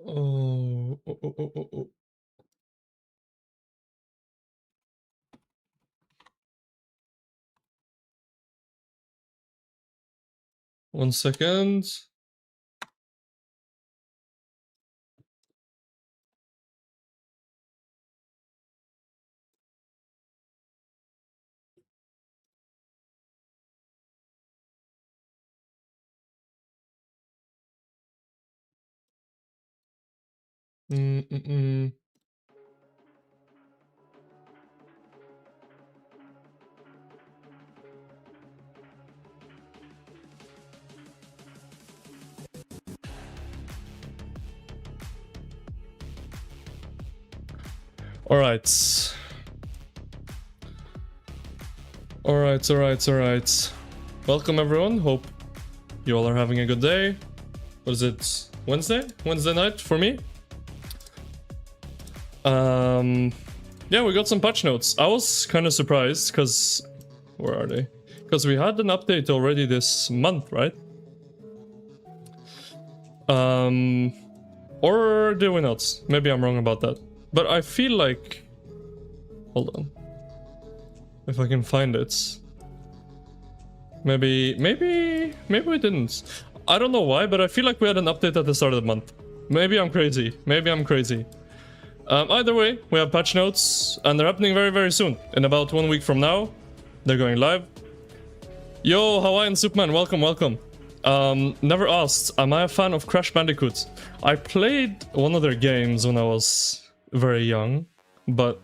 Oh. 1 second. Mm-mm-mm. Alright. Alright. Welcome everyone. Hope you all are having a good day. What is it? Wednesday? Wednesday night for me? Yeah, we got some patch notes. I was kind of surprised because... Where are they? Because we had an update already this month, right? Or did we not? Maybe I'm wrong about that. But I feel like... Hold on. If I can find it. Maybe we didn't. I don't know why, but I feel like we had an update at the start of the month. Maybe I'm crazy. Either way, we have patch notes, and they're happening very soon. In about 1 week from now, they're going live. Yo, Hawaiian Superman, welcome. Never asked, am I a fan of Crash Bandicoot? I played one of their games when I was very young, but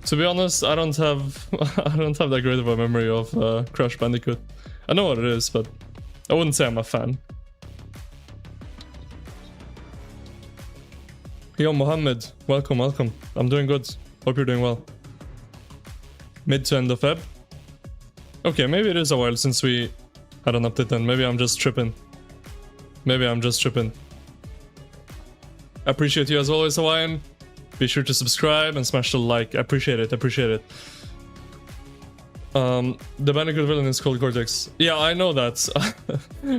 to be honest, I don't have that great of a memory of Crash Bandicoot. I know what it is, but I wouldn't say I'm a fan. Yo, Mohammed, welcome. I'm doing good. Hope you're doing well. Mid to end of Feb. Okay, maybe it is a while since we had an update then. Maybe I'm just tripping. Appreciate you as always, Hawaiian. Be sure to subscribe and smash the like. Appreciate it. The Bandicoot villain is called Cortex. Yeah, I know that.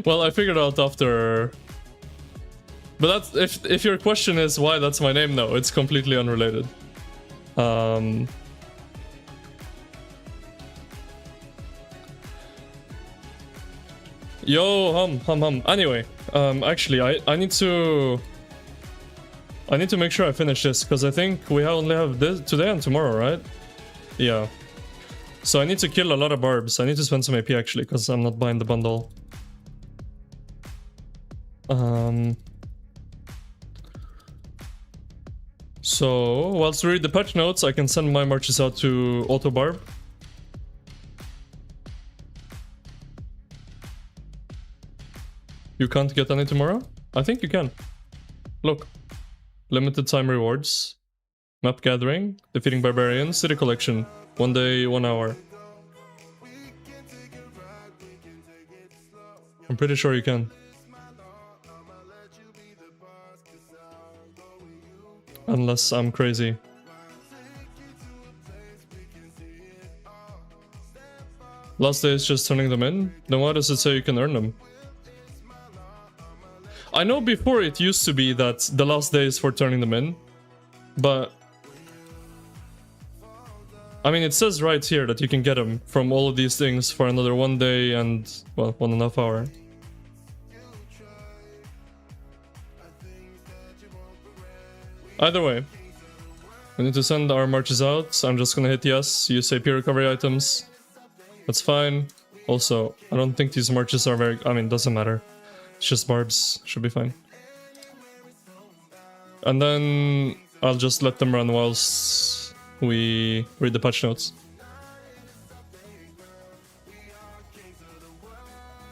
Well, I figured out after... But that's... If your question is why that's my name, no, it's completely unrelated. Yo, hum. Anyway, actually, I need to make sure I finish this, because I think we only have this today and tomorrow, right? Yeah. So I need to kill a lot of barbs. I need to spend some AP actually, because I'm not buying the bundle. So, whilst we read the patch notes, I can send my marches out to Auto Barb. You can't get any tomorrow? I think you can. Look. Limited time rewards. Map gathering. Defeating barbarians. City collection. 1 day, 1 hour. I'm pretty sure you can. Unless I'm crazy. Last day is just turning them in? Then why does it say you can earn them? I know before it used to be that the last day is for turning them in, but... I mean, it says right here that you can get them from all of these things for another 1 day and, well, 1.5 hours. Either way, we need to send our marches out. I'm just gonna hit yes, use AP recovery items. That's fine. Also, I don't think these marches are very... I mean, doesn't matter. It's just barbs. Should be fine. And then I'll just let them run whilst we read the patch notes.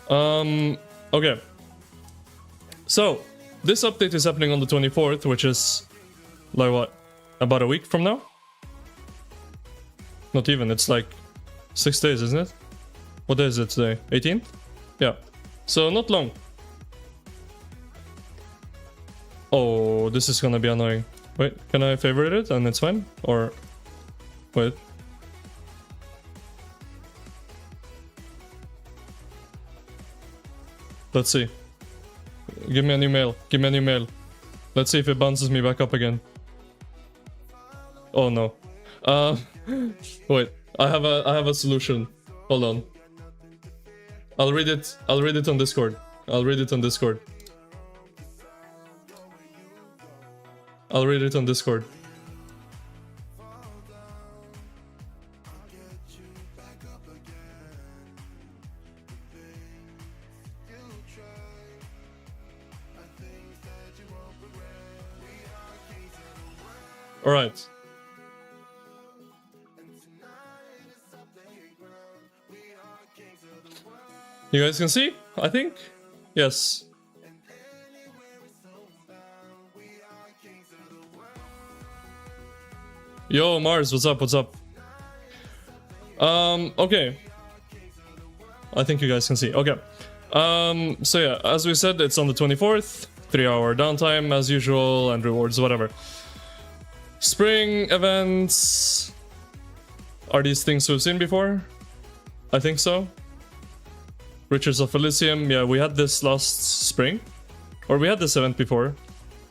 Okay. So, this update is happening on the 24th, which is... like what? About a week from now? Not even, it's like 6 days, isn't it? What day is it today? 18th? Yeah. So, not long. Oh, this is gonna be annoying. Wait, can I favorite it and it's fine? Or... wait. Let's see. Give me a new mail. Let's see if it bounces me back up again. Oh no. Wait. I have a solution. Hold on. I'll read it on Discord. I'll read it on Discord. All right. You guys can see? I think? Yes. Yo, Mars, what's up? What's up? Okay. I think you guys can see. Okay. So yeah, as we said, it's on the 24th. 3-hour downtime as usual and rewards, whatever. Spring events. Are these things we've seen before? I think so. Riches of Elysium. Yeah, we had this last spring. Or we had this event before.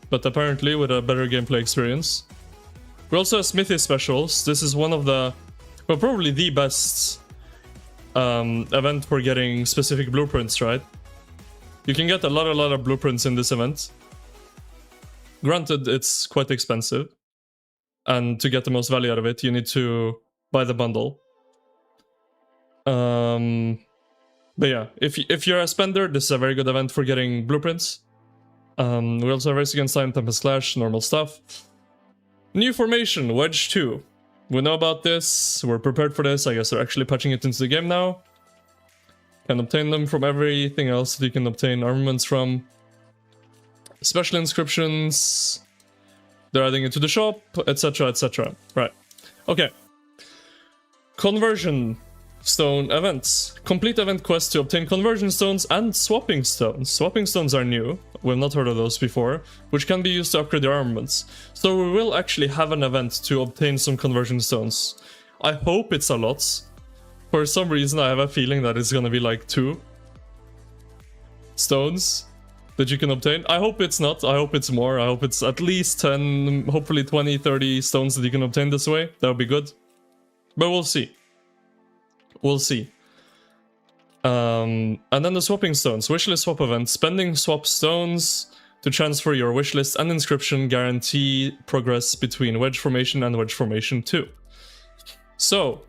But apparently with a better gameplay experience. We also have Smithy specials. This is one of the... well, probably the best event for getting specific blueprints, right? You can get a lot of blueprints in this event. Granted, it's quite expensive. And to get the most value out of it, you need to buy the bundle. But yeah, if you're a spender, this is a very good event for getting blueprints. We also have Race Against Time, Tempest Clash, normal stuff. New formation, Wedge 2. We know about this, we're prepared for this. I guess they're actually patching it into the game now. Can obtain them from everything else that you can obtain armaments from. Special inscriptions. They're adding it to the shop, etc, etc. Right. Okay. Conversion stone events. Complete event quest to obtain conversion stones and swapping stones. Swapping stones are new. We've not heard of those before, which can be used to upgrade your armaments. So we will actually have an event to obtain some conversion stones. I hope it's a lot. For some reason I have a feeling that it's gonna be like 2 stones that you can obtain. I hope it's not. I hope it's more. I hope it's at least 10, hopefully 20, 30 stones that you can obtain this way. That would be good. But we'll see. We'll see. And then the swapping stones. Wishlist swap event. Spending swap stones to transfer your wishlist and inscription guarantee progress between Wedge Formation and Wedge Formation 2. So,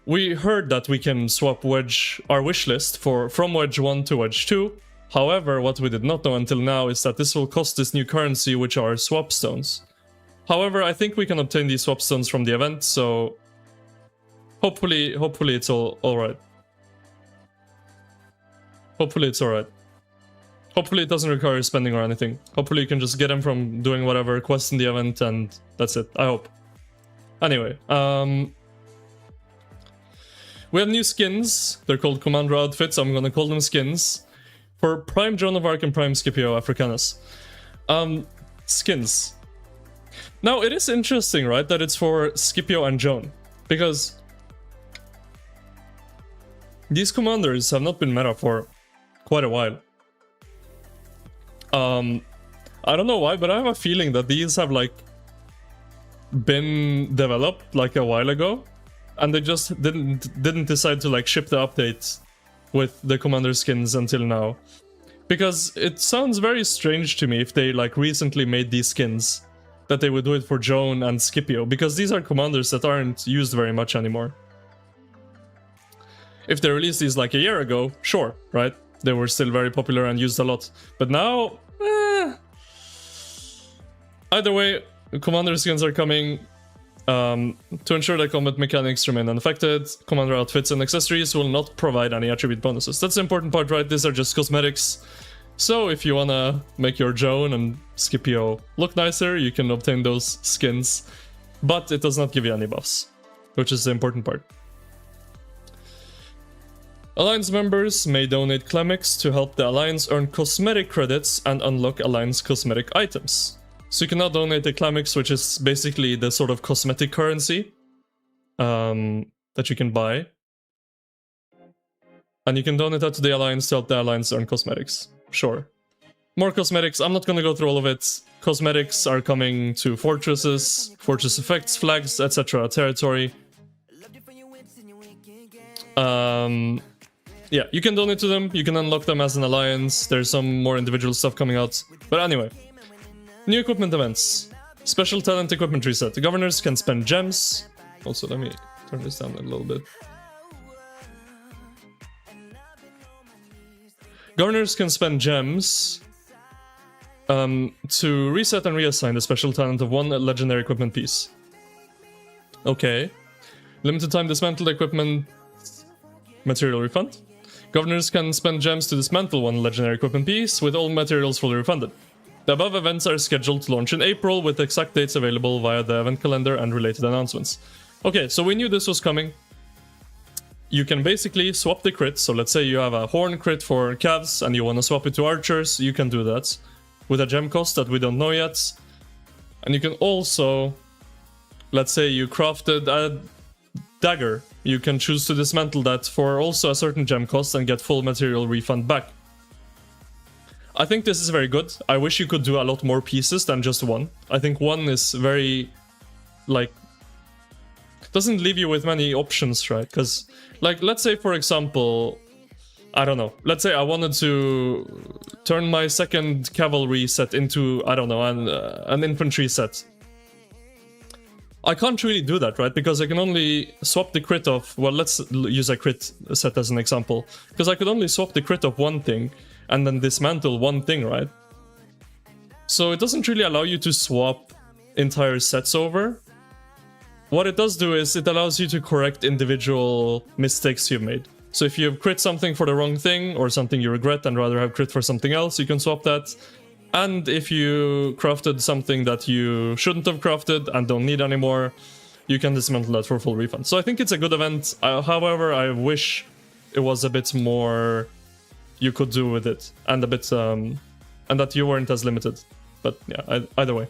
we heard that we can swap our wishlist from Wedge 1 to Wedge 2. However, what we did not know until now is that this will cost this new currency, which are swap stones. However, I think we can obtain these swap stones from the event, so hopefully it's alright. Hopefully it's alright. Hopefully it doesn't require spending or anything. Hopefully you can just get them from doing whatever quest in the event and that's it. I hope. Anyway, we have new skins. They're called Commander outfits. I'm gonna call them skins. For Prime Joan of Arc and Prime Scipio Africanus. Skins. Now, it is interesting, right, that it's for Scipio and Joan. Because these commanders have not been meta for quite a while. I don't know why, but I have a feeling that these have, like, been developed, like, a while ago. And they just didn't decide to, like, ship the update with the commander skins until now. Because it sounds very strange to me if they like recently made these skins that they would do it for Joan and Scipio, because these are commanders that aren't used very much anymore. If they released these like a year ago, sure, right? They were still very popular and used a lot. But now, either way, commander skins are coming. To ensure that combat mechanics remain unaffected, commander outfits and accessories will not provide any attribute bonuses. That's the important part, right? These are just cosmetics. So if you wanna make your Joan and Scipio look nicer, you can obtain those skins. But it does not give you any buffs, which is the important part. Alliance members may donate Clemix to help the Alliance earn cosmetic credits and unlock Alliance cosmetic items. So you can now donate a Clemix, which is basically the sort of cosmetic currency that you can buy. And you can donate that to the Alliance to help the Alliance earn cosmetics. Sure. More cosmetics, I'm not gonna go through all of it. cosmetics are coming to fortresses, fortress effects, flags, etc. territory. Yeah, you can donate to them, you can unlock them as an alliance, there's some more individual stuff coming out. But anyway, new equipment events. Special talent equipment reset. The governors can spend gems. Also, let me turn this down a little bit. Governors can spend gems to reset and reassign the special talent of one legendary equipment piece. Okay. Limited time dismantled equipment material refund. Governors can spend gems to dismantle one legendary equipment piece with all materials fully refunded. The above events are scheduled to launch in April with exact dates available via the event calendar and related announcements. Okay, so we knew this was coming. You can basically swap the crit. So let's say you have a horn crit for calves and you want to swap it to archers. You can do that with a gem cost that we don't know yet. And you can also, let's say you crafted a dagger. You can choose to dismantle that for also a certain gem cost and get full material refund back. I think this is very good. I wish you could do a lot more pieces than just one. I think one is very, like, doesn't leave you with many options, right? Because, like, let's say, for example, I don't know. Let's say I wanted to turn my second cavalry set into, I don't know, an infantry set. I can't really do that, right? Because I can only swap the crit of, well, let's use a crit set as an example. Because I could only swap the crit of one thing and then dismantle one thing, right? So it doesn't really allow you to swap entire sets over. What it does do is it allows you to correct individual mistakes you've made. So if you have crit something for the wrong thing or something you regret and rather have crit for something else, you can swap that. And if you crafted something that you shouldn't have crafted and don't need anymore, you can dismantle that for full refund. So I think it's a good event. However, I wish it was a bit more you could do with it, and a bit and that you weren't as limited. But yeah, either way.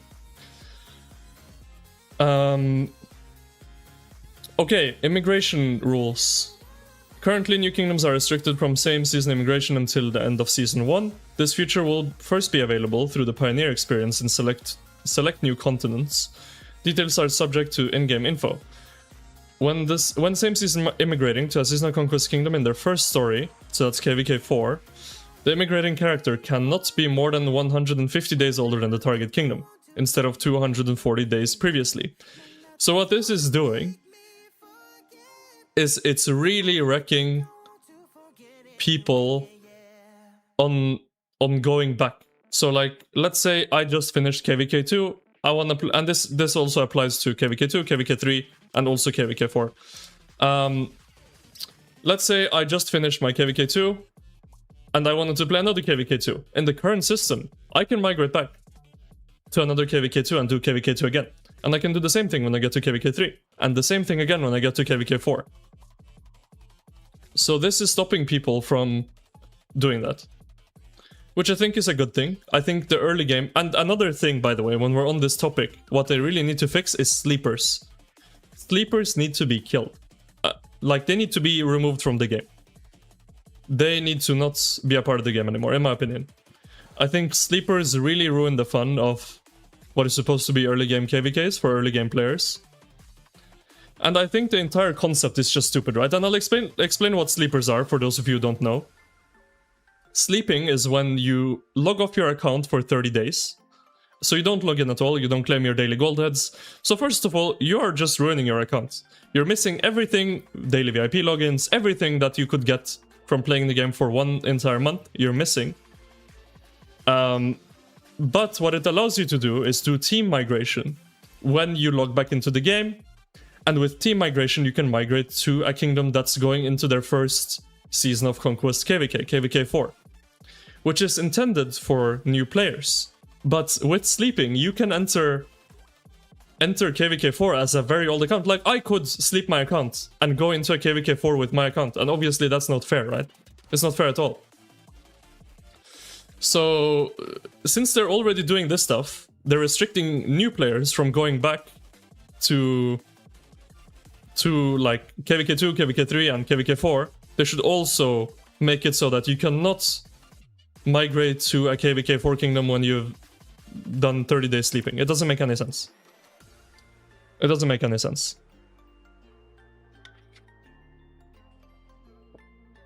Okay, immigration rules. Currently, new kingdoms are restricted from same season immigration until the end of season 1. This feature will first be available through the Pioneer experience in select new continents. Details are subject to in-game info. When same season immigrating to a seasonal conquest kingdom in their first story, so that's KVK 4, the immigrating character cannot be more than 150 days older than the target kingdom, instead of 240 days previously. So what this is doing is it's really wrecking people on going back. So like, let's say I just finished KVK 2, I want to, and this also applies to KVK 2, KVK 3, and also KVK 4. Let's say I just finished my KVK 2, and I wanted to play another KVK 2. In the current system, I can migrate back to another KVK 2 and do KVK 2 again. And I can do the same thing when I get to KVK 3, and the same thing again when I get to KVK 4. So this is stopping people from doing that, which I think is a good thing. I think the early game, and another thing, by the way, when we're on this topic, what they really need to fix is sleepers. Sleepers need to be killed. Like, they need to be removed from the game. They need to not be a part of the game anymore, in my opinion. I think sleepers really ruin the fun of what is supposed to be early game KVKs for early game players. And I think the entire concept is just stupid, right? And I'll explain what sleepers are for those of you who don't know. Sleeping is when you log off your account for 30 days. So you don't log in at all, you don't claim your daily gold heads. So first of all, you are just ruining your account. You're missing everything, daily VIP logins, everything that you could get from playing the game for one entire month, you're missing. But what it allows you to do is do team migration when you log back into the game. And with team migration, you can migrate to a kingdom that's going into their first season of Conquest KVK, KVK 4, which is intended for new players. But with sleeping, you can enter KVK 4 as a very old account. Like, I could sleep my account and go into a KVK 4 with my account, and obviously that's not fair, right? It's not fair at all. So, since they're already doing this stuff, they're restricting new players from going back to like KVK 2, KVK 3, and KVK 4. They should also make it so that you cannot migrate to a KVK 4 kingdom when you've done 30 days sleeping. It doesn't make any sense. It doesn't make any sense.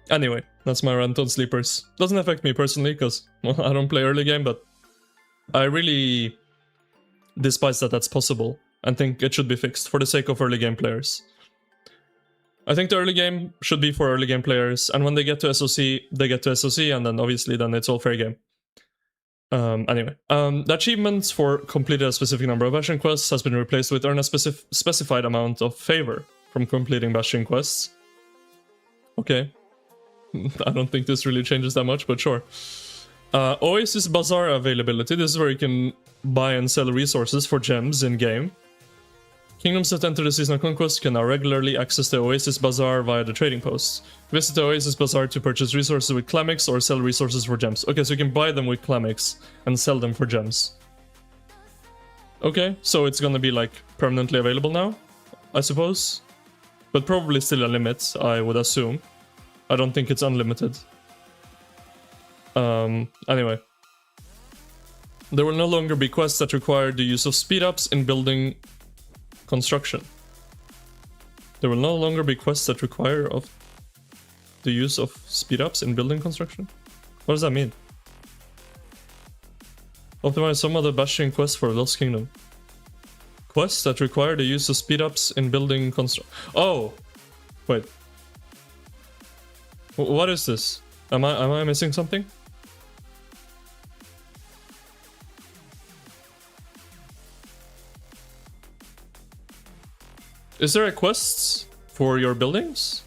Anyway, that's my rant on sleepers. Doesn't affect me personally, because well, I don't play early game, but I really despise that that's possible and think it should be fixed for the sake of early game players. I think the early game should be for early game players, and when they get to SOC, they get to SOC, and then obviously then it's all fair game. Anyway, the achievement for completing a specific number of Bastion quests has been replaced with earn a specified amount of favor from completing Bastion quests. Okay. I don't think this really changes that much, but sure. Oasis Bazaar availability. This is where you can buy and sell resources for gems in-game. Kingdoms that enter the Season of Conquest can now regularly access the Oasis Bazaar via the trading posts. Visit the Oasis Bazaar to purchase resources with Clamix or sell resources for gems. Okay, so you can buy them with Clamix and sell them for gems. Okay, so it's gonna be like permanently available now, I suppose. But probably still a limit, I would assume. I don't think it's unlimited. Anyway. There will no longer be quests that require the use of speed-ups in building construction. There will no longer be quests that require the use of speed-ups in building construction? What does that mean? Optimize some of the Bastion quests for Lost Kingdom. Quests that require the use of speed-ups in building construction. Oh! Wait. What is this? Am I missing something? Is there a quest for your buildings?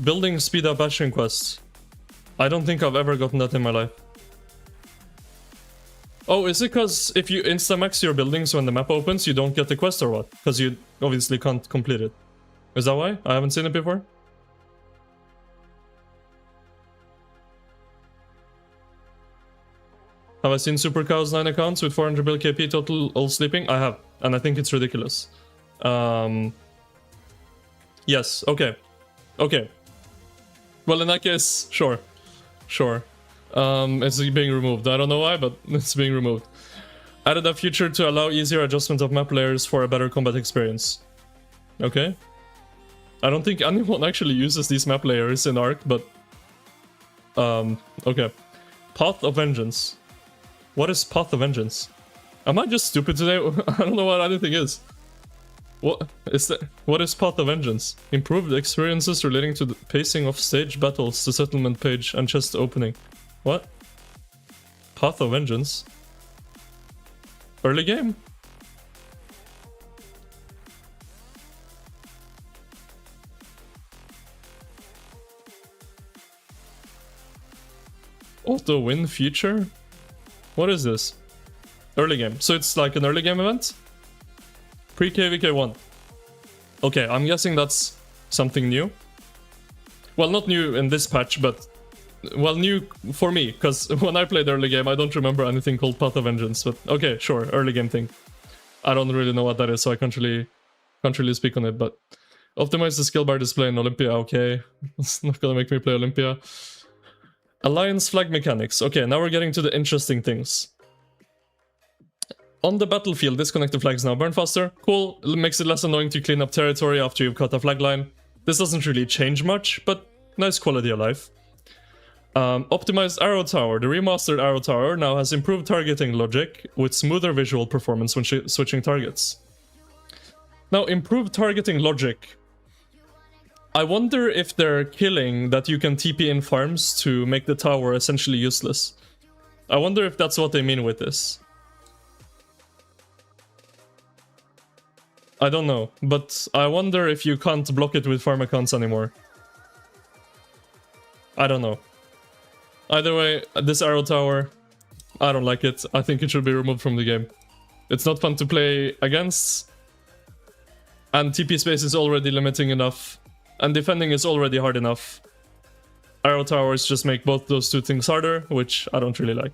Building speed up Bastion quests. I don't think I've ever gotten that in my life. Oh, is it because if you instamax your buildings when the map opens, you don't get the quest or what? Because you obviously can't complete it. Is that why? I haven't seen it before. Have I seen Super Cow's 9 accounts with 400 bill KP total all sleeping? I have, and I think it's ridiculous. Yes, okay. Okay. Well, in that case, sure. Sure. It's being removed. I don't know why, but it's being removed. Added a feature to allow easier adjustment of map layers for a better combat experience. Okay. I don't think anyone actually uses these map layers in Ark, but... okay. Path of Vengeance. What is Path of Vengeance? Am I just stupid today? I don't know what anything is. What is that? What is Path of Vengeance? Improved experiences relating to the pacing of stage battles, the settlement page, and chest opening. What? Path of Vengeance? Early game? Auto win feature? What is this? Early game. So it's like an early game event? Pre-KVK1. Okay, I'm guessing that's something new. Well, not new in this patch, but... Well, new for me, because when I played early game, I don't remember anything called Path of Vengeance, but okay, sure, early game thing. I don't really know what that is, so I can't really speak on it, but... Optimize the skill bar display in Olympia, okay. It's not gonna make me play Olympia. Alliance flag mechanics. Okay, now we're getting to the interesting things. On the battlefield, disconnected flags now burn faster. Cool, it makes it less annoying to clean up territory after you've cut a flag line. This doesn't really change much, but nice quality of life. Optimized Arrow Tower. The remastered Arrow Tower now has improved targeting logic with smoother visual performance when switching targets. Now, improved targeting logic. I wonder if they're killing that you can TP in farms to make the tower essentially useless. I wonder if that's what they mean with this. I don't know, but I wonder if you can't block it with farm accounts anymore. I don't know. Either way, this Arrow Tower, I don't like it. I think it should be removed from the game. It's not fun to play against. And TP space is already limiting enough. And defending is already hard enough. Arrow Towers just make both those two things harder, which I don't really like.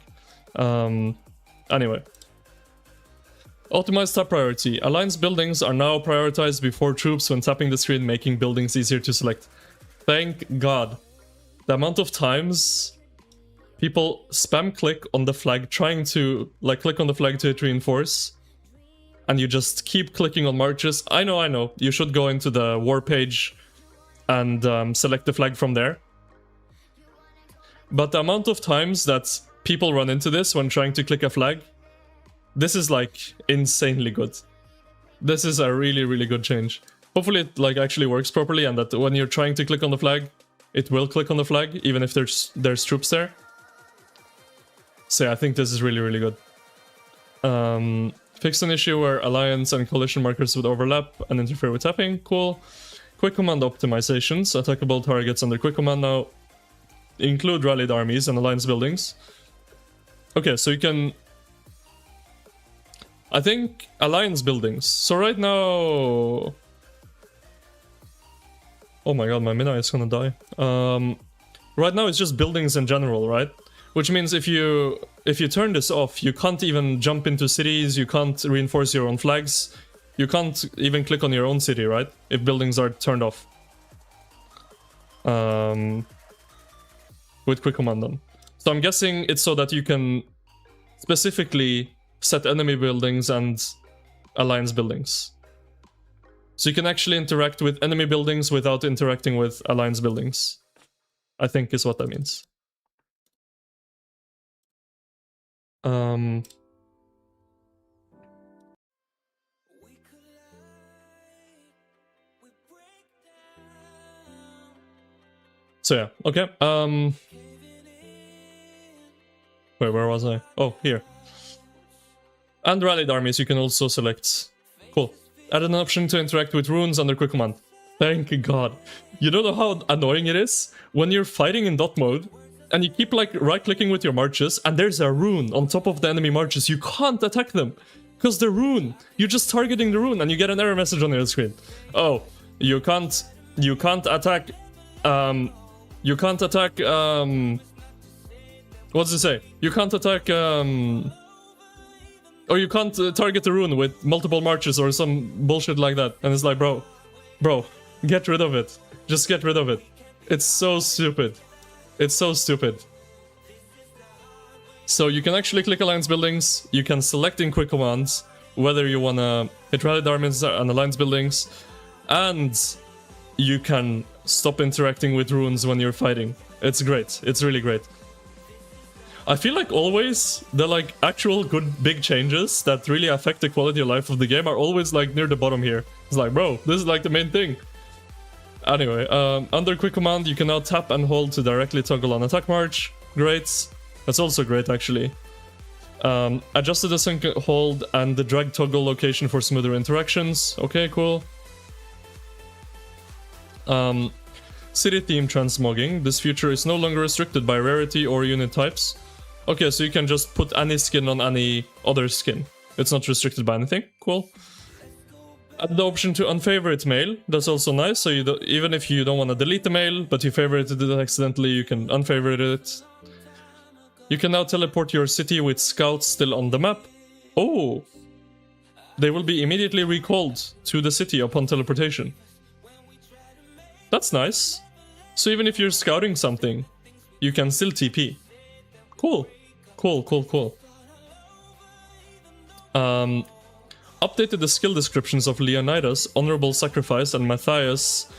Anyway. Optimized top priority. Alliance buildings are now prioritized before troops when tapping the screen, making buildings easier to select. Thank God. the amount of times people spam click on the flag, trying to like click on the flag to hit reinforce, and you just keep clicking on marches. I know, you should go into the war page and select the flag from there. But the amount of times that people run into this when trying to click a flag, this is like insanely good. This is a really, really good change. Hopefully it like actually works properly, and that when you're trying to click on the flag, it will click on the flag, even if there's troops there. So yeah, I think this is really, really good. Fixed an issue where alliance and coalition markers would overlap and interfere with tapping. Cool. Quick command optimizations. Attackable targets under quick command now include rallied armies and alliance buildings. Okay, so you can... I think alliance buildings. So right now... Oh my god, my mina is gonna die. Right now it's just buildings in general, right? Which means if you turn this off, you can't even jump into cities, you can't reinforce your own flags, you can't even click on your own city, right? If buildings are turned off. With quick command on. So I'm guessing it's so that you can specifically set enemy buildings and alliance buildings. So you can actually interact with enemy buildings without interacting with alliance buildings. I think is what that means. So yeah, okay. Wait, where was I? Oh, here. And rallied armies you can also select. Cool. Added an option to interact with runes under quick command. Thank god. You don't know how annoying it is when you're fighting in dot mode and you keep like right clicking with your marches and there's a rune on top of the enemy marches. You can't attack them because the rune, you're just targeting the rune and you get an error message on your screen. Oh, you can't attack what does it say? You can't attack or you can't target the rune with multiple marches or some bullshit like that. And it's like, bro, get rid of it. Just get rid of it. It's so stupid. It's so stupid. So you can actually click alliance buildings. You can select in quick commands whether you wanna hit rallied armies and alliance buildings. And you can stop interacting with runes when you're fighting. It's great. It's really great. I feel like always the like actual good big changes that really affect the quality of life of the game are always like near the bottom here. It's like, bro, this is like the main thing. Anyway, under quick command you can now tap and hold to directly toggle on attack march. Great. That's also great actually. Adjusted the sync hold and the drag toggle location for smoother interactions. Okay, cool. City theme transmogging. This feature is no longer restricted by rarity or unit types. Okay, so you can just put any skin on any other skin. It's not restricted by anything. Cool. Add the option to unfavorite mail. That's also nice. So you don't, even if you don't want to delete the mail, but you favorited it accidentally, you can unfavorite it. You can now teleport your city with scouts still on the map. Oh! They will be immediately recalled to the city upon teleportation. That's nice. So even if you're scouting something, you can still TP. Cool. Cool. Updated the skill descriptions of Leonidas, Honorable Sacrifice, and Matthias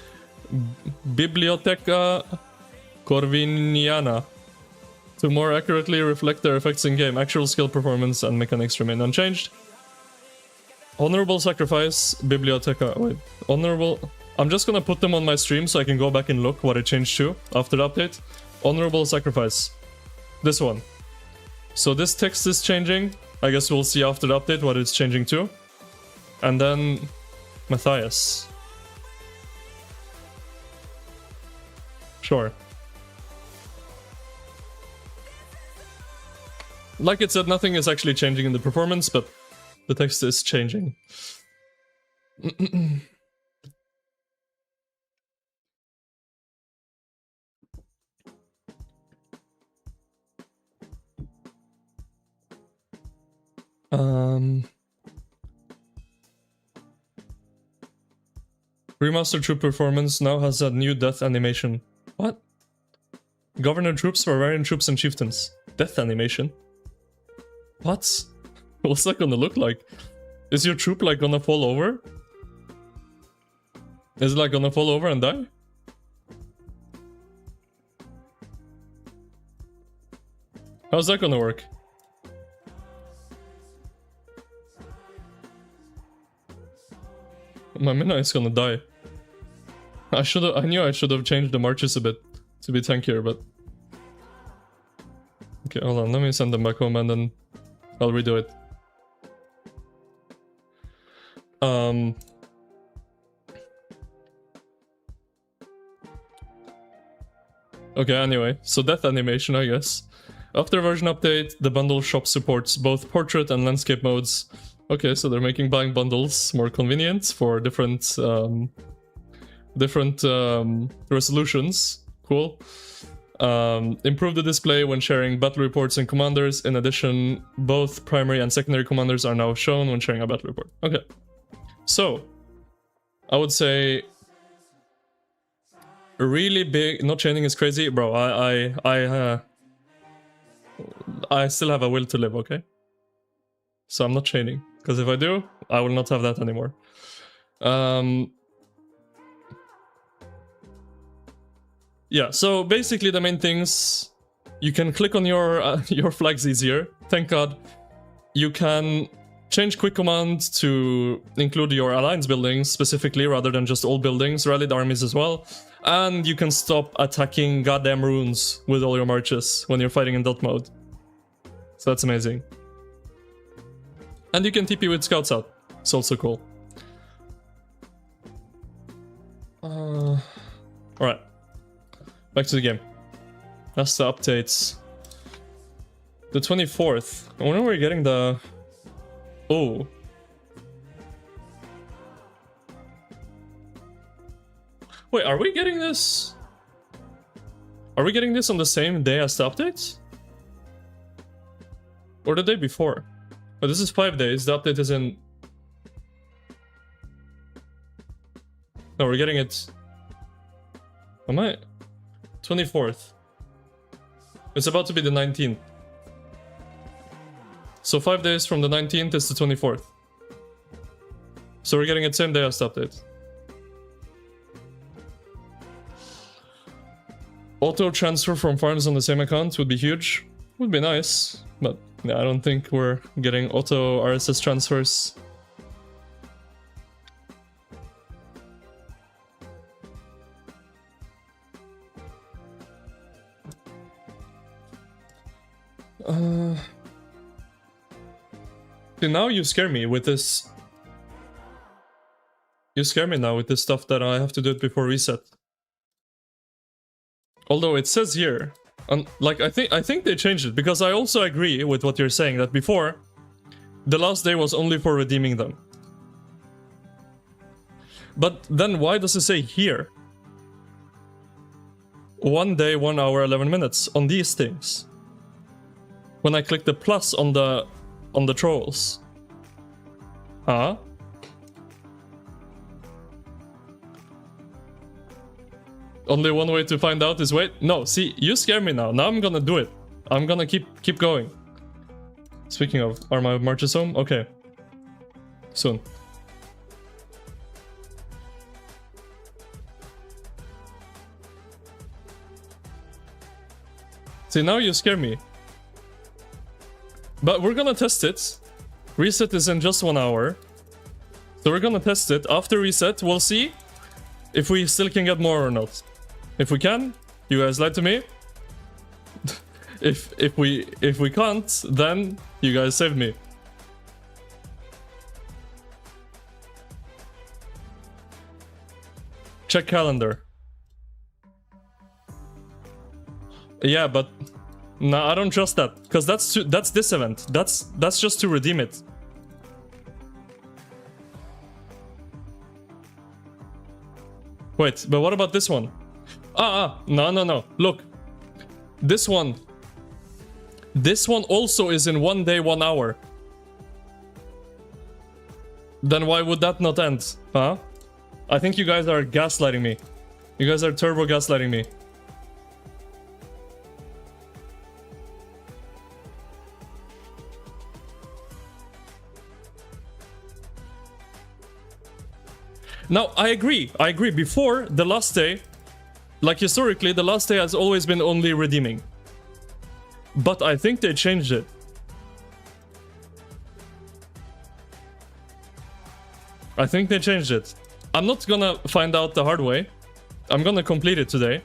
Biblioteca Corviniana to more accurately reflect their effects in game. Actual skill performance and mechanics remain unchanged. Honorable Sacrifice, Biblioteca. Wait, Honorable. I'm just gonna put them on my stream so I can go back and look what it changed to after the update. Honorable Sacrifice. This one. So this text is changing. I guess we'll see after the update what it's changing to. And then Matthias. Sure. Like it said, nothing is actually changing in the performance, but the text is changing. Remastered True Performance now has a new death animation. What? Governor troops, barbarian troops, and chieftains. Death animation. What? What's that gonna look like? Is your troop like gonna fall over? Is it like gonna fall over and die? How's that gonna work? My Mina is gonna die. I knew I should have changed the marches a bit to be tankier, but... Okay, hold on, let me send them back home and then I'll redo it. Okay, anyway, so death animation, I guess. After version update, the bundle shop supports both portrait and landscape modes. Okay, so they're making buying bundles more convenient for different resolutions. Cool. Improve the display when sharing battle reports and commanders. In addition, both primary and secondary commanders are now shown when sharing a battle report. Okay. So, I would say really big. Not chaining is crazy, bro. I still have a will to live. Okay. So I'm not chaining, because if I do, I will not have that anymore. Yeah. So basically, the main things, you can click on your flags easier. Thank God. You can change quick command to include your alliance buildings specifically, rather than just all buildings, rallied armies as well. And you can stop attacking goddamn runes with all your marches when you're fighting in dot mode. So that's amazing. And you can TP with scouts out. It's also cool. Alright. Back to the game. That's the updates. The 24th. I wonder where we're getting the... Oh. Wait, are we getting this? Are we getting this on the same day as the updates? Or the day before? Oh, this is 5 days. The update is in... No, we're getting it... Am I? 24th. It's about to be the 19th. So 5 days from the 19th is the 24th. So we're getting it same day as the update. Auto transfer from farms on the same account would be huge. Would be nice, but yeah, I don't think we're getting auto RSS transfers. See, now you scare me with this. You scare me now with this stuff that I have to do it before reset. Although it says here, like I think they changed it, because I also agree with what you're saying that before, the last day was only for redeeming them. But then why does it say here? 1 day, 1 hour, 11 minutes on these things. When I click the plus on the trolls. Huh? Only one way to find out is wait. No, see, you scare me now. Now I'm gonna do it. I'm gonna keep going. Speaking of, are my marches home? Okay. Soon. See, now you scare me. But we're gonna test it. Reset is in just 1 hour. So we're gonna test it. After reset, we'll see if we still can get more or not. If we can, you guys lied to me. if we can't, then you guys saved me. Check calendar. Yeah, but no, I don't trust that, because that's this event. That's just to redeem it. Wait, but what about this one? No. Look, this one also is in 1 day, 1 hour. Then why would that not end? Huh? I think you guys are gaslighting me. You guys are turbo gaslighting me. Now, I agree. Before, the last day, like historically, the last day has always been only redeeming. But I think they changed it. I think they changed it. I'm not gonna find out the hard way. I'm gonna complete it today.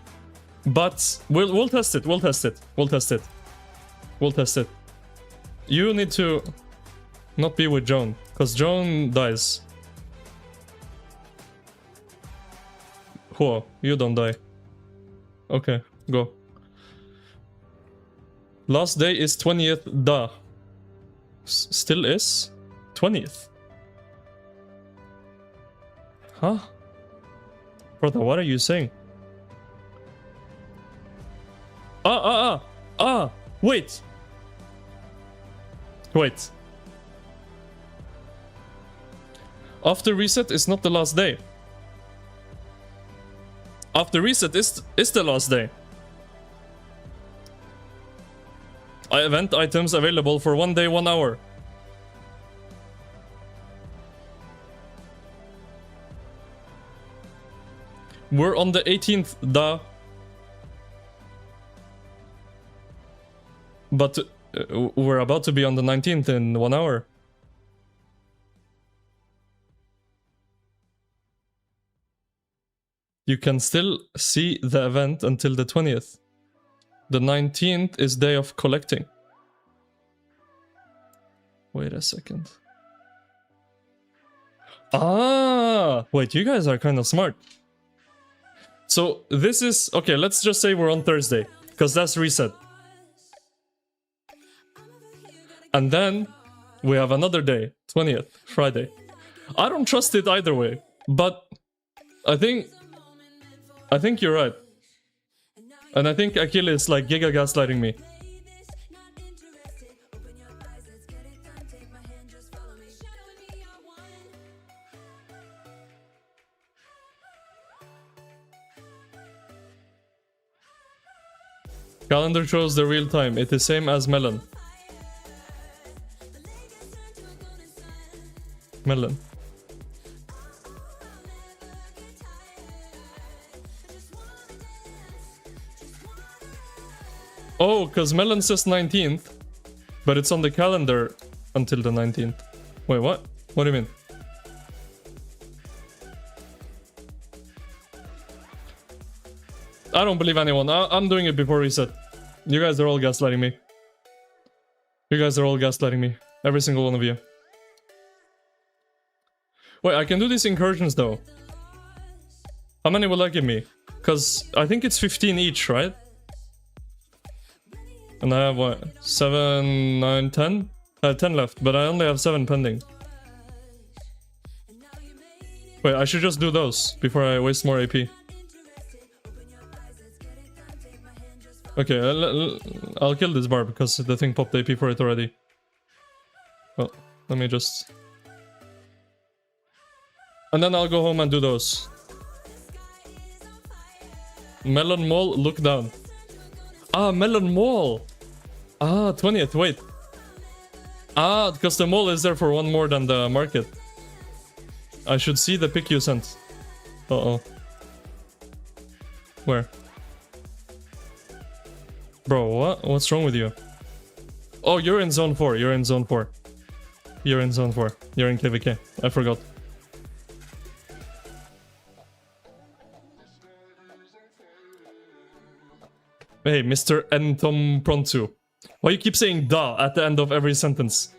But we'll test it. We'll test it. We'll test it. We'll test it. You need to not be with Joan, because Joan dies. Whoa, you don't die. Okay, go. Last day is 20th, da. Still is? 20th. Huh? Brother, what are you saying? Wait. Wait. After reset is not the last day. After reset is the last day. Event items available for 1 day, 1 hour. We're on the 18th, da. But we're about to be on the 19th in 1 hour. You can still see the event until the 20th. The 19th is day of collecting. Wait a second. Ah! Wait, you guys are kind of smart. So this is... Okay, let's just say we're on Thursday, because that's reset. And then we have another day, 20th, Friday. I don't trust it either way, but I think you're right. And I think Akil is like giga gaslighting me. Calendar shows the real time. It is same as Melon. Melon. Oh, because Melon says 19th, but it's on the calendar until the 19th. Wait, what? What do you mean? I don't believe anyone. I'm doing it before reset. You guys are all gaslighting me. You guys are all gaslighting me. Every single one of you. Wait, I can do these incursions though. How many will that give me? Because I think it's 15 each, right? And I have what? 7, 9, 10? I have 10 left, but I only have 7 pending. Wait, I should just do those before I waste more AP. Okay, I'll kill this bar because the thing popped AP for it already. Well, let me just... And then I'll go home and do those. Melon Mall, look down. Ah, Melon Mall! Ah, 20th, wait. Ah, because the mall is there for one more than the market. I should see the pic you sent. Uh-oh. Where? Bro, what? What's wrong with you? Oh, you're in zone 4. You're in zone 4. You're in zone 4. You're in KVK. I forgot. Hey, Mr. Entom Pronto. Why you keep saying da at the end of every sentence?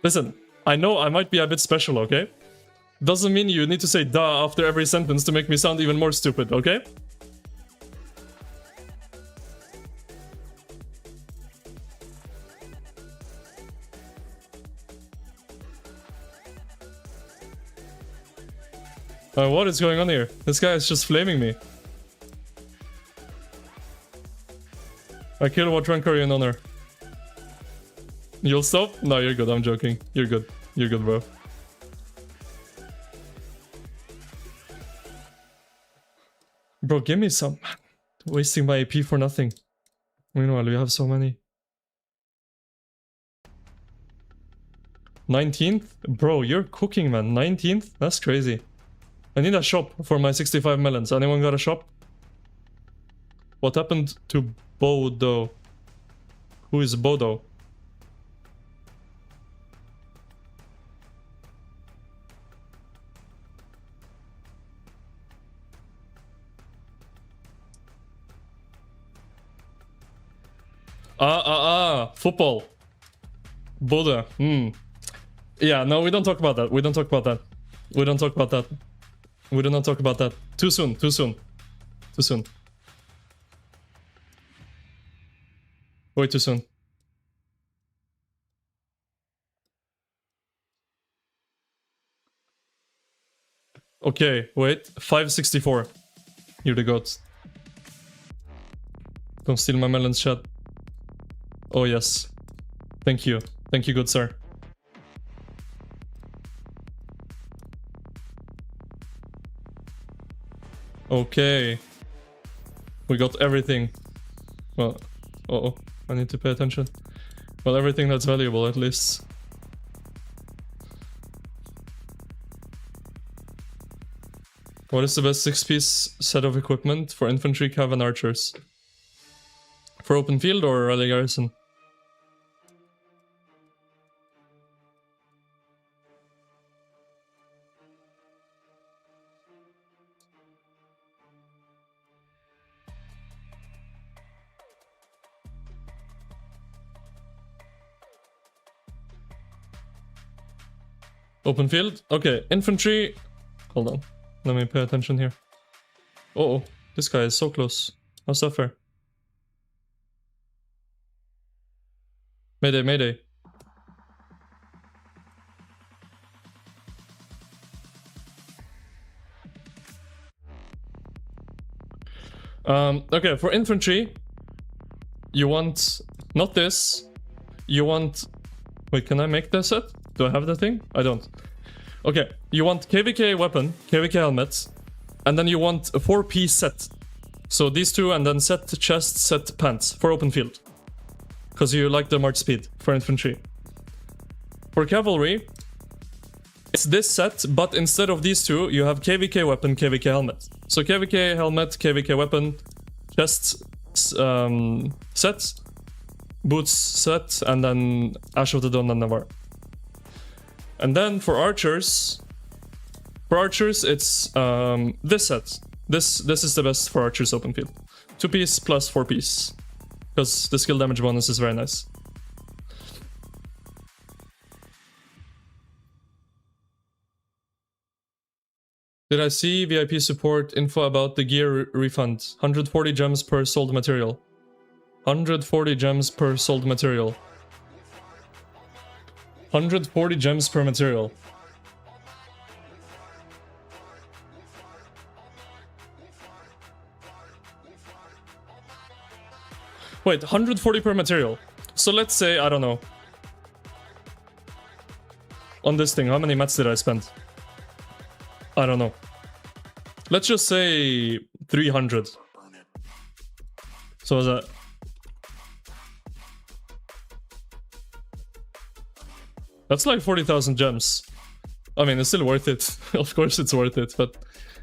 Listen, I know I might be a bit special, okay? Doesn't mean you need to say da after every sentence to make me sound even more stupid, okay? What is going on here? This guy is just flaming me. Akil, what rank are you in honor? You'll stop? No, you're good. I'm joking. You're good. You're good, bro. Bro, give me some. Wasting my AP for nothing. Meanwhile, we have so many. 19th? Bro, you're cooking, man. 19th? That's crazy. I need a shop for my 65 melons. Anyone got a shop? What happened to Bodo? Who is Bodo? Football. Bodo. Yeah, no, we don't talk about that. We don't talk about that. We don't talk about that. We do not talk about that. Too soon, too soon. Too soon. Way too soon. Okay, wait. 564. You're the goat. Don't steal my melons, chat. Oh, yes. Thank you. Thank you, good sir. Okay. We got everything. Well, uh-oh. I need to pay attention. Well, everything that's valuable, at least. What is the best 6-piece set of equipment for infantry, cav, and archers? For open field or rally garrison? Open field? Okay, infantry. Hold on. Let me pay attention here. Uh-oh, this guy is so close. How's that fair? Mayday, mayday. Okay, for infantry, you want not this. You want... Wait, can I make this set? Do I have the thing? I don't. Okay, you want KVK weapon, KVK helmet, and then you want a 4-piece set. So these two, and then set chest, set pants for open field. Because you like the march speed for infantry. For cavalry, it's this set, but instead of these two, you have KVK weapon, KVK helmet. So KVK helmet, KVK weapon, chest set, boots set, and then Ash of the Dawn and Navarre. And then for archers, it's this set. This is the best for archers open field. 2-piece plus 4-piece. Because the skill damage bonus is very nice. Did I see VIP support info about the gear refund? 140 gems per sold material. 140 gems per sold material. 140 gems per material. Wait, 140 per material. So let's say, I don't know. On this thing, how many mats did I spend? I don't know. Let's just say 300. So was that... That's like 40,000 gems. I mean, it's still worth it. Of course it's worth it, but...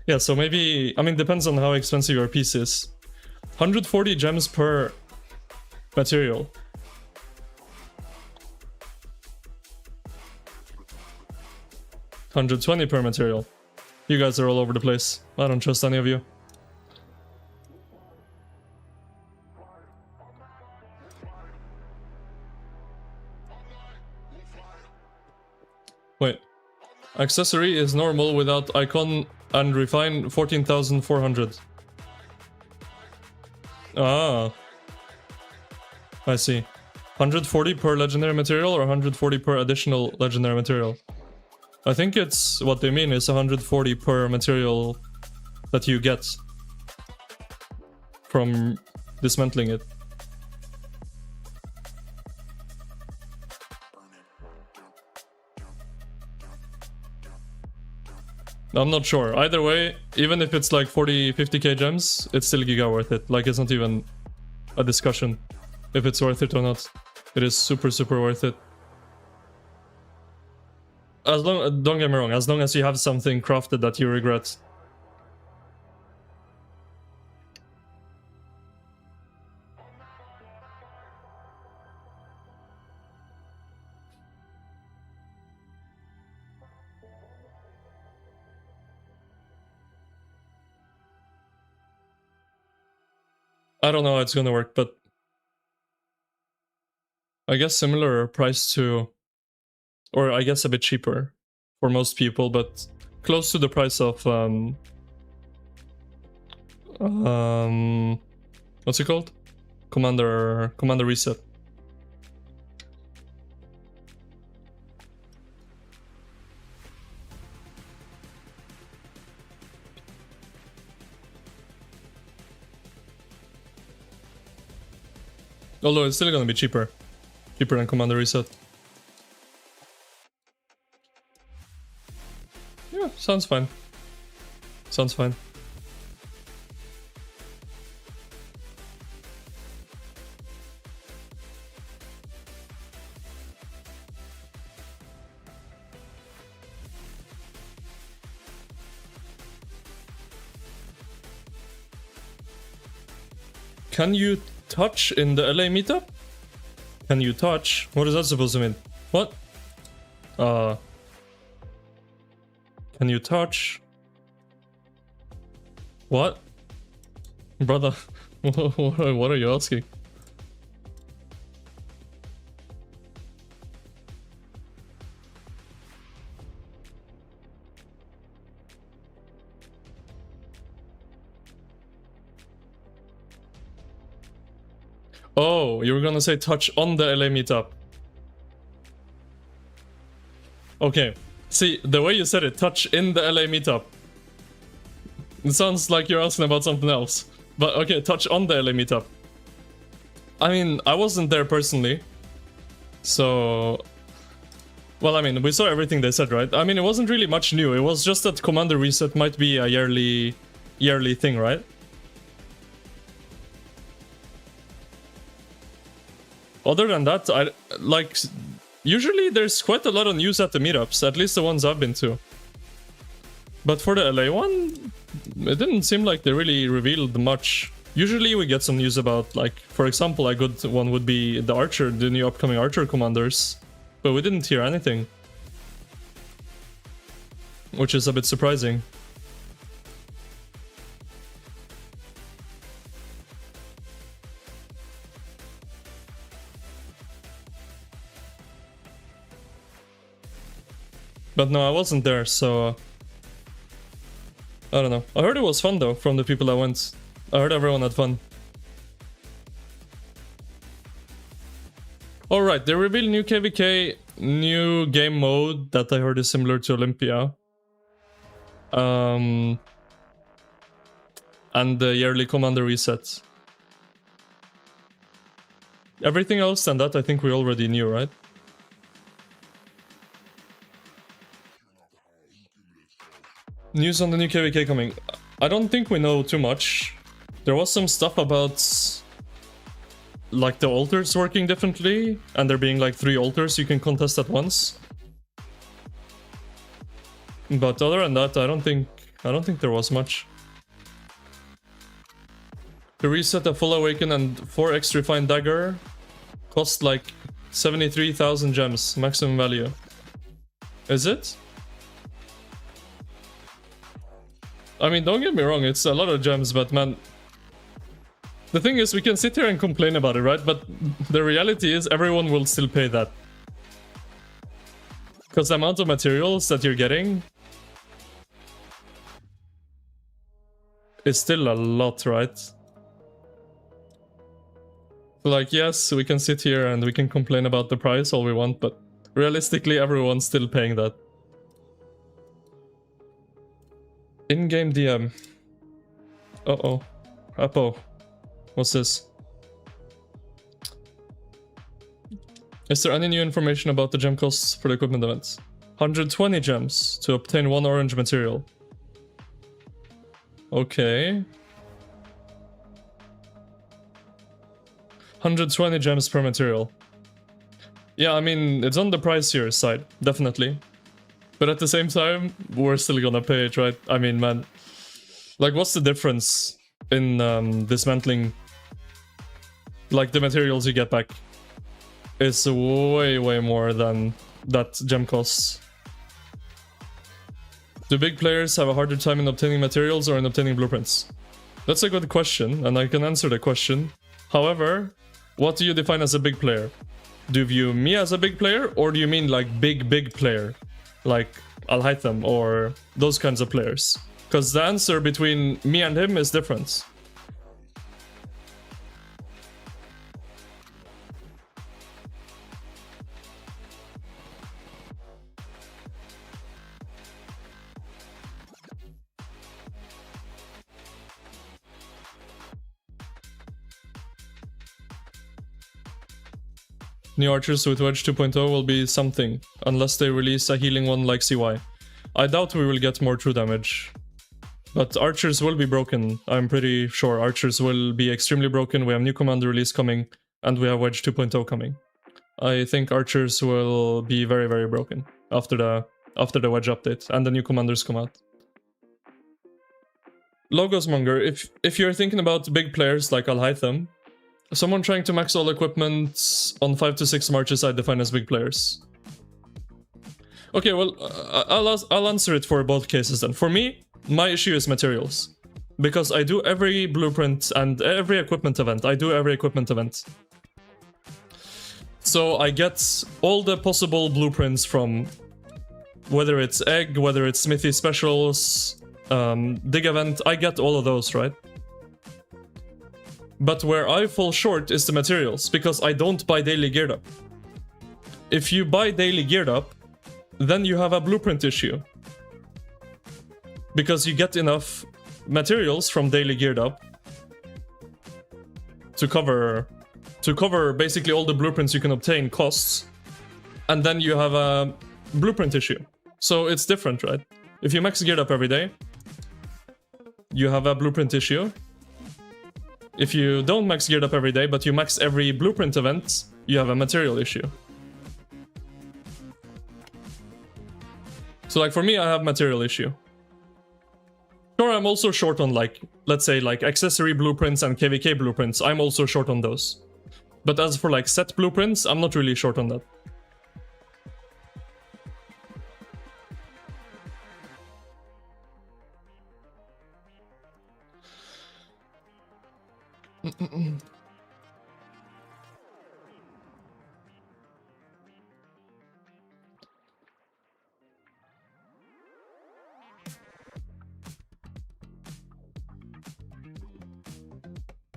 Yeah, so maybe... I mean, depends on how expensive your piece is. 140 gems per material. $120 per material. You guys are all over the place. I don't trust any of you. Wait. Accessory is normal without icon and refine 14,400. Ah. I see. 140 per legendary material or 140 per additional legendary material? I think it's what they mean is 140 per material that you get from dismantling it. I'm not sure. Either way, even if it's like 40-50k gems, it's still giga worth it. Like, it's not even a discussion if it's worth it or not. It is super, super worth it. As long, don't get me wrong, as long as you have something crafted that you regret. I don't know how it's gonna work, but I guess similar price to, or I guess a bit cheaper for most people, but close to the price of what's it called? Commander Reset. Although it's still gonna be cheaper than Commander Reset. Yeah, sounds fine. Sounds fine. Can you touch in the LA meetup? Can you touch? What is that supposed to mean? What? Can you touch? What? Brother, what are you asking? Oh, you were gonna say touch on the LA meetup. Okay. See, the way you said it, touch in the LA meetup. It sounds like you're asking about something else. But okay, touch on the LA meetup. I mean, I wasn't there personally. So... Well, I mean, we saw everything they said, right? I mean, it wasn't really much new. It was just that Commander Reset might be a yearly thing, right? Other than that, usually there's quite a lot of news at the meetups, at least the ones I've been to. But for the LA one, it didn't seem like they really revealed much. Usually we get some news about, like, for example, a good one would be the new upcoming Archer commanders. But we didn't hear anything. Which is a bit surprising. But no, I wasn't there, so... I don't know. I heard it was fun though, from the people that went. I heard everyone had fun. Alright, they revealed new KVK, new game mode that I heard is similar to Olympia. And the yearly commander reset. Everything else than that I think we already knew, right? News on the new KVK coming. I don't think we know too much. There was some stuff about like the altars working differently and there being like 3 altars you can contest at once. But other than that, I don't think there was much. To reset a full awaken and 4x refined dagger cost like 73,000 gems maximum value. Is it? I mean, don't get me wrong, it's a lot of gems, but man... The thing is, we can sit here and complain about it, right? But the reality is, everyone will still pay that. Because the amount of materials that you're getting... is still a lot, right? So like, yes, we can sit here and we can complain about the price all we want, but realistically, everyone's still paying that. In-game DM. Uh-oh. Apo. What's this? Is there any new information about the gem costs for the equipment events? 120 gems to obtain 1 orange material. Okay. 120 gems per material. Yeah, I mean, it's on the pricier side, definitely. But at the same time, we're still gonna pay it, right? I mean, man. Like, what's the difference in dismantling? Like, the materials you get back is way, way more than that gem costs. Do big players have a harder time in obtaining materials or in obtaining blueprints? That's a good question, and I can answer the question. However, what do you define as a big player? Do you view me as a big player, or do you mean like big player? Like Al-Haytham or those kinds of players? Because the answer between me and him is different. New archers with Wedge 2.0 will be something, unless they release a healing one like CY. I doubt we will get more true damage. But archers will be broken, I'm pretty sure. Archers will be extremely broken, we have new commander release coming, and we have Wedge 2.0 coming. I think archers will be very, very broken after the Wedge update, and the new commanders come out. Logos Monger, if you're thinking about big players like Al-Haytham, someone trying to max all equipment on 5 to 6 marches I define as big players. Okay, well, I'll answer it for both cases then. For me, my issue is materials. Because I do every blueprint and every equipment event. I do every equipment event. So I get all the possible blueprints from whether it's egg, whether it's smithy specials, dig event, I get all of those, right? But where I fall short is the materials, because I don't buy daily geared up. If you buy daily geared up, then you have a blueprint issue. Because you get enough materials from daily geared up to cover basically all the blueprints you can obtain costs, and then you have a blueprint issue. So it's different, right? If you max geared up every day, you have a blueprint issue. If you don't max geared up every day, but you max every blueprint event, you have a material issue. So like for me, I have material issue. Sure, I'm also short on like, let's say like accessory blueprints and KVK blueprints, I'm also short on those. But as for like set blueprints, I'm not really short on that.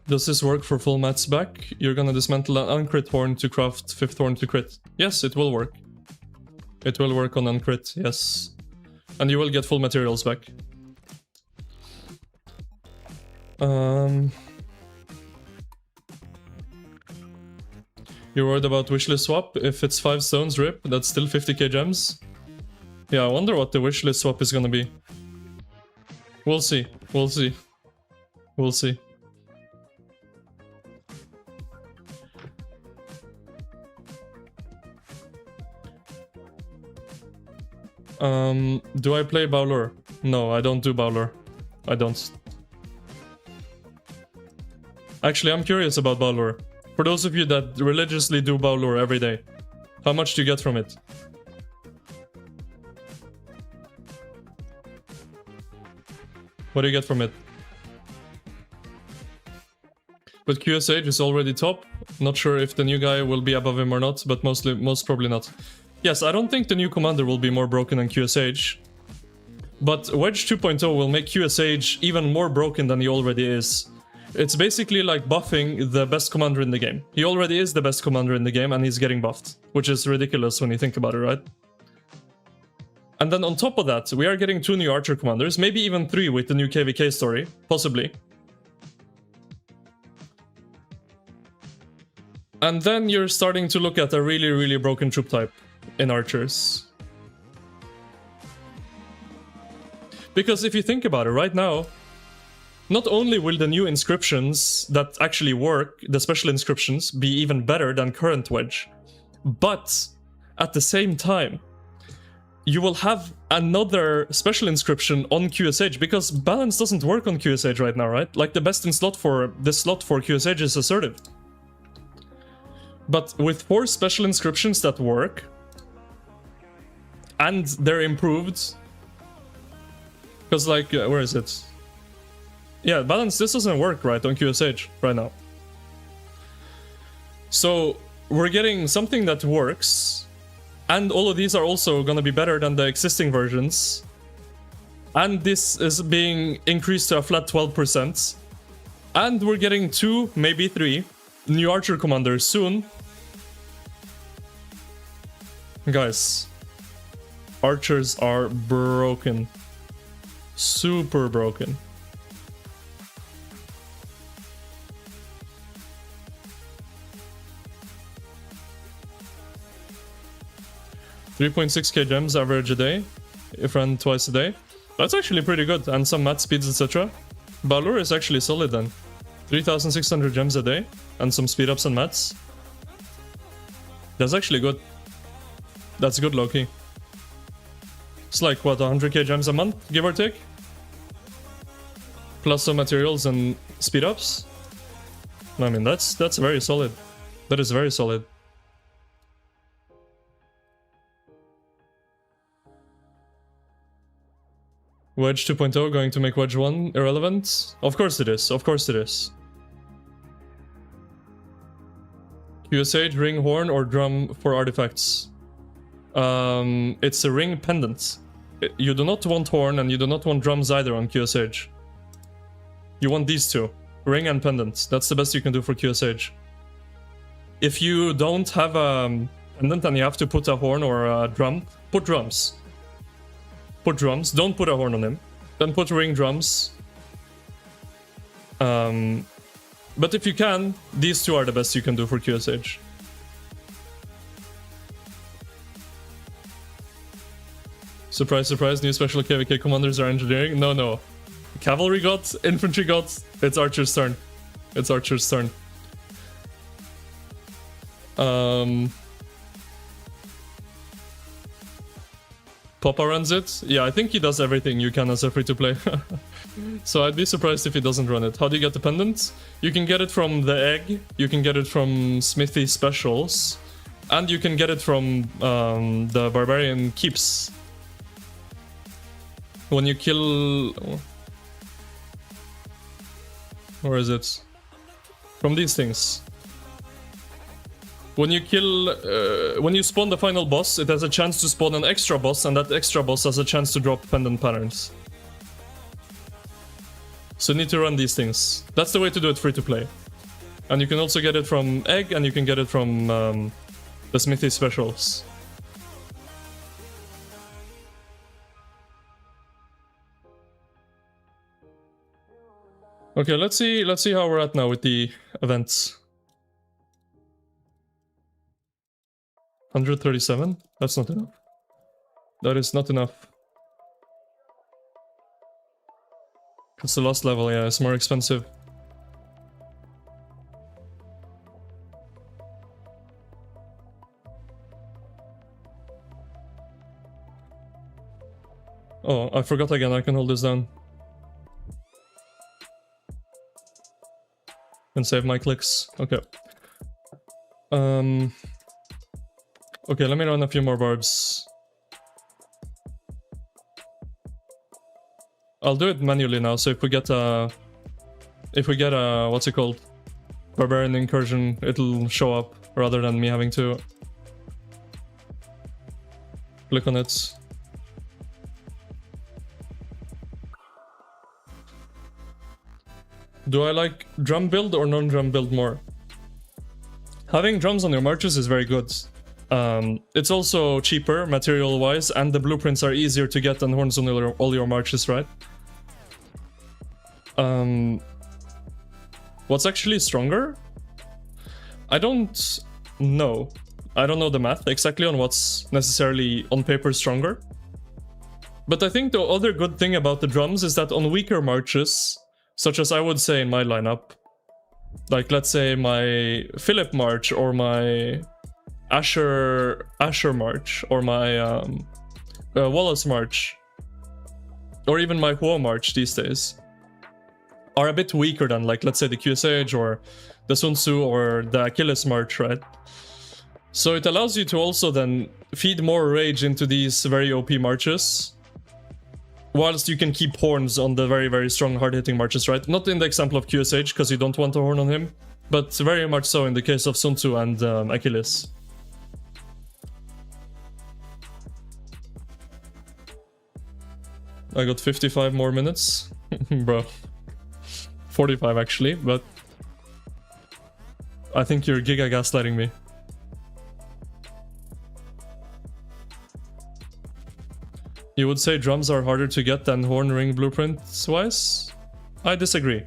Does this work for full mats back? You're gonna dismantle an uncrit horn to craft 5th horn to crit. Yes, it will work. It will work on uncrit, yes. And you will get full materials back. You're worried about wishlist swap? If it's 5 stones rip, that's still 50k gems. Yeah, I wonder what the wishlist swap is gonna be. We'll see. We'll see. We'll see. Do I play Bowler? No, I don't do Bowler. I don't. Actually, I'm curious about Bowler. For those of you that religiously do Bowler every day, how much do you get from it? What do you get from it? But QSH is already top. Not sure if the new guy will be above him or not, but most probably not. Yes, I don't think the new commander will be more broken than QSH. But Wedge 2.0 will make QSH even more broken than he already is. It's basically like buffing the best commander in the game. He already is the best commander in the game and he's getting buffed. Which is ridiculous when you think about it, right? And then on top of that, we are getting 2 new archer commanders, maybe even 3 with the new KVK story, possibly. And then you're starting to look at a really, really broken troop type in archers. Because if you think about it right now, not only will the new inscriptions that actually work, the special inscriptions, be even better than current Wedge, but at the same time, you will have another special inscription on QSH, because balance doesn't work on QSH right now, right? Like the best in slot for this slot for QSH is assertive. But with 4 special inscriptions that work, and they're improved, because like, where is it? Yeah, balance, this doesn't work right on QSH right now. So we're getting something that works, and all of these are also gonna be better than the existing versions. And this is being increased to a flat 12%. And we're getting 2, maybe 3 new archer commanders soon. Guys, archers are broken. Super broken. $3.6k gems average a day, if run twice a day. That's actually pretty good, and some mat speeds, etc. Balor is actually solid then. 3,600 gems a day, and some speed ups and mats. That's actually good. That's good, low-key. It's like, what, 100k gems a month, give or take? Plus some materials and speed ups? I mean, that's very solid. That is very solid. Wedge 2.0 going to make Wedge 1 irrelevant? Of course it is, of course it is. QSH, ring, horn, or drum for artifacts? It's a ring pendant. You do not want horn and you do not want drums either on QSH. You want these two, ring and pendant. That's the best you can do for QSH. If you don't have a pendant and you have to put a horn or a drum, put drums. Put drums, don't put a horn on him. Then put ring drums. But if you can, these two are the best you can do for QSH. Surprise, surprise, new special KVK commanders are engineering? No, no. Cavalry got, infantry got, it's archer's turn. It's archer's turn. Papa runs it? Yeah, I think he does everything you can as a free-to-play. So I'd be surprised if he doesn't run it. How do you get the pendant? You can get it from the egg, you can get it from Smithy Specials, and you can get it from the Barbarian Keeps. When you kill... Where is it? From these things. When you kill, when you spawn the final boss, it has a chance to spawn an extra boss, and that extra boss has a chance to drop pendant patterns. So you need to run these things. That's the way to do it free to play. And you can also get it from egg, and you can get it from the Smithy Specials. Okay, let's see how we're at now with the events. 137? That's not enough. That is not enough. It's the last level, yeah, it's more expensive. Oh, I forgot again, I can hold this down. And save my clicks. Okay. Okay, let me run a few more barbs. I'll do it manually now, so if we get a... what's it called? Barbarian Incursion, it'll show up, rather than me having to... click on it. Do I like drum build or non-drum build more? Having drums on your marches is very good. It's also cheaper, material-wise, and the blueprints are easier to get than horns on all your marches, right? What's actually stronger? I don't know. I don't know the math exactly on what's necessarily on paper stronger. But I think the other good thing about the drums is that on weaker marches, such as I would say in my lineup, like let's say my Philip March or my Asher March or my Wallace March, or even my Huo March these days, are a bit weaker than, like, let's say the QSH or the Sun Tzu or the Achilles March, right? So it allows you to also then feed more rage into these very OP marches, whilst you can keep horns on the very, very strong hard-hitting marches, right? Not in the example of QSH, because you don't want a horn on him, but very much so in the case of Sun Tzu and Achilles. I got 55 more minutes. Bro. 45 actually, but I think you're giga gaslighting me. You would say drums are harder to get than horn ring blueprints wise? I disagree.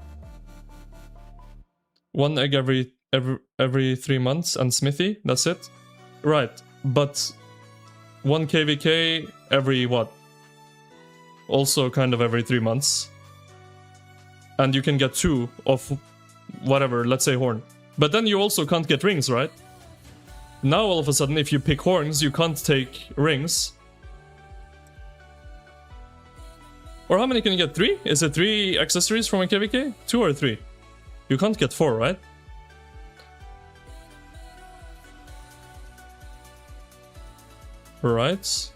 1 egg every 3 months and smithy, that's it? Right, but 1 KVK every what? Also kind of every 3 months. And you can get 2 of whatever, let's say horn. But then you also can't get rings, right? Now all of a sudden, if you pick horns, you can't take rings. Or how many can you get? 3? Is it 3 accessories from a KVK? 2 or 3? You can't get 4, right? Right.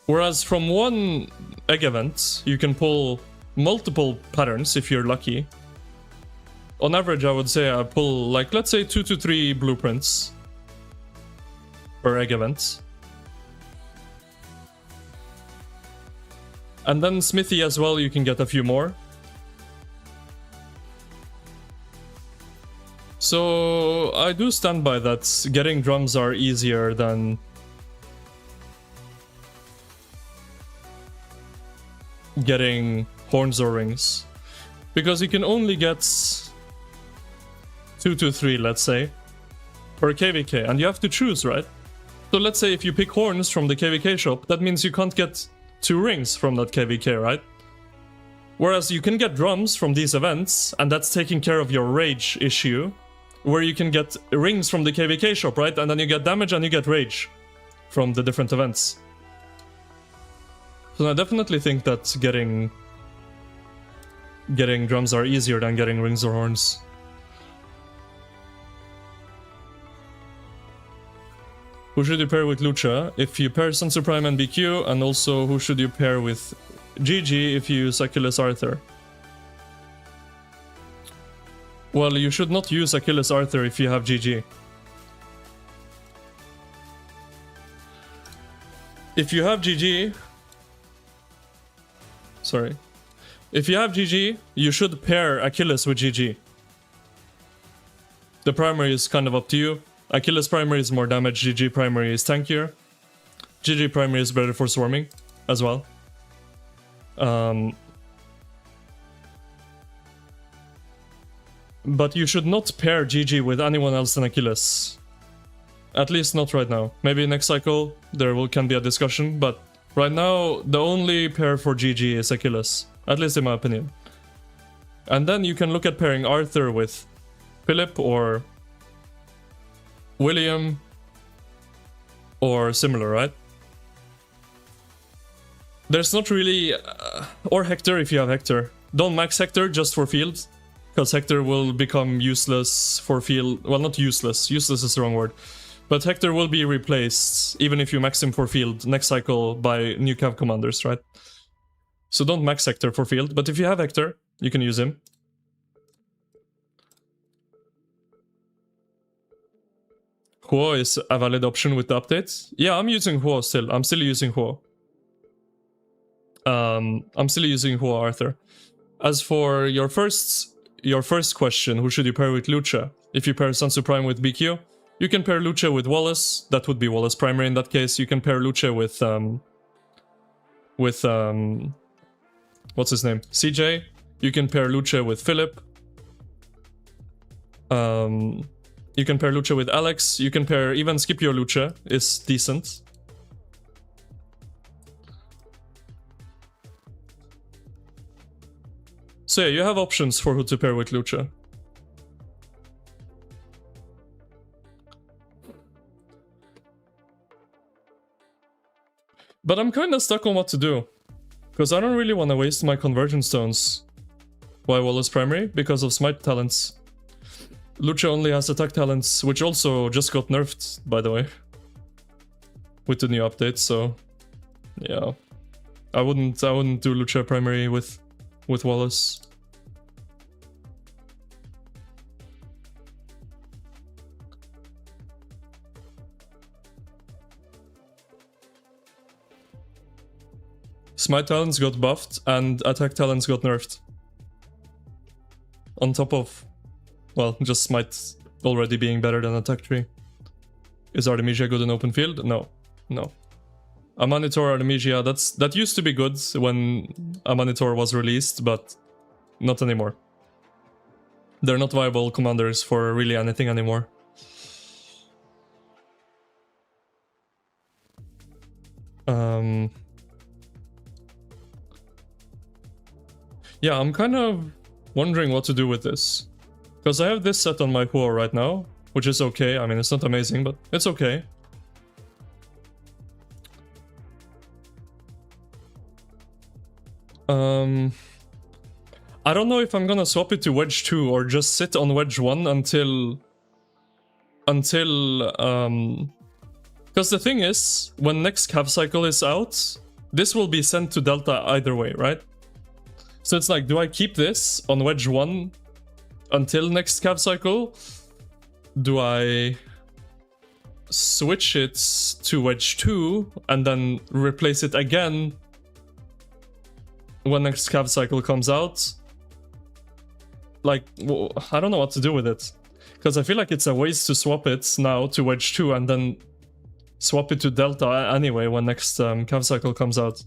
Whereas from 1 egg event, you can pull multiple patterns if you're lucky. On average, I would say I pull, like, let's say 2 to 3 blueprints per egg event. And then smithy as well, you can get a few more. So I do stand by that getting drums are easier than getting horns or rings. Because you can only get 2 to 3, let's say, per KVK, and you have to choose, right? So let's say if you pick horns from the KVK shop, that means you can't get 2 rings from that KVK, right? Whereas you can get drums from these events, and that's taking care of your rage issue, where you can get rings from the KVK shop, right? And then you get damage and you get rage from the different events. So I definitely think that getting drums are easier than getting rings or horns. Who should you pair with Lucha if you pair Sun Tzu Prime and BQ? And also, who should you pair with GG if you use Achilles Arthur? Well, you should not use Achilles Arthur if you have GG. If you have GG... Sorry. If you have GG, you should pair Achilles with GG. The primary is kind of up to you. Achilles primary is more damage, GG primary is tankier. GG primary is better for swarming as well. But you should not pair GG with anyone else than Achilles. At least not right now. Maybe next cycle there can be a discussion, but right now the only pair for GG is Achilles. At least in my opinion. And then you can look at pairing Arthur with Philip or William or similar, right? There's not really... or Hector if you have Hector. Don't max Hector just for field, because Hector will become useless for field. Well, not useless. Useless is the wrong word. But Hector will be replaced, even if you max him for field, next cycle by new cav commanders, right? So don't max Hector for field, but if you have Hector, you can use him. Huo is a valid option with the updates. Yeah, I'm using Huo still. I'm still using Huo. I'm still using Huo Arthur. As for your first question, who should you pair with Lucha? If you pair Sun Tzu Prime with BQ, you can pair Lucha with Wallace. That would be Wallace primary in that case. You can pair Lucha with what's his name? CJ. You can pair Lucha with Philip. You can pair Lucha with Alex. You can pair even Scipio Lucha is decent. So yeah, you have options for who to pair with Lucha. But I'm kinda stuck on what to do. Because I don't really want to waste my conversion stones. Why Wallace primary? Because of smite talents. Lucha only has attack talents, which also just got nerfed, by the way. With the new update, so... yeah. I wouldn't do Lucha primary with Wallace. Smite talents got buffed and attack talents got nerfed. On top of, well, just smite already being better than attack tree. Is Artemisia good in open field? No. No. Amanitor Artemisia, that used to be good when Amanitor was released, but not anymore. They're not viable commanders for really anything anymore. Yeah, I'm kind of wondering what to do with this. Because I have this set on my Huo right now, which is okay. I mean, it's not amazing, but it's okay. I don't know if I'm gonna swap it to Wedge 2 or just sit on Wedge 1 until... Because the thing is, when next cav cycle is out, this will be sent to Delta either way, right? So it's like, do I keep this on Wedge 1 until next cav cycle? Do I switch it to Wedge 2 and then replace it again when next cav cycle comes out? Like, I don't know what to do with it. Because I feel like it's a waste to swap it now to Wedge 2 and then swap it to Delta anyway when next cav cycle comes out.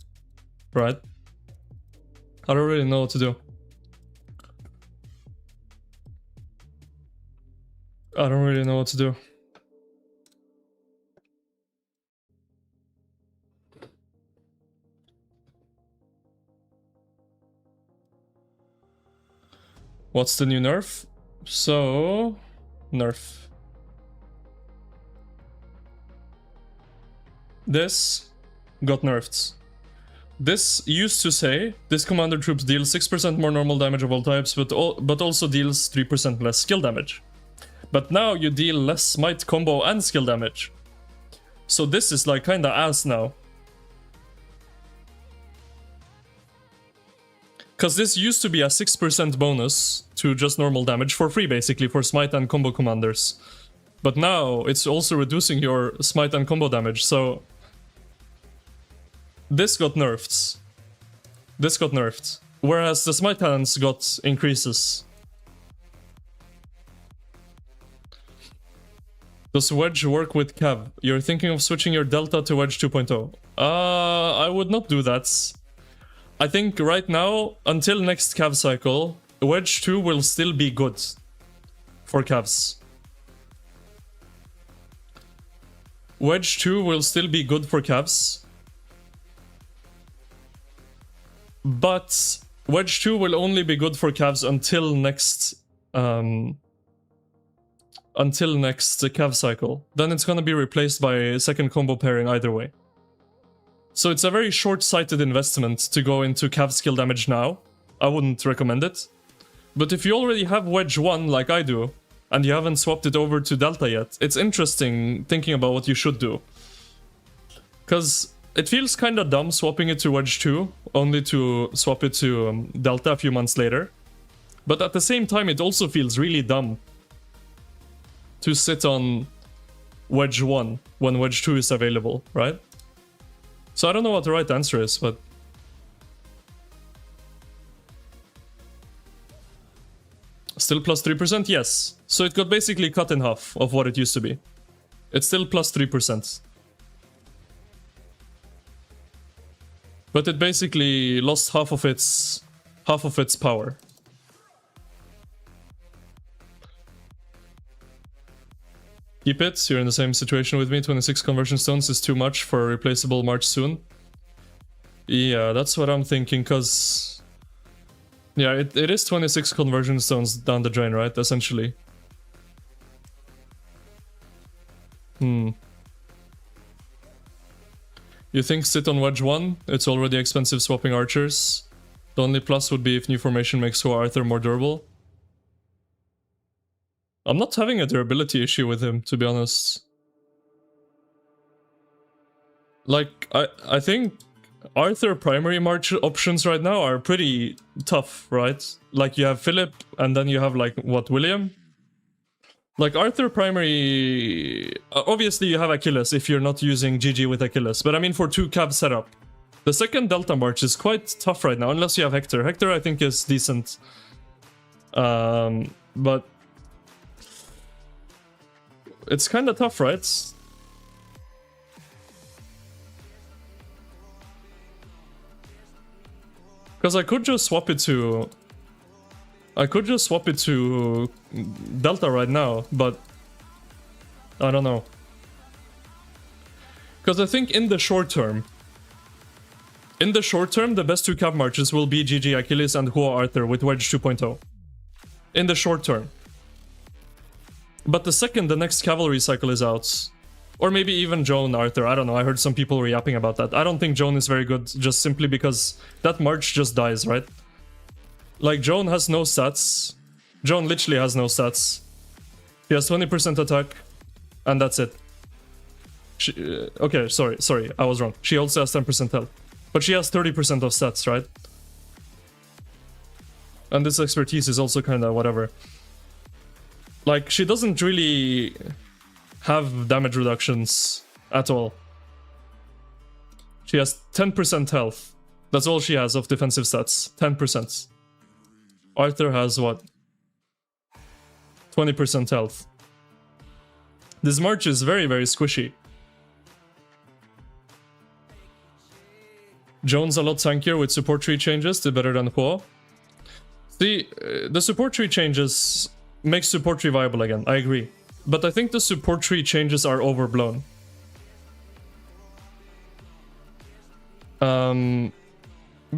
Right? I don't really know what to do. I don't really know what to do. What's the new nerf? So... nerf. This got nerfed. This used to say, this commander troops deal 6% more normal damage of all types, but also deals 3% less skill damage. But now you deal less smite combo and skill damage. So this is like kinda ass now. Because this used to be a 6% bonus to just normal damage for free basically for smite and combo commanders. But now it's also reducing your smite and combo damage, so... this got nerfed. This got nerfed. Whereas the smite talents got increases. Does Wedge work with Cav? You're thinking of switching your Delta to Wedge 2.0. I would not do that. I think right now, until next Cav cycle, Wedge 2 will still be good for Cavs. Wedge 2 will still be good for Cavs. But Wedge 2 will only be good for Cavs until next Cav cycle. Then it's gonna be replaced by a second combo pairing either way. So it's a very short-sighted investment to go into Cav skill damage now. I wouldn't recommend it. But if you already have Wedge 1 like I do, and you haven't swapped it over to Delta yet, it's interesting thinking about what you should do. Because it feels kinda dumb swapping it to Wedge 2, only to swap it to Delta a few months later. But at the same time, it also feels really dumb to sit on Wedge 1 when Wedge 2 is available, right? So I don't know what the right answer is, but... still plus 3%? Yes. So it got basically cut in half of what it used to be. It's still plus 3%. But it basically lost half of its power. Keep it, you're in the same situation with me. 26 conversion stones is too much for a replaceable March soon. Yeah, that's what I'm thinking, cause... Yeah, it is 26 conversion stones down the drain, right? Essentially. You think sit on wedge 1? It's already expensive swapping archers. The only plus would be if new formation makes Hua Arthur more durable. I'm not having a durability issue with him, to be honest. Like, I think Arthur primary march options right now are pretty tough, right? Like, you have Philip, and then you have, like, what, William? Like, Arthur primary... obviously, you have Achilles if you're not using GG with Achilles. But I mean, for 2 cav setup. The second Delta March is quite tough right now, unless you have Hector. Hector, I think, is decent. But... it's kind of tough, right? Because I could just swap it to... I could just swap it to Delta right now, but... I don't know. Because I think in the short term... In the short term, the best 2 cav marches will be GG Achilles and Hua Arthur with Wedge 2.0. In the short term. But the second the next cavalry cycle is out... Or maybe even Joan Arthur, I don't know, I heard some people re-yapping about that. I don't think Joan is very good, just simply because that march just dies, right? Like, Joan has no stats. Joan literally has no stats. He has 20% attack, and that's it. Okay, sorry, I was wrong. She also has 10% health. But she has 30% of stats, right? And this expertise is also kinda whatever. Like, she doesn't really... have damage reductions at all. She has 10% health. That's all she has of defensive stats. 10%. Arthur has what? 20% health. This march is very, very squishy. Joan's a lot tankier with support tree changes to better than Hua. See, the support tree changes make support tree viable again, I agree. But I think the support tree changes are overblown.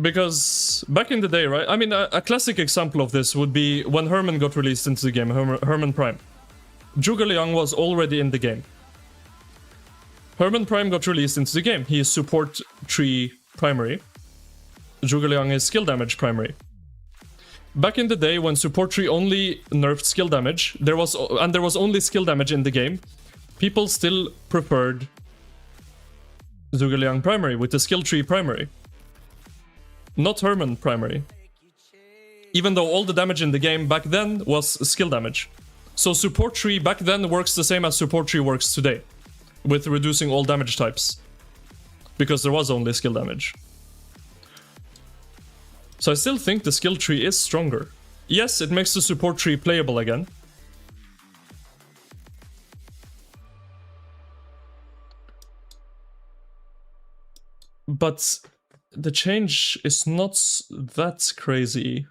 Because back in the day, right? I mean, a classic example of this would be when Herman got released into the game, Herman Prime. Zhuge Liang was already in the game. Herman Prime got released into the game. He is support tree primary. Zhuge Liang is skill damage primary. Back in the day, when support tree only nerfed skill damage, there was only skill damage in the game, people still preferred Zhuge Liang primary with the skill tree primary. Not Herman primary. Even though all the damage in the game back then was skill damage. So support tree back then works the same as support tree works today, with reducing all damage types. Because there was only skill damage. So I still think the skill tree is stronger. Yes, it makes the support tree playable again. But the change is not that crazy.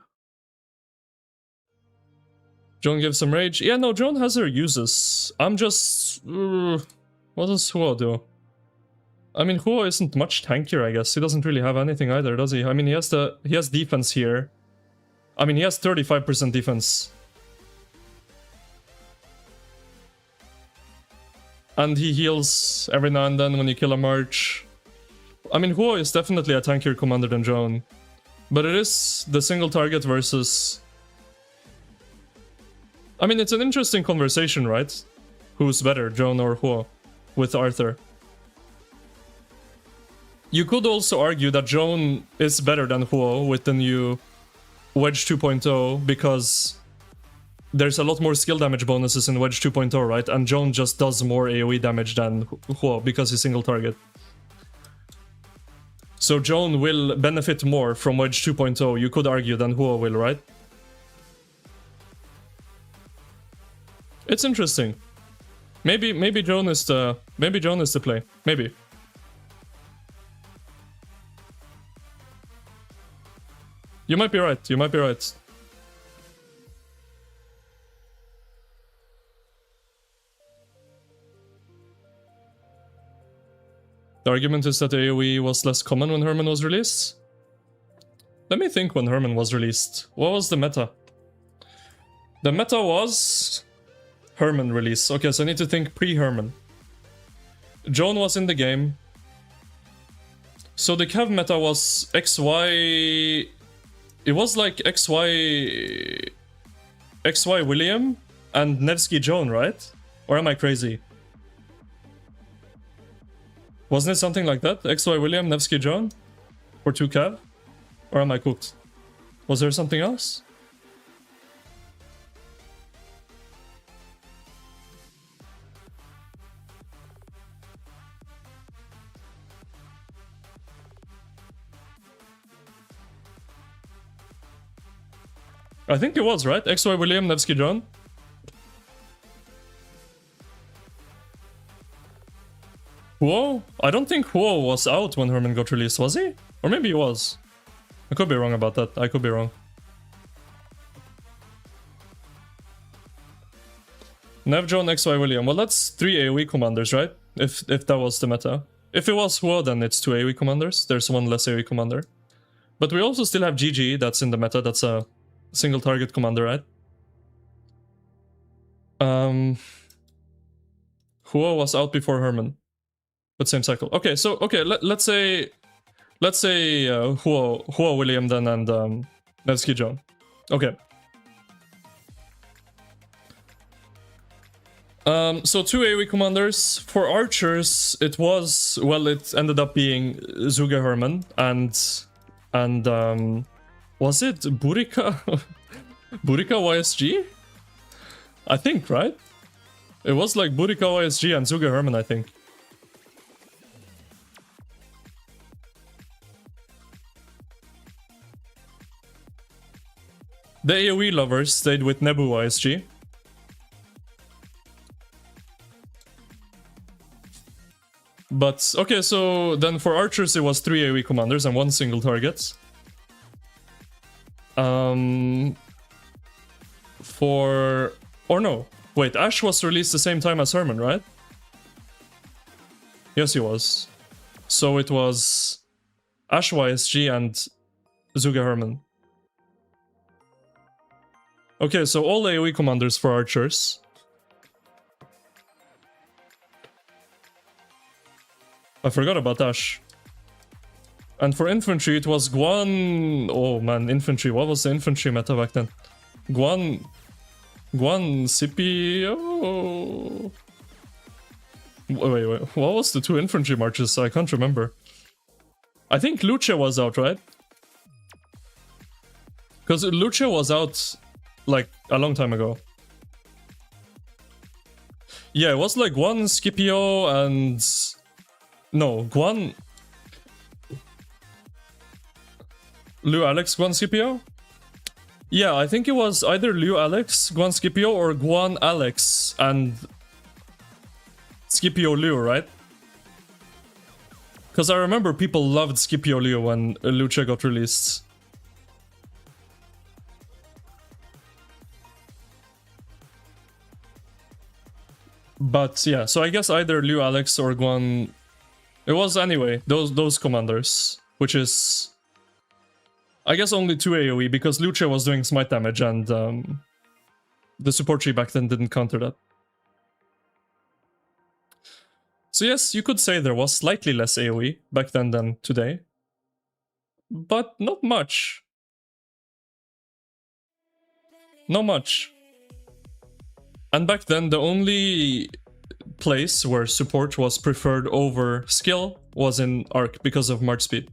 Joan gives some rage. Yeah, no, Joan has her uses. I'm just... what does Hua do? I mean, Hua isn't much tankier, I guess. He doesn't really have anything either, does he? I mean, he has defense here. I mean, he has 35% defense. And he heals every now and then when you kill a march. I mean, Hua is definitely a tankier commander than Joan. But it is the single target versus... I mean, it's an interesting conversation, right? Who's better, Joan or Hua? With Arthur. You could also argue that Joan is better than Hua with the new Wedge 2.0 because there's a lot more skill damage bonuses in Wedge 2.0, right? And Joan just does more AoE damage than Hua because he's single target. So Joan will benefit more from Wedge 2.0, you could argue, than Hua will, right? It's interesting. Maybe Joan is the play. Maybe. You might be right, you might be right. The argument is that AoE was less common when Herman was released. Let me think when Herman was released. What was the meta? The meta was Herman release. Okay, so I need to think pre-Herman. Joan was in the game. So the Cav meta was XY... It was like XY William and Nevsky Joan, right? Or am I crazy? Wasn't it something like that? XY William, Nevsky Joan? For 2 Cav? Or am I cooked? Was there something else? I think it was, right? XY William, Nevsky John. Whoa? I don't think Whoa was out when Herman got released, was he? Or maybe he was. I could be wrong about that. I could be wrong. Nev John, XY William. Well, that's 3 AoE commanders, right? If that was the meta. If it was Whoa, then it's 2 AoE commanders. There's 1 less AoE commander. But we also still have GG, that's in the meta. That's a single target commander, right? Whoa was out before Herman. But same cycle. Okay, so let's say Whoa William then and Nevsky John. Okay. So 2 AoE commanders. For archers, it was, well, it ended up being Zuge Herman and was it Burika? Burika YSG? I think, right? It was like Burika YSG and Zuge Herman, I think. The AoE lovers stayed with Nebu YSG. But, okay, so then for archers it was 3 AoE commanders and 1 single target. Or no, wait, Ash was released the same time as Herman, right? Yes, he was. So it was Ash YSG and Zuge Herman. Okay, so all AoE commanders for archers. I forgot about Ash. And for infantry, it was Guan... Oh man, infantry. What was the infantry meta back then? Guan Scipio... Wait, what was the 2 infantry marches? I can't remember. I think Luce was out, right? Because Luce was out, like, a long time ago. Yeah, it was like Guan Scipio and... No, Guan... Liu Alex, Guan Scipio? Yeah, I think it was either Liu Alex, Guan Scipio, or Guan Alex and Scipio Liu, right? Because I remember people loved Scipio Liu when Luce got released. But yeah, so I guess either Liu Alex or Guan... It was anyway, those commanders, which is... I guess only 2 AoE, because Luce was doing smite damage and the support tree back then didn't counter that. So yes, you could say there was slightly less AoE back then than today. But not much. Not much. And back then the only place where support was preferred over skill was in Arc because of march speed.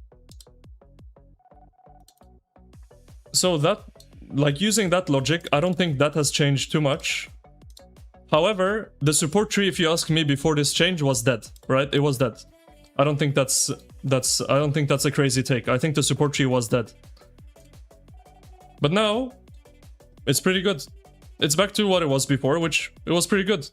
So that, like, using that logic, I don't think that has changed too much. However, the support tree, if you ask me, before this change was dead, right? It was dead. I don't think that's a crazy take. I think the support tree was dead. But now, it's pretty good. It's back to what it was before, which it was pretty good.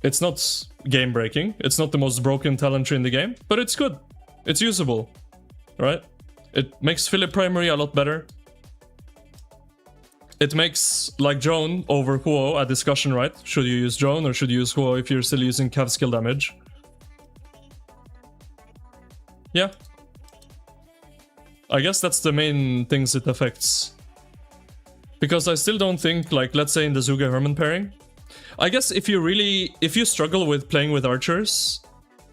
It's not game breaking. It's not the most broken talent tree in the game, but it's good. It's usable, right? It makes Philip Primary a lot better. It makes, like, Joan over Huo a discussion, right? Should you use Joan or should you use Huo if you're still using Cav skill damage? Yeah. I guess that's the main things it affects. Because I still don't think, like, let's say in the Zuga Herman pairing, I guess if you struggle with playing with archers,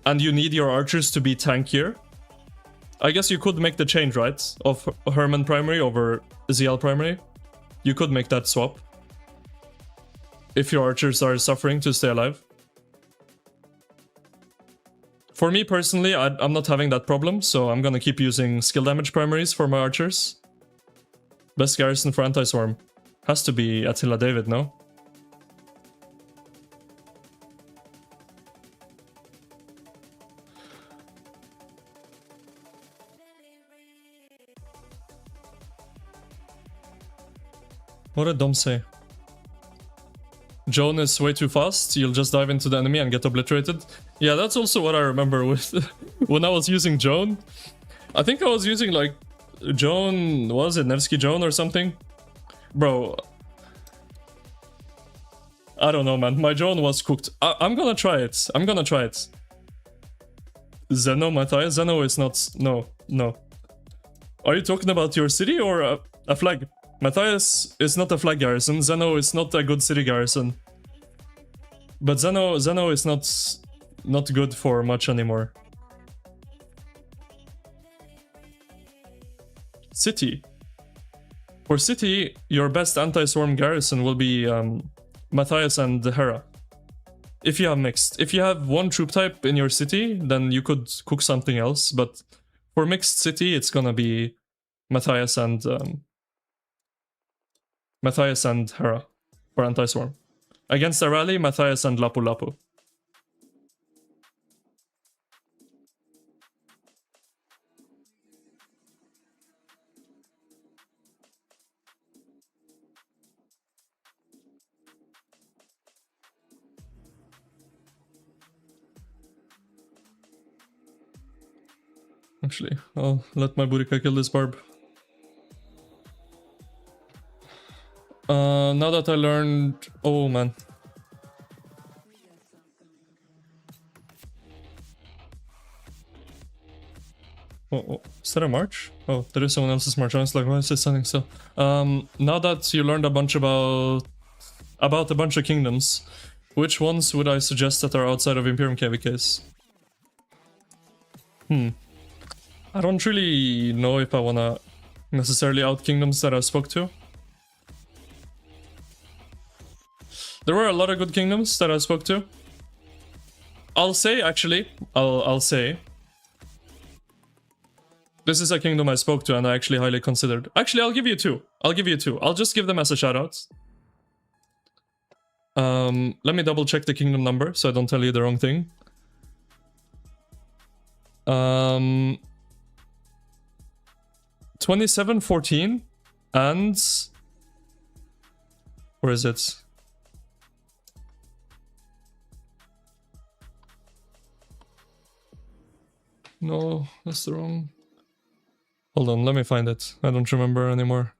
and you need your archers to be tankier, I guess you could make the change, right? Of Herman primary over ZL primary. You could make that swap. If your archers are suffering to stay alive. For me personally, I'm not having that problem, so I'm gonna keep using skill damage primaries for my archers. Best garrison for anti-swarm has to be Attila David, no? What did Dom say? Joan is way too fast, you'll just dive into the enemy and get obliterated. Yeah, that's also what I remember with when I was using Joan. I think I was using like Joan, was it Nevsky Joan or something? Bro, I don't know, man. My Joan was cooked. I'm gonna try it. I'm gonna try it. Zeno, Matthias? Zeno is not... No, no. Are you talking about your city or a flag? Matthias is not a flag garrison. Zeno is not a good city garrison. But Zeno is not good for much anymore. City. For city, your best anti-swarm garrison will be Matthias and Hera. If you have mixed. If you have one troop type in your city, then you could cook something else. But for mixed city, it's gonna be Matthias and Hera for anti-swarm. Against a rally, Matthias and Lapu Lapu. Actually, I'll let my Burika kill this barb. Now that I learned... Oh, man. Oh, is that a march? Oh, there is someone else's march. I was like, why is it standing still? Now that you learned a bunch about a bunch of kingdoms, which ones would I suggest that are outside of Imperium KVKs? I don't really know if I wanna necessarily out kingdoms that I spoke to. There were a lot of good kingdoms that I spoke to. I'll say, actually, I'll say, this is a kingdom I spoke to and I actually highly considered. Actually, I'll give you two. I'll just give them as a shout-out. Let me double check the kingdom number so I don't tell you the wrong thing. 2714 and... Where is it? No, that's the wrong... Hold on, let me find it. I don't remember anymore.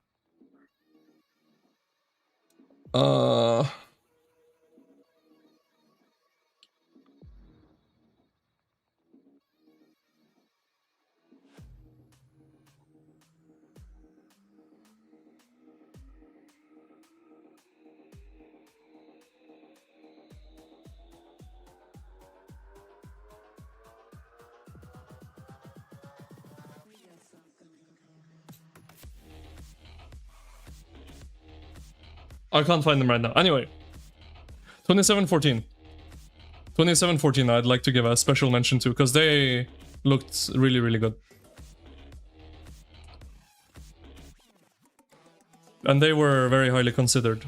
I can't find them right now. Anyway, 2714. 2714 I'd like to give a special mention to, because they looked really, really good. And they were very highly considered.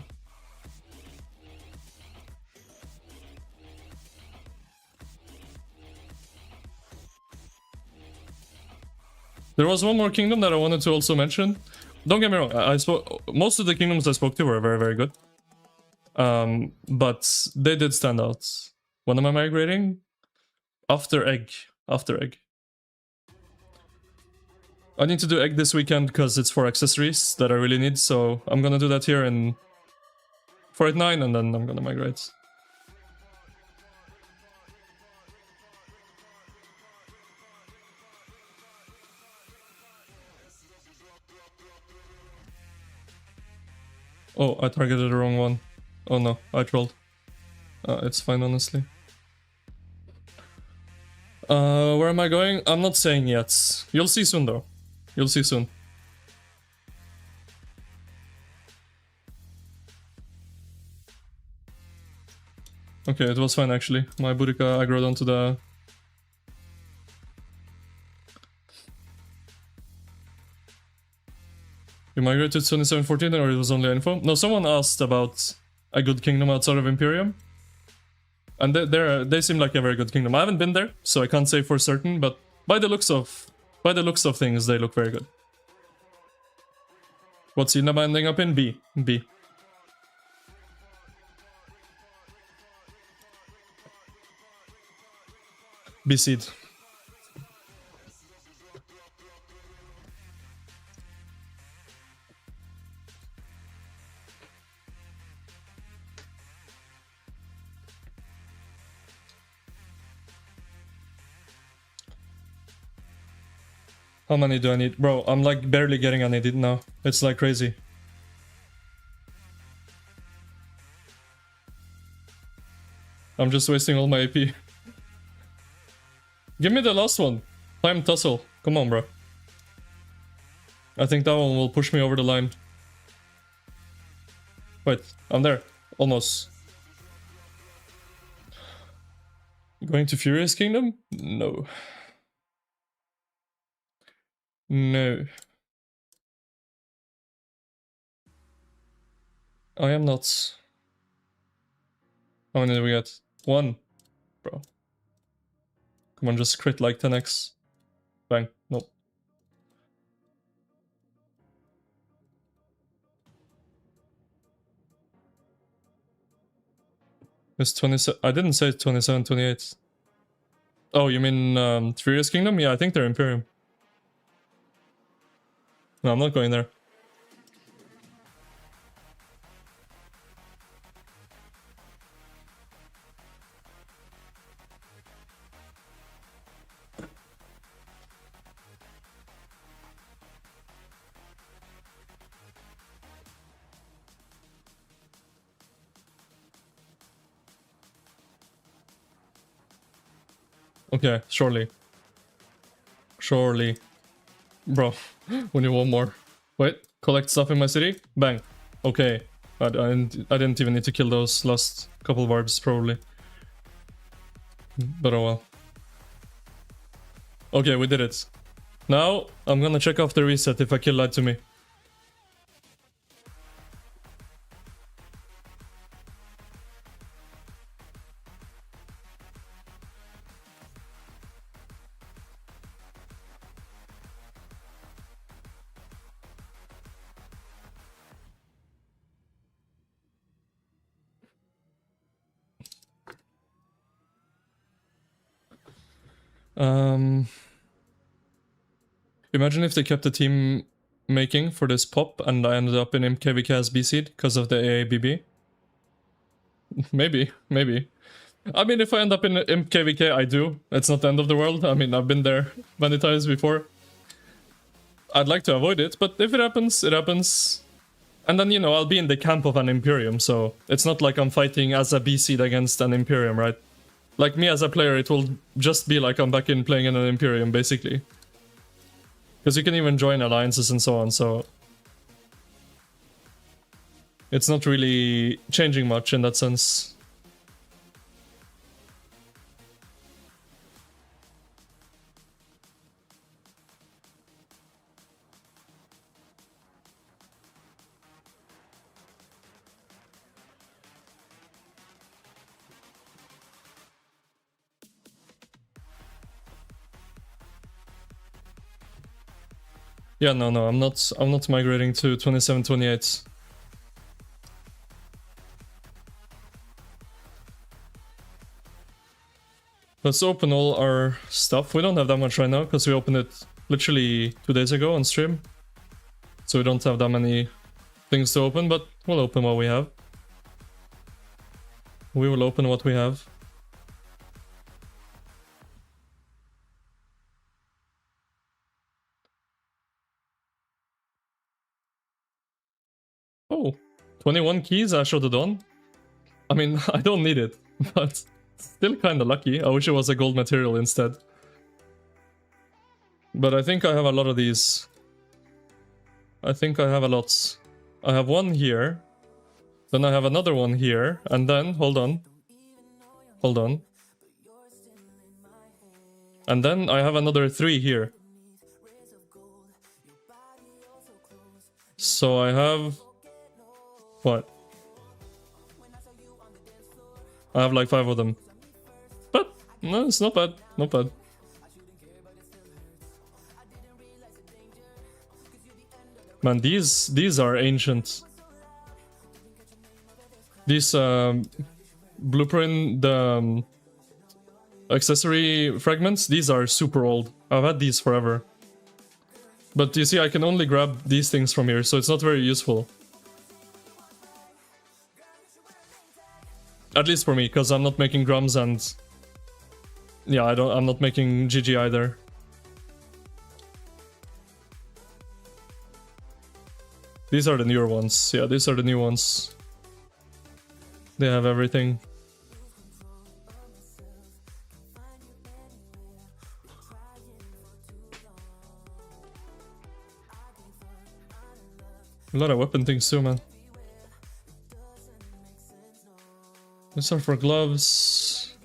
There was one more kingdom that I wanted to also mention. Don't get me wrong, most of the kingdoms I spoke to were very, very good. But they did stand out. When am I migrating? After egg. After egg. I need to do egg this weekend because it's for accessories that I really need, so I'm gonna do that here in Fort 9 and then I'm gonna migrate. Oh, I targeted the wrong one. Oh no, I trolled. It's fine, honestly. Where am I going? I'm not saying yet. You'll see soon, though. You'll see soon. Okay, it was fine, actually. My Boudica aggroed onto the... You migrated to 2714 or it was only info? No, someone asked about a good kingdom outside of Imperium. And they seem like a very good kingdom. I haven't been there, so I can't say for certain, but by the looks of things, they look very good. What's Inaba ending up in? B. B. B seed. How many do I need? Bro, I'm like barely getting an edit now. It's like crazy. I'm just wasting all my AP. Give me the last one. Time tussle. Come on, bro. I think that one will push me over the line. Wait, I'm there. Almost. Going to Furious Kingdom? No. No. I am not. How many do we get? 1. Bro. Come on, just crit like 10x. Bang. Nope. It's 27. I didn't say 27, 28. Oh, you mean Furious Kingdom? Yeah, I think they're Imperium. No, I'm not going there. Okay, surely. Surely. Bro, we need one more. Wait, collect stuff in my city? Bang. Okay. I didn't even need to kill those last couple of orbs, probably. But oh well. Okay, we did it. Now, I'm gonna check off the reset if a kill lied to me. Imagine if they kept the team making for this pop and I ended up in MKVK as B seed because of the AABB. Maybe, maybe. I mean, if I end up in MKVK, I do. It's not the end of the world. I mean, I've been there many times before. I'd like to avoid it, but if it happens, it happens. And then, you know, I'll be in the camp of an Imperium, so it's not like I'm fighting as a B seed against an Imperium, right? Like me as a player, it will just be like I'm back in playing in an Imperium, basically. Because you can even join alliances and so on, so... It's not really changing much in that sense. Yeah, no, I'm not migrating to 27, 28. Let's open all our stuff. We don't have that much right now, because we opened it literally 2 days ago on stream. So we don't have that many things to open, but we'll open what we have. We will open what we have. Oh, 21 keys, Ash of the Dawn. I mean, I don't need it, but still kinda lucky. I wish it was a gold material instead. But I think I have a lot of these. I think I have a lot. I have one here. Then I have another one here. And then, hold on. Hold on. And then I have another 3 here. So I have... What? I have like 5 of them. But, no, it's not bad. Not bad. Man, these are ancient. These blueprint, the accessory fragments, these are super old. I've had these forever. But you see, I can only grab these things from here, so it's not very useful. At least for me, because I'm not making drums and... Yeah, I'm not making GG either. These are the newer ones. Yeah, these are the new ones. They have everything. A lot of weapon things too, man. These are for gloves.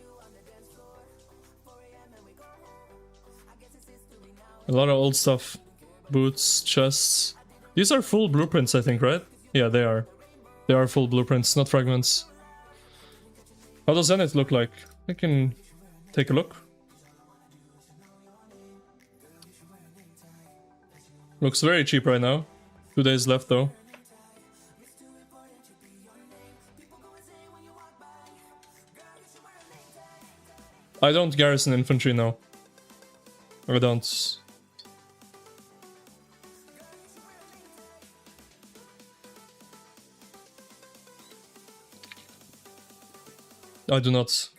A lot of old stuff. Boots, chests. These are full blueprints, I think, right? Yeah, they are. They are full blueprints, not fragments. How does Zenith look like? I can take a look. Looks very cheap right now. 2 days left though. I don't garrison infantry now. I don't. I do not.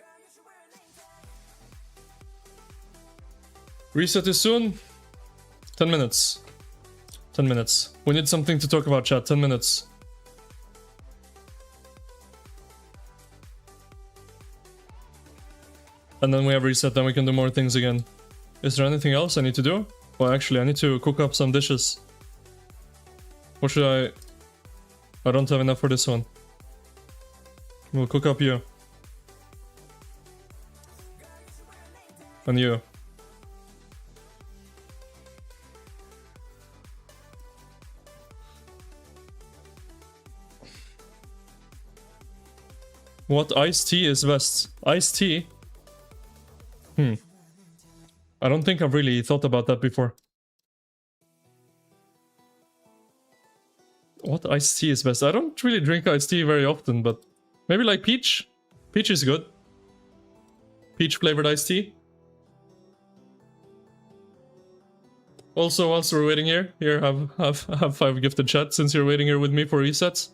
Reset is soon. 10 minutes. 10 minutes. We need something to talk about, chat. 10 minutes. And then we have reset, then we can do more things again. Is there anything else I need to do? Well, actually, I need to cook up some dishes. What should I... I don't have enough for this one. We'll cook up you. And you. What iced tea is best? Iced tea? I don't think I've really thought about that before. What iced tea is best? I don't really drink iced tea very often, but maybe like peach? Peach is good. Peach flavored iced tea. Also, whilst we're waiting here, have 5 gifted chat since you're waiting here with me for resets.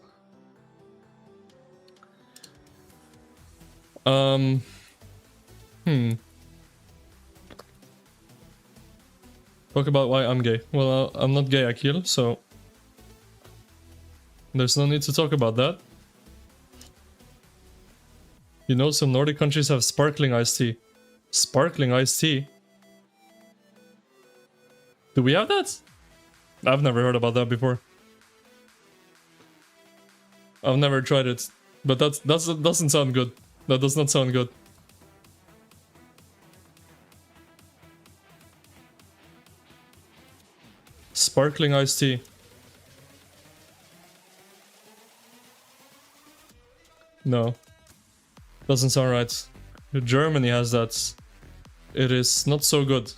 Talk about why I'm gay. Well, I'm not gay, Akil, so... There's no need to talk about that. You know, some Nordic countries have sparkling iced tea. Sparkling iced tea? Do we have that? I've never heard about that before. I've never tried it. But that doesn't sound good. That does not sound good. Sparkling iced tea. No. Doesn't sound right. Germany has that. It is not so good.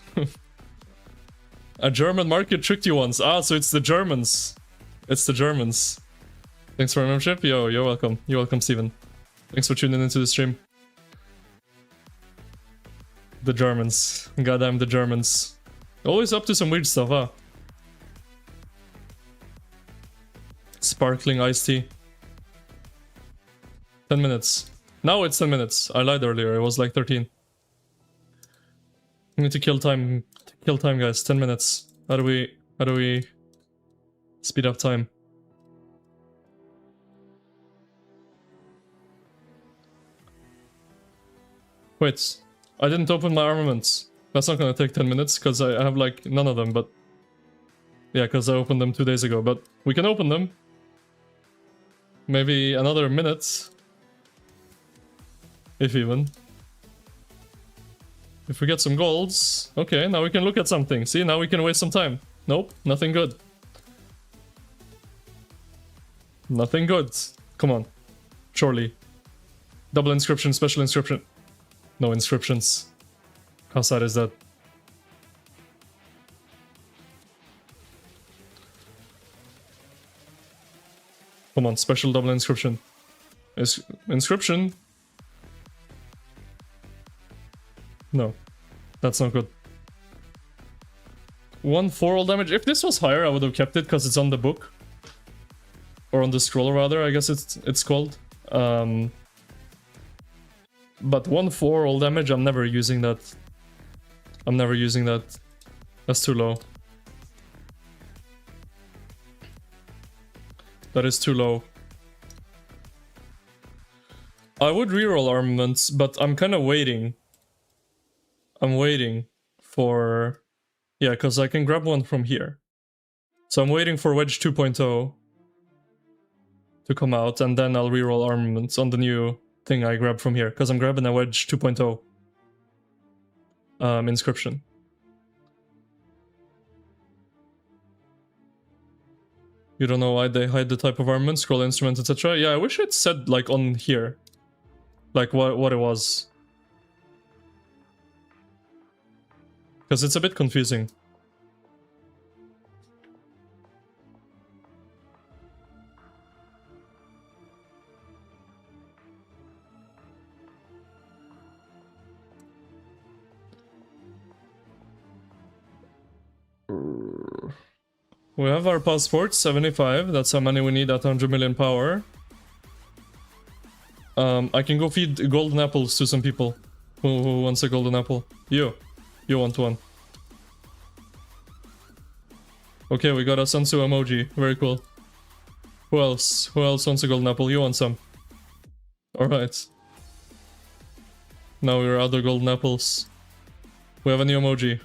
A German market tricked you once. Ah, so it's the Germans. It's the Germans. Thanks for membership. Yo, you're welcome. You're welcome, Steven. Thanks for tuning into the stream. The Germans. Goddamn the Germans. Always up to some weird stuff, huh? Sparkling iced tea. 10 minutes. Now it's 10 minutes. I lied earlier. It was like 13. We need to kill time. Kill time, guys. 10 minutes. How do we speed up time? Wait, I didn't open my armaments. That's not gonna take 10 minutes, because I have, like, none of them, but... Yeah, because I opened them 2 days ago, but we can open them. Maybe another minute. If even. If we get some golds. Okay, now we can look at something. See, now we can waste some time. Nope, nothing good. Nothing good. Come on. Surely. Double inscription, special inscription. No inscriptions. How sad is that? Come on, special double inscription. Inscription? No. That's not good. 1/4 all damage. If this was higher, I would have kept it because it's on the book. Or on the scroll, rather, I guess it's called. But 1/4 all damage, I'm never using that. I'm never using that. That's too low. That is too low. I would reroll armaments, but I'm kind of waiting. I'm waiting for... Yeah, because I can grab one from here. So I'm waiting for Wedge 2.0 to come out, and then I'll reroll armaments on the new thing I grab from here, because I'm grabbing a Wedge 2.0 inscription. You don't know why they hide the type of armament, scroll instrument, etc. Yeah, I wish it said, like, on here. Like, what it was. Because it's a bit confusing. We have our passports, 75. That's how many we need at 100 million power. I can go feed golden apples to some people. Who wants a golden apple? You want one. Okay, we got a Sansu emoji. Very cool. Who else? Who else wants a golden apple? You want some? Alright. Now we're out of golden apples. We have a new emoji.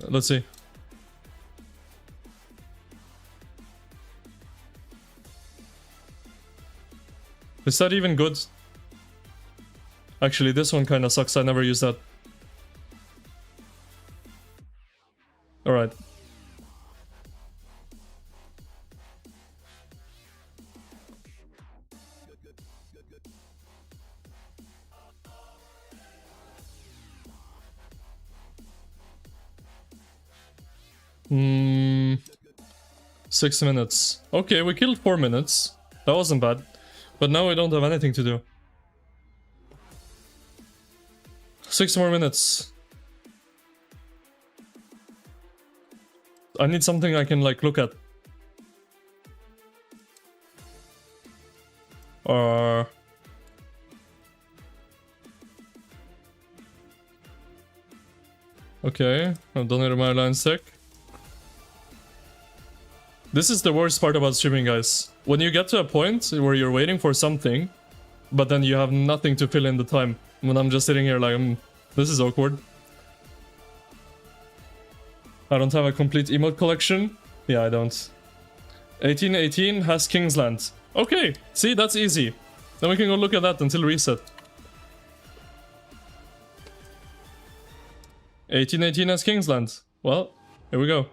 Let's see. Is that even good? Actually, this one kind of sucks. I never use that. Alright. Hmm. 6 minutes. Okay, we killed 4 minutes. That wasn't bad. But now we don't have anything to do. 6 more minutes. I need something I can, like, look at. Okay, I've donated my alliance tech. This is the worst part about streaming, guys. When you get to a point where you're waiting for something, but then you have nothing to fill in the time. When I'm just sitting here like, this is awkward. I don't have a complete emote collection. Yeah, I don't. 1818 has Kingsland. Okay, see, that's easy. Then we can go look at that until reset. 1818 has Kingsland. Well, here we go.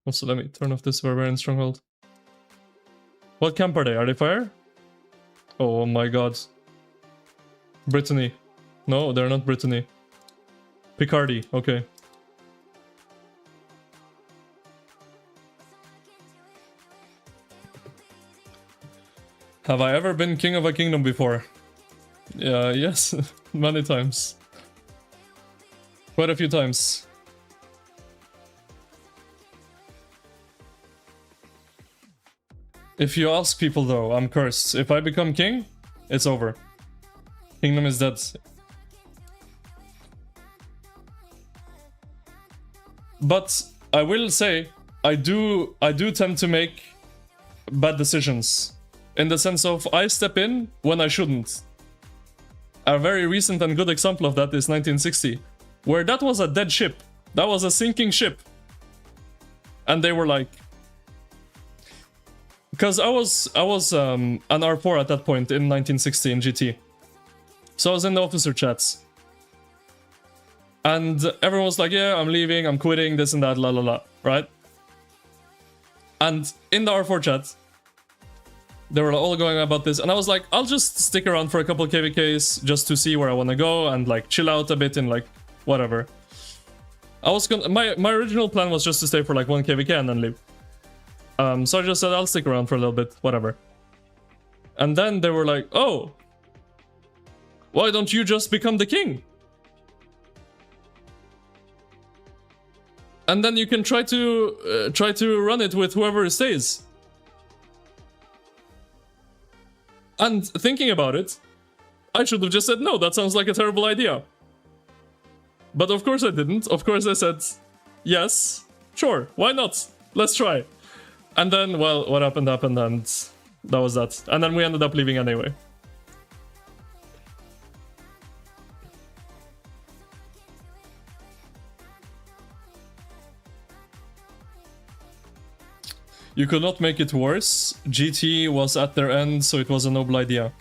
Also, let me turn off this barbarian stronghold. What camp are they? Are they fire? Oh my god. Brittany. No, they're not Brittany. Picardy, okay. Have I ever been king of a kingdom before? Yeah, yes, many times. Quite a few times. If you ask people though, I'm cursed. If I become king, it's over. Kingdom is dead. But I will say, I do tend to make bad decisions in the sense of I step in when I shouldn't. A very recent and good example of that is 1960, where that was a dead ship. That was a sinking ship. And they were like... Because I was an R4 at that point in 1960 in GT. So I was in the officer chats. And everyone was like, yeah, I'm leaving, I'm quitting, this and that, la la la, right? And in the R4 chat, they were all going about this, and I was like, I'll just stick around for a couple KVKs just to see where I want to go and like chill out a bit and like whatever. I was gonna, my original plan was just to stay for like 1 KVK and then leave. So I just said I'll stick around for a little bit, whatever. And then they were like, oh, why don't you just become the king? And then you can try to run it with whoever stays. And thinking about it, I should have just said, no, that sounds like a terrible idea. But of course I didn't. Of course I said, yes, sure, why not? Let's try. And then, well, what happened, and that was that. And then we ended up leaving anyway. You could not make it worse. GT was at their end, so it was a noble idea.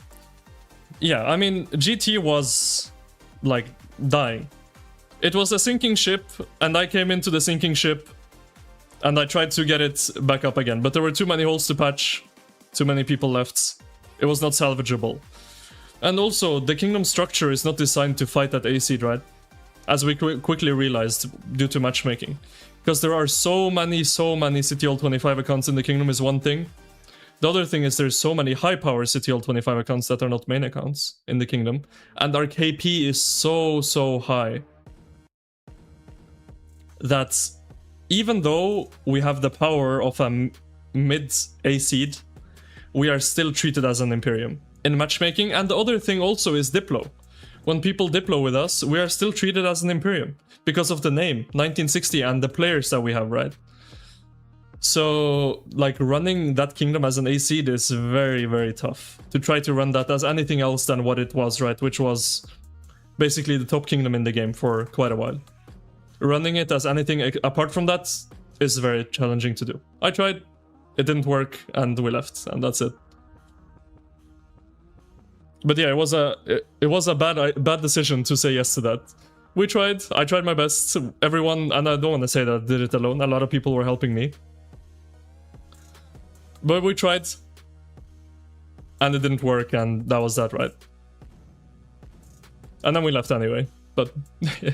Yeah, I mean, GT was, like, dying. It was a sinking ship, and I came into the sinking ship, and I tried to get it back up again. But there were too many holes to patch, too many people left. It was not salvageable. And also, the kingdom structure is not designed to fight at A seed, right? As we quickly realized, due to matchmaking. Because there are so many CTL 25 accounts in the kingdom is one thing. The other thing is there's so many high power CTL 25 accounts that are not main accounts in the kingdom. And our KP is so high that even though we have the power of a mid A seed, we are still treated as an Imperium in matchmaking. And the other thing also is Diplo. When people Diplo with us, we are still treated as an Imperium. Because of the name, 1960, and the players that we have, right? So, like, running that kingdom as an A seed is very tough. To try to run that as anything else than what it was, right? Which was basically the top kingdom in the game for quite a while. Running it as anything apart from that is very challenging to do. I tried, it didn't work, and we left, and that's it. But yeah, it was a bad decision to say yes to that. We tried, I tried my best, everyone, and I don't want to say that I did it alone, a lot of people were helping me. But we tried, and it didn't work, and that was that, right? And then we left anyway, but yeah.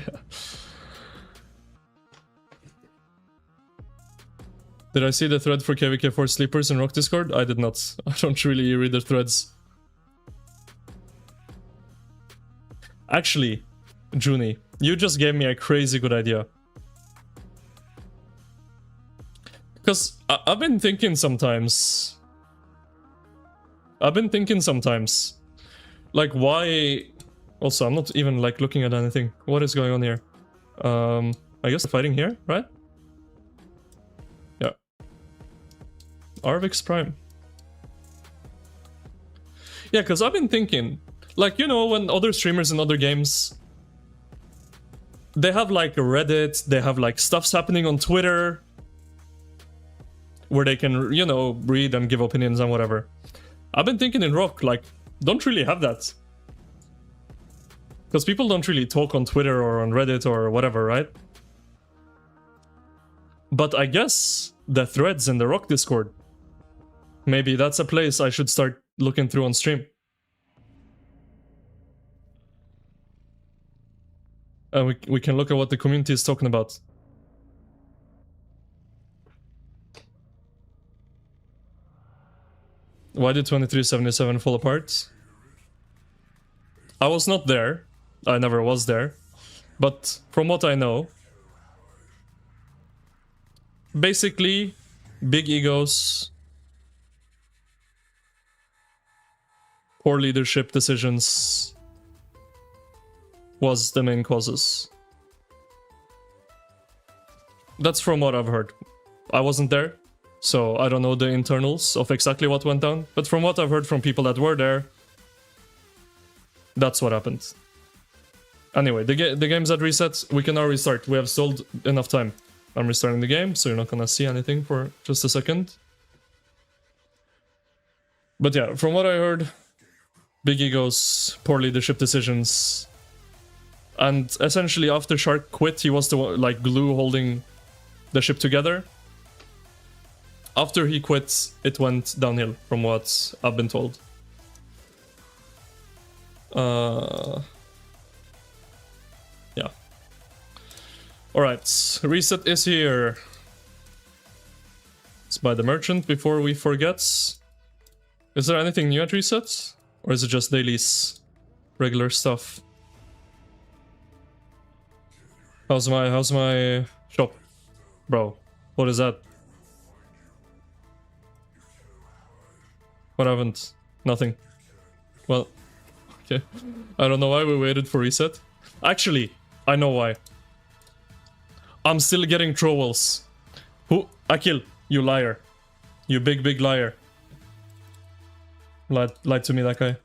Did I see the thread for KVK4 sleepers in Rock Discord? I did not. I don't really read the threads. Actually, Junie, you just gave me a crazy good idea. Because I've been thinking sometimes... Like, why... Also, I'm not even, like, looking at anything. What is going on here? I guess fighting here, right? Yeah. Arvix Prime. Yeah, because I've been thinking... Like, you know, when other streamers in other games... They have, like, Reddit, they have, like, stuffs happening on Twitter... Where they can, you know, read and give opinions and whatever. I've been thinking in Rock, like, don't really have that. Because people don't really talk on Twitter or on Reddit or whatever, right? But I guess the threads in the Rock Discord, maybe that's a place I should start looking through on stream. And we can look at what the community is talking about. Why did 2377 fall apart? I was not there. I never was there. But from what I know, basically, big egos, poor leadership decisions was the main causes. That's from what I've heard. I wasn't there, So I don't know the internals of exactly what went down, but from what I've heard from people that were there, that's what happened. Anyway, the game's at reset. We can now restart. We have sold enough time. I'm restarting the game, so you're not gonna see anything for just a second. But yeah, from what I heard, big egos, poor leadership decisions, and essentially after Shark quit, he was the like glue holding the ship together. After he quit, it went downhill, from what I've been told. Yeah. Alright, reset is here. Let's buy the merchant before we forget. Is there anything new at reset? Or is it just dailies? Regular stuff? How's my shop? Bro, what is that? What happened? Nothing. Well, okay. I don't know why we waited for reset. Actually, I know why. I'm still getting trolls. Who? Akil, you liar. You big liar. Lied to me, that guy.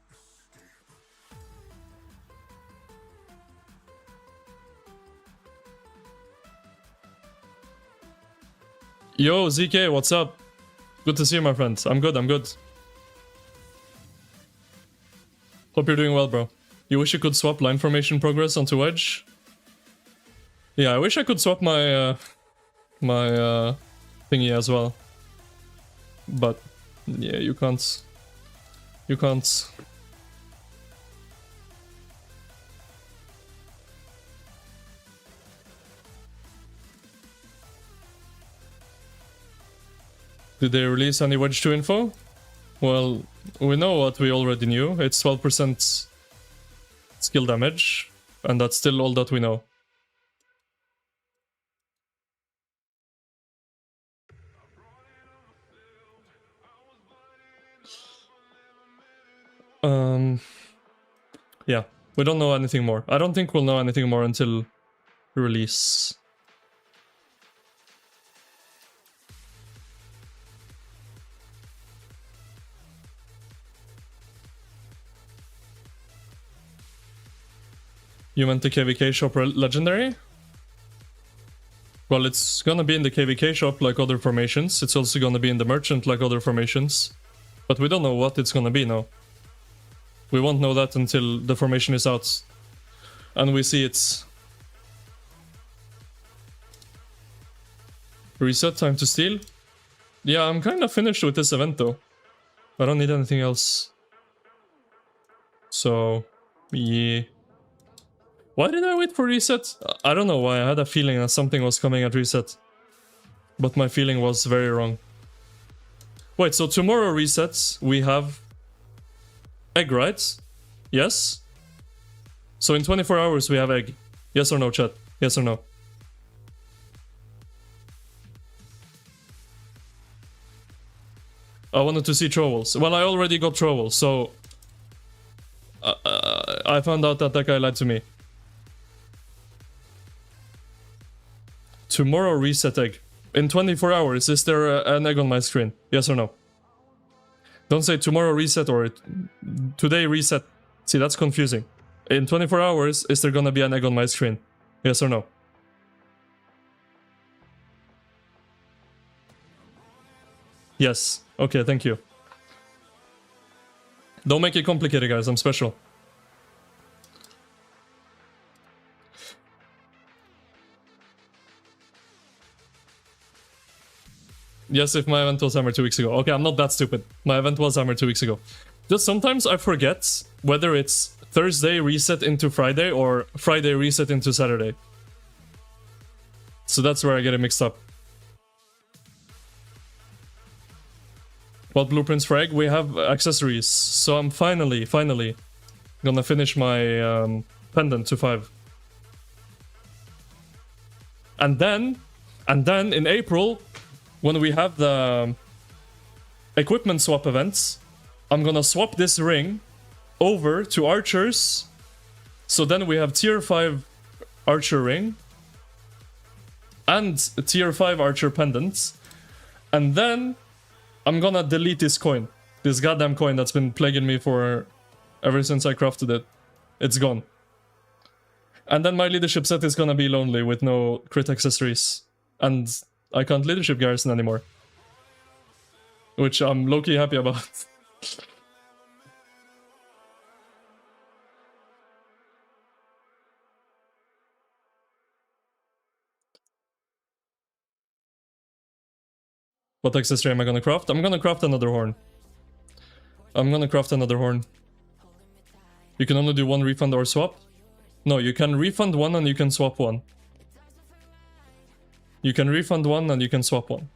Yo, ZK, what's up? Good to see you, my friend. I'm good, I'm good. Hope you're doing well, bro. You wish you could swap line formation progress onto Wedge? Yeah, I wish I could swap my thingy as well. But yeah, you can't. You can't. Did they release any Wedge 2 info? Well, we know what we already knew. It's 12% skill damage, and that's still all that we know. Yeah, we don't know anything more. I don't think we'll know anything more until release. You meant the KVK shop legendary? Well, it's gonna be in the KVK shop like other formations. It's also gonna be in the merchant like other formations. But we don't know what it's gonna be now. We won't know that until the formation is out. And we see it's... Reset, time to steal? Yeah, I'm kind of finished with this event though. I don't need anything else. So... yeah. Why did I wait for reset? I don't know why. I had a feeling that something was coming at reset. But my feeling was very wrong. Wait, so tomorrow resets, we have... egg, right? Yes? So in 24 hours we have egg. Yes or no, chat? Yes or no? I wanted to see trolls. Well, I already got trolls, so... I found out that that guy lied to me. Tomorrow reset egg. In 24 hours, is there an egg on my screen? Yes or no? Don't say tomorrow reset or today reset. See, that's confusing. In 24 hours, is there gonna be an egg on my screen? Yes or no? Yes. Okay, thank you. Don't make it complicated, guys. I'm special. Yes, if my event was hammered 2 weeks ago. Okay, I'm not that stupid. My event was hammered 2 weeks ago. Just sometimes I forget whether it's Thursday reset into Friday or Friday reset into Saturday. So that's where I get it mixed up. What blueprints for egg? We have accessories. So I'm finally gonna finish my pendant to 5. And then in April, when we have the equipment swap events, I'm gonna swap this ring over to archers. So then we have tier 5 archer ring and tier 5 archer pendants. And then I'm gonna delete this coin. This goddamn coin that's been plaguing me for ever since I crafted it. It's gone. And then my leadership set is gonna be lonely with no crit accessories. And I can't leadership garrison anymore. Which I'm low-key happy about. What accessory am I gonna craft? I'm gonna craft another horn. You can only do one refund or swap. No, you can refund one and you can swap one. You can refund one and you can swap one.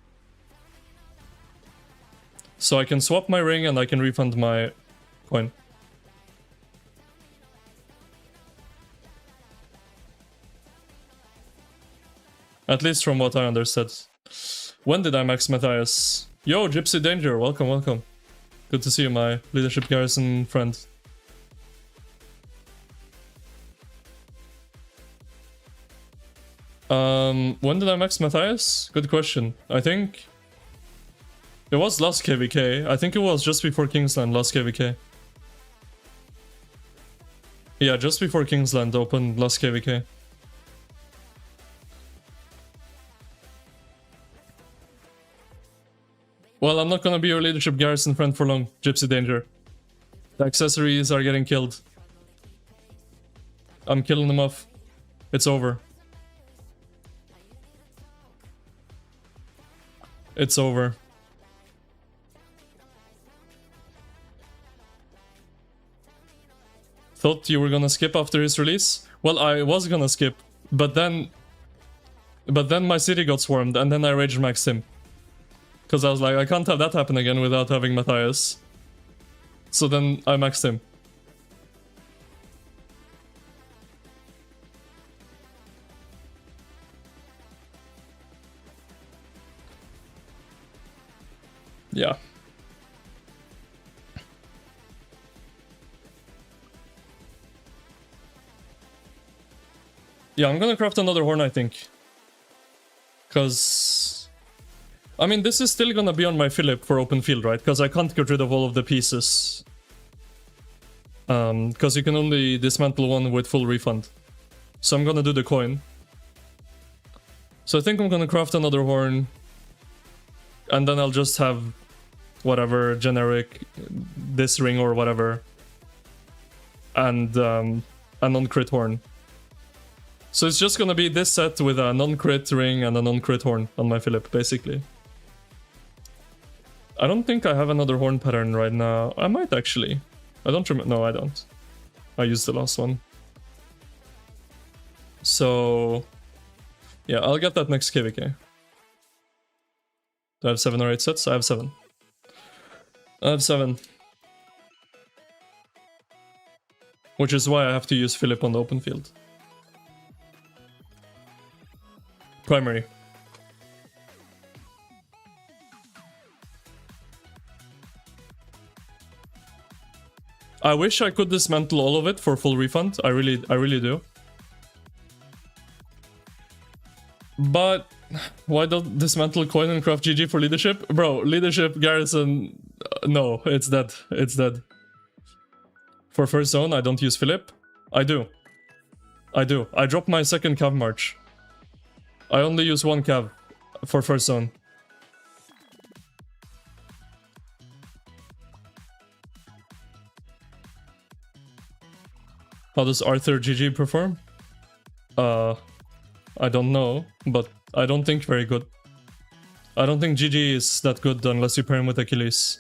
So I can swap my ring and I can refund my coin. At least from what I understood. When did I max Matthias? Yo, Gypsy Danger, welcome, welcome. Good to see you, my leadership garrison friend. When did I max Matthias? Good question. I think it was last KVK. I think it was just before Kingsland, last KVK. Yeah, just before Kingsland opened last KVK. Well, I'm not gonna be your leadership garrison friend for long, Gypsy Danger. The accessories are getting killed. I'm killing them off. It's over. It's over. Thought you were gonna skip after his release? Well, I was gonna skip, but then my city got swarmed, and then I rage maxed him. Because I was like, I can't have that happen again without having Matthias. So then I maxed him. Yeah. Yeah, I'm gonna craft another horn, I think. Because I mean, this is still gonna be on my Philip for open field, right? Because I can't get rid of all of the pieces. Because you can only dismantle one with full refund. So I'm gonna do the coin. So I think I'm gonna craft another horn. And then I'll just have whatever generic, this ring or whatever. And a non-crit horn. So it's just gonna be this set with a non-crit ring and a non-crit horn on my Philip, basically. I don't think I have another horn pattern right now. I might actually. I don't remember. No, I don't. I used the last one. So yeah, I'll get that next KVK. Do I have 7 or 8 sets? I have 7. I have 7. Which is why I have to use Philip on the open field. Primary. I wish I could dismantle all of it for full refund. I really do. But why don't dismantle coin and craft GG for leadership? Bro, leadership garrison, no, it's dead. It's dead. For first zone, I don't use Philip. I do. I dropped my second cav march. I only use 1 cav for first zone. How does Arthur GG perform? I don't know, but I don't think very good. I don't think GG is that good unless you pair him with Achilles.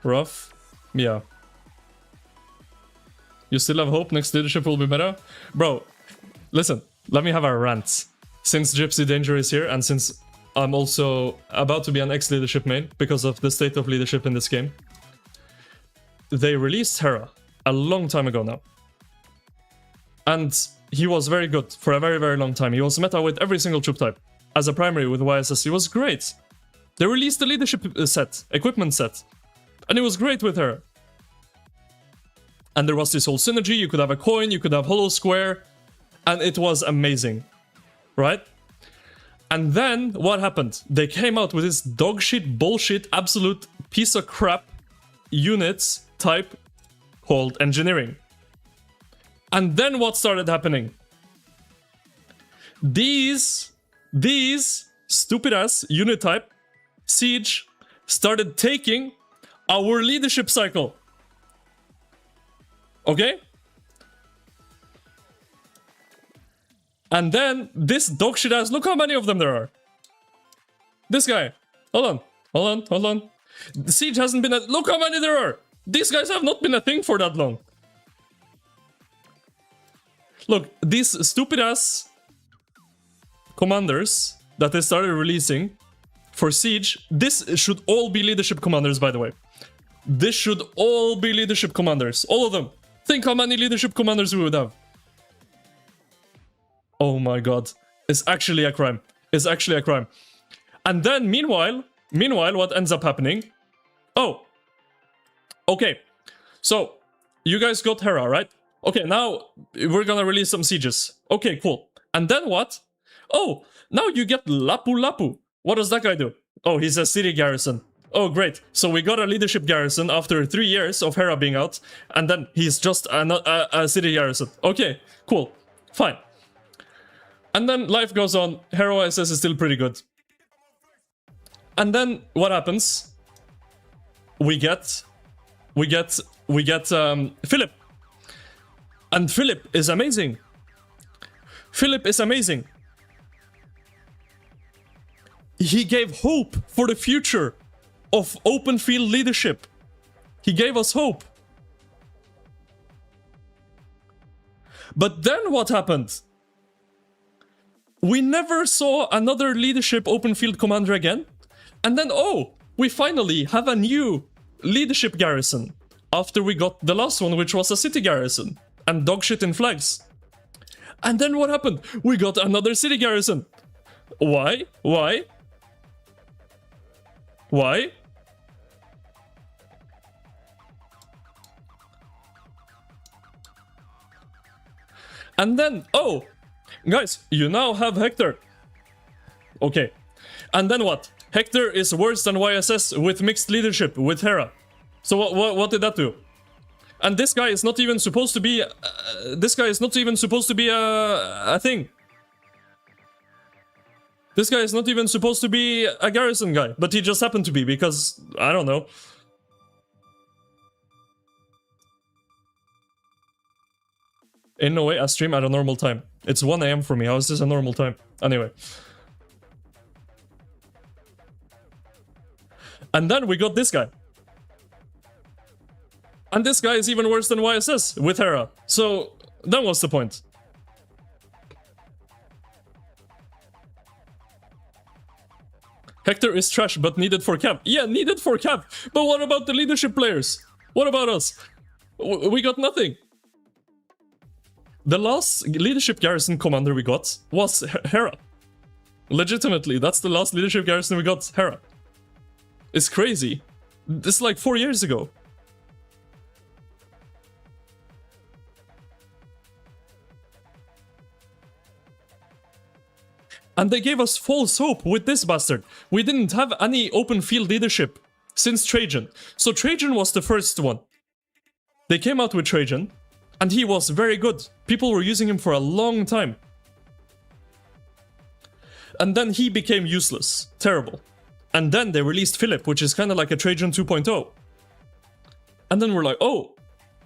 Rough? Yeah. You still have hope next leadership will be better? Bro, listen, let me have a rant. Since Gypsy Danger is here, and since I'm also about to be an ex-leadership main because of the state of leadership in this game. They released Hera a long time ago now. And he was very good for a very, very long time. He was meta with every single troop type. As a primary with YSS, he was great. They released the leadership set, equipment set. And it was great with her. And there was this whole synergy, you could have a coin, you could have hollow square. And it was amazing. right? And then what happened? They came out with this dog shit, bullshit, absolute piece of crap units type called engineering. And then what started happening? These stupid ass unit type siege started taking our leadership cycle. Okay? And then this dog shit ass, look how many of them there are. This guy. Hold on. The siege hasn't been look how many there are. These guys have not been a thing for that long. Look, these stupid ass commanders that they started releasing for siege, this should all be leadership commanders, by the way. This should all be leadership commanders. All of them. Think how many leadership commanders we would have. Oh my god. It's actually a crime. It's actually a crime. And then, meanwhile, what ends up happening? Oh. Okay. So, you guys got Hera, right? Okay, now we're gonna release some sieges. Okay, cool. And then what? Oh, now you get Lapu Lapu. What does that guy do? Oh, he's a city garrison. Oh, great. So we got a leadership garrison after 3 years of Hera being out. And then he's just a city garrison. Okay, cool. Fine. And then life goes on. Hera OSS is still pretty good. And then what happens? We get Philip. And Philip is amazing. Philip is amazing. He gave hope for the future of open field leadership. He gave us hope. But then what happened? We never saw another leadership open field commander again. And then, oh, we finally have a new leadership garrison. After we got the last one, which was a city garrison. And dogshit in flags. And then what happened? We got another city garrison. Why? Why? Why? And then, oh, guys, you now have Hector. Okay. And then what? Hector is worse than YSS with mixed leadership with Hera. So what did that do? And this guy is not even supposed to be... this guy is not even supposed to be a thing. This guy is not even supposed to be a garrison guy. But he just happened to be because... I don't know. In no way I stream at a normal time. It's 1 AM for me. How is this a normal time? Anyway. And then we got this guy. And this guy is even worse than YSS with Hera. So, then what's the point? Hector is trash, but needed for cap. Yeah, needed for cap. But what about the leadership players? What about us? We got nothing. The last leadership garrison commander we got was Hera. Legitimately, that's the last leadership garrison we got, Hera. It's crazy. This is like 4 years ago. And they gave us false hope with this bastard. We didn't have any open field leadership since Trajan. So Trajan was the first one. They came out with Trajan, and he was very good. People were using him for a long time. And then he became useless. Terrible. And then they released Philip, which is kind of like a Trajan 2.0. And then we're like, oh,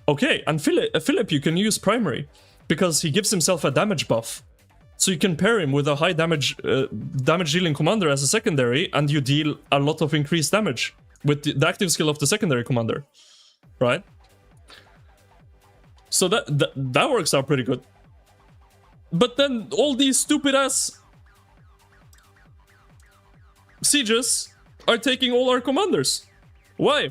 okay. And Philip you can use primary, because he gives himself a damage buff. So you can pair him with a high damage dealing commander as a secondary, and you deal a lot of increased damage with the active skill of the secondary commander, right? So that works out pretty good. But then all these stupid ass sieges are taking all our commanders. Why?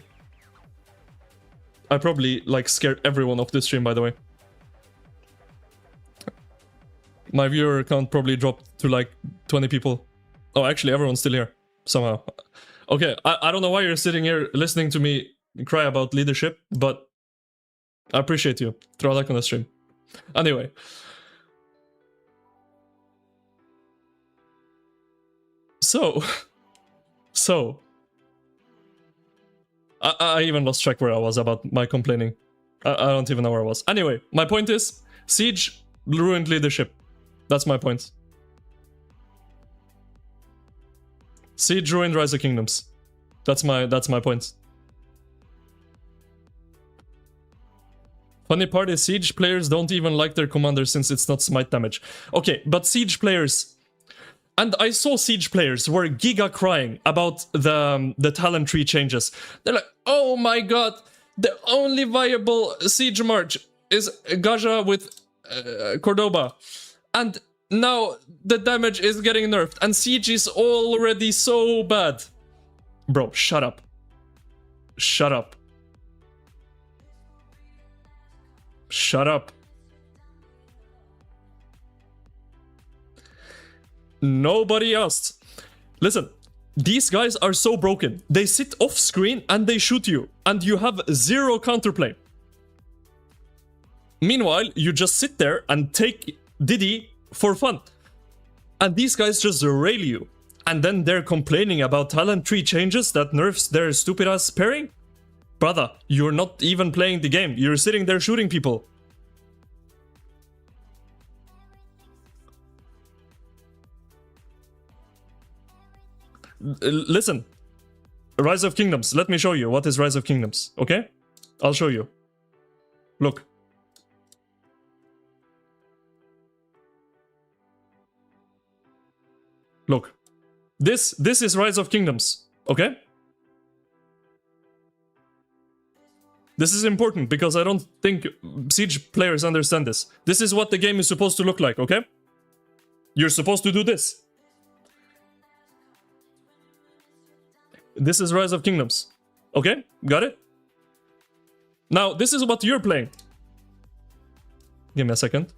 I probably like scared everyone off this stream, by the way. My viewer count probably dropped to like 20 people. Oh, actually, everyone's still here, somehow. Okay, I don't know why you're sitting here listening to me cry about leadership, but I appreciate you. Throw a like on the stream. Anyway. So, so, I even lost track where I was about my complaining. I don't even know where I was. Anyway, my point is, Siege ruined leadership. That's my point. Siege ruined Rise of Kingdoms. That's my point. Funny part is Siege players don't even like their commander since it's not smite damage. Okay, but Siege players... And I saw Siege players were giga crying about the talent tree changes. They're like, oh my god, the only viable Siege March is Gaja with Cordoba. And now the damage is getting nerfed and Siege is already so bad. Bro, shut up. Shut up. Shut up. Nobody asked. Listen, these guys are so broken. They sit off screen and they shoot you, and you have zero counterplay. Meanwhile, you just sit there and take Diddy for fun. And these guys just rail you. And then they're complaining about talent tree changes that nerfs their stupid ass pairing? Brother, you're not even playing the game. You're sitting there shooting people. Listen, Rise of Kingdoms. Let me show you what is Rise of Kingdoms, okay? I'll show you. Look. Look. This is Rise of Kingdoms, okay? This is important because I don't think Siege players understand this. This is what the game is supposed to look like, okay? You're supposed to do this. This is Rise of Kingdoms. Okay? Got it? Now, this is what you're playing. Give me a second.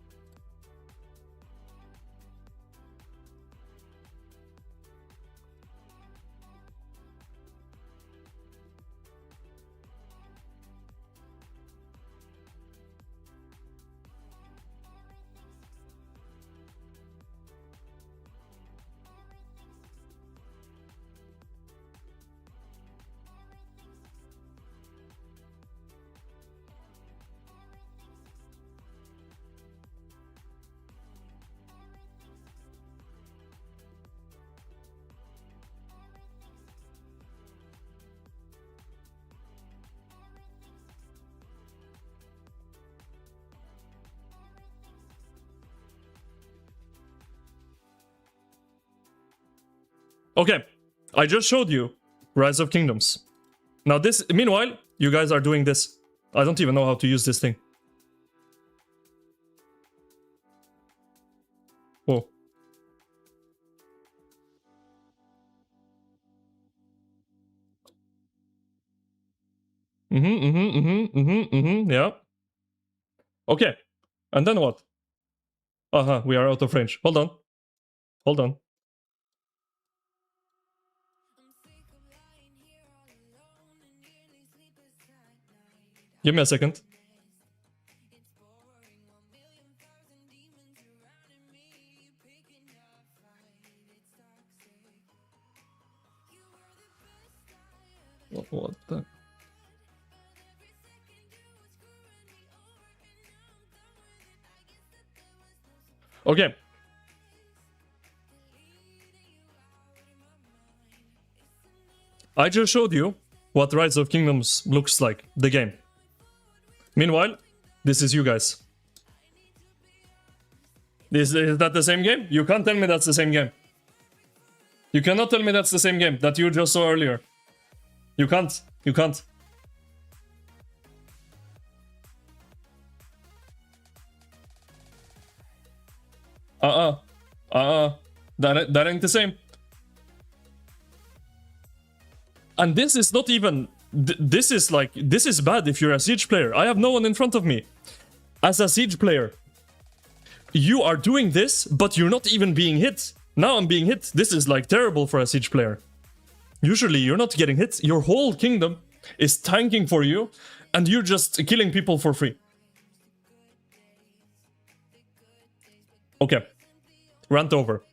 Okay, I just showed you Rise of Kingdoms. Now this, meanwhile, you guys are doing this. I don't even know how to use this thing. Whoa. Yeah. Okay, and then what? We are out of range. Hold on. Hold on. Give me a second. What the? Okay. I just showed you what Rise of Kingdoms looks like, the game. Meanwhile, this is you guys. Is that the same game? You can't tell me that's the same game. You cannot tell me that's the same game that you just saw earlier. You can't. You can't. That ain't the same. And this is not even... This is like... This is bad if you're a Siege player. I have no one in front of me. As a Siege player, you are doing this, but you're not even being hit. Now I'm being hit. This is like terrible for a Siege player. Usually you're not getting hit. Your whole kingdom is tanking for you, and you're just killing people for free. Okay. Rant over.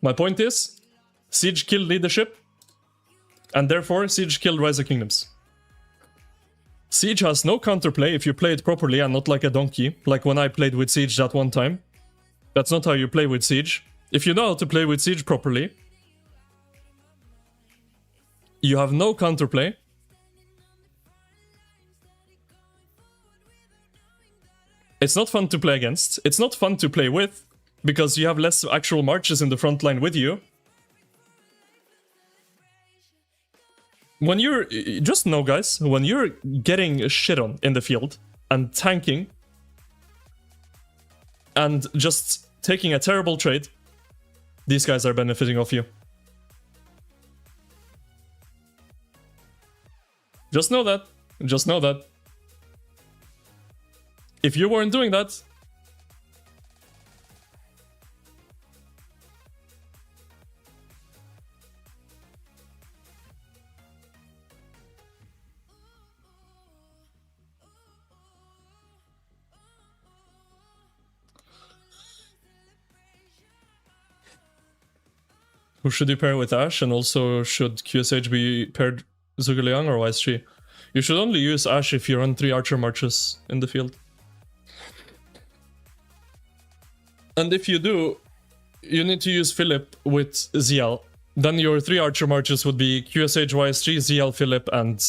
My point is, Siege killed leadership, and therefore Siege killed Rise of Kingdoms. Siege has no counterplay if you play it properly and not like a donkey, like when I played with Siege that one time. That's not how you play with Siege. If you know how to play with Siege properly, you have no counterplay. It's not fun to play against. It's not fun to play with, because you have less actual marches in the front line with you. When you're... Just know, guys, when you're getting shit on in the field, and tanking, and just taking a terrible trade, these guys are benefiting off you. Just know that. Just know that. If you weren't doing that... Who should you pair with Ashe, and also should QSH be paired Zhuge Liang or YSG? You should only use Ashe if you run 3 archer marches in the field. And if you do, you need to use Philip with ZL. Then your 3 archer marches would be QSH, YSG, ZL, Philip, and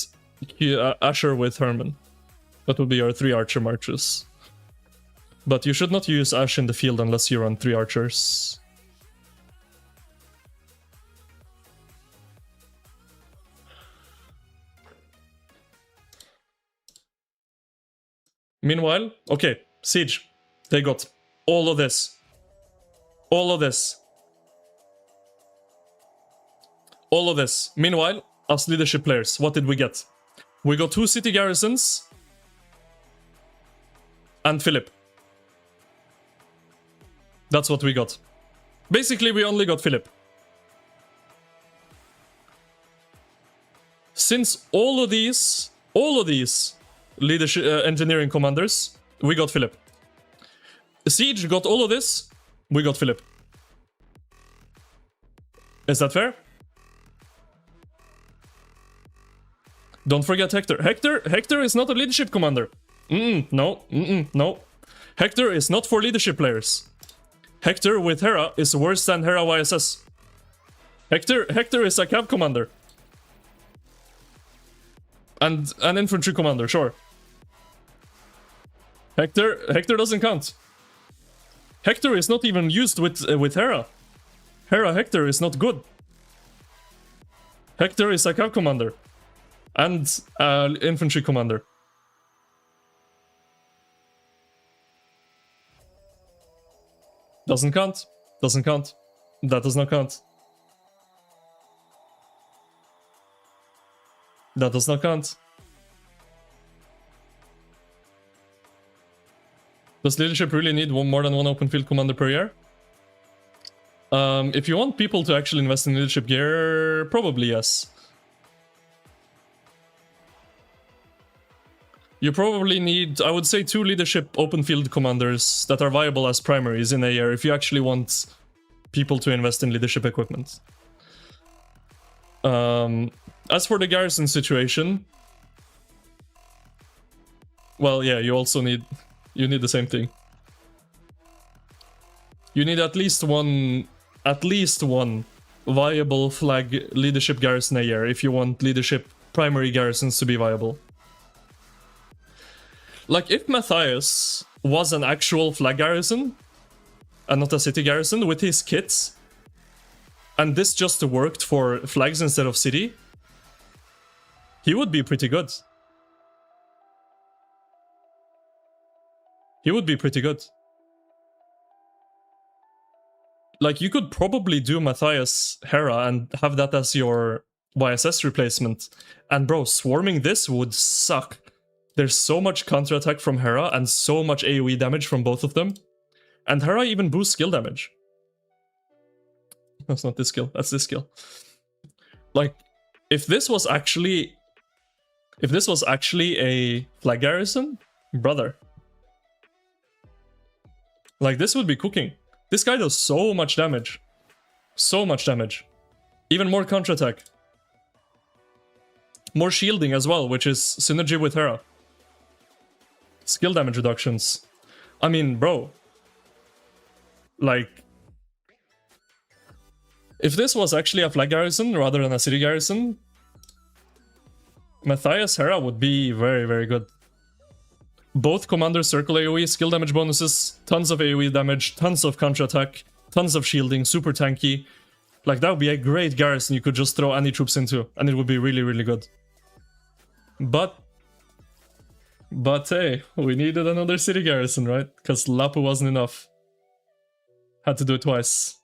Asher with Herman. That would be your 3 archer marches. But you should not use Ashe in the field unless you run 3 archers. Meanwhile, okay, Siege, they got all of this. All of this. All of this. Meanwhile, as leadership players, what did we get? We got 2 city garrisons and Philip. That's what we got. Basically, we only got Philip. Since all of these leadership engineering commanders, we got Philip. Siege got all of this, we got Philip. Is that fair? Don't forget Hector. Hector is not a leadership commander. No. Hector is not for leadership players. Hector with Hera is worse than Hera YSS. Hector is a cav commander. And an infantry commander, sure. Hector doesn't count. Hector is not even used with Hera. Hector is not good. Hector is a cav commander. And infantry commander. Doesn't count. Doesn't count. That does not count. That does not count. Does leadership really need more than 1 open field commander per year? If you want people to actually invest in leadership gear, probably yes. You probably need, I would say, 2 leadership open field commanders that are viable as primaries in a year if you actually want people to invest in leadership equipment. As for the garrison situation, well, yeah, you also need the same thing. You need at least one viable flag leadership garrison a year if you want leadership primary garrisons to be viable. Like, if Matthias was an actual flag garrison and not a city garrison with his kits, and this just worked for flags instead of city, he would be pretty good. He would be pretty good. Like, you could probably do Matthias Hera and have that as your YSS replacement. And bro, swarming this would suck. There's so much counterattack from Hera and so much AoE damage from both of them. And Hera even boosts skill damage. That's not this skill, that's this skill. Like, if this was actually a flag garrison, brother. Like, this would be cooking. This guy does so much damage. So much damage. Even more counterattack. More shielding as well, which is synergy with Hera. Skill damage reductions. I mean, bro. Like... if this was actually a flag garrison rather than a city garrison, Matthias Hera would be very, very good. Both Commander Circle AoE, skill damage bonuses, tons of AoE damage, tons of counterattack, tons of shielding, super tanky. Like, that would be a great garrison you could just throw any troops into, and it would be really, really good. But hey, we needed another city garrison, right? Because Lapu wasn't enough. Had to do it twice.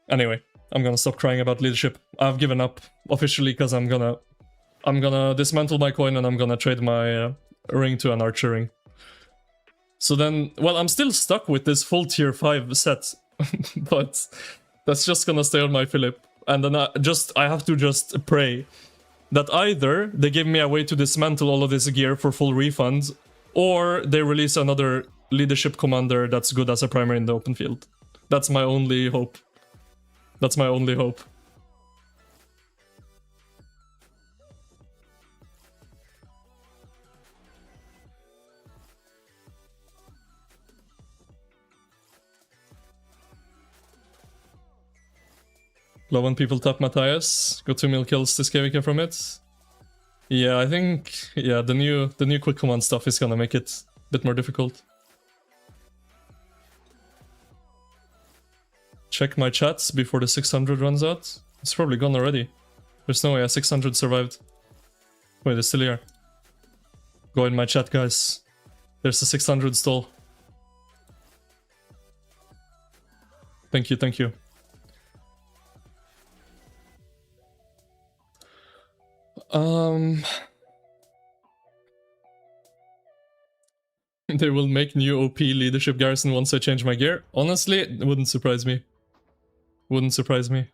Anyway, I'm gonna stop crying about leadership. I've given up officially because I'm gonna dismantle my coin and I'm gonna trade my ring to an archer ring. So then, well, I'm still stuck with this full tier 5 set, but that's just gonna stay on my Philip. And then I have to just pray that either they give me a way to dismantle all of this gear for full refund, or they release another leadership commander that's good as a primary in the open field. That's my only hope. That's my only hope. Love when people tap Matthias. Got 2 mil kills this KVK from it. Yeah, I think the new quick command stuff is gonna make it a bit more difficult. Check my chats before the 600 runs out. It's probably gone already. There's no way a 600 survived. Wait, it's still here. Go in my chat, guys. There's a 600 stall. Thank you, thank you. They will make new OP leadership garrison once I change my gear. Honestly, it wouldn't surprise me. Wouldn't surprise me.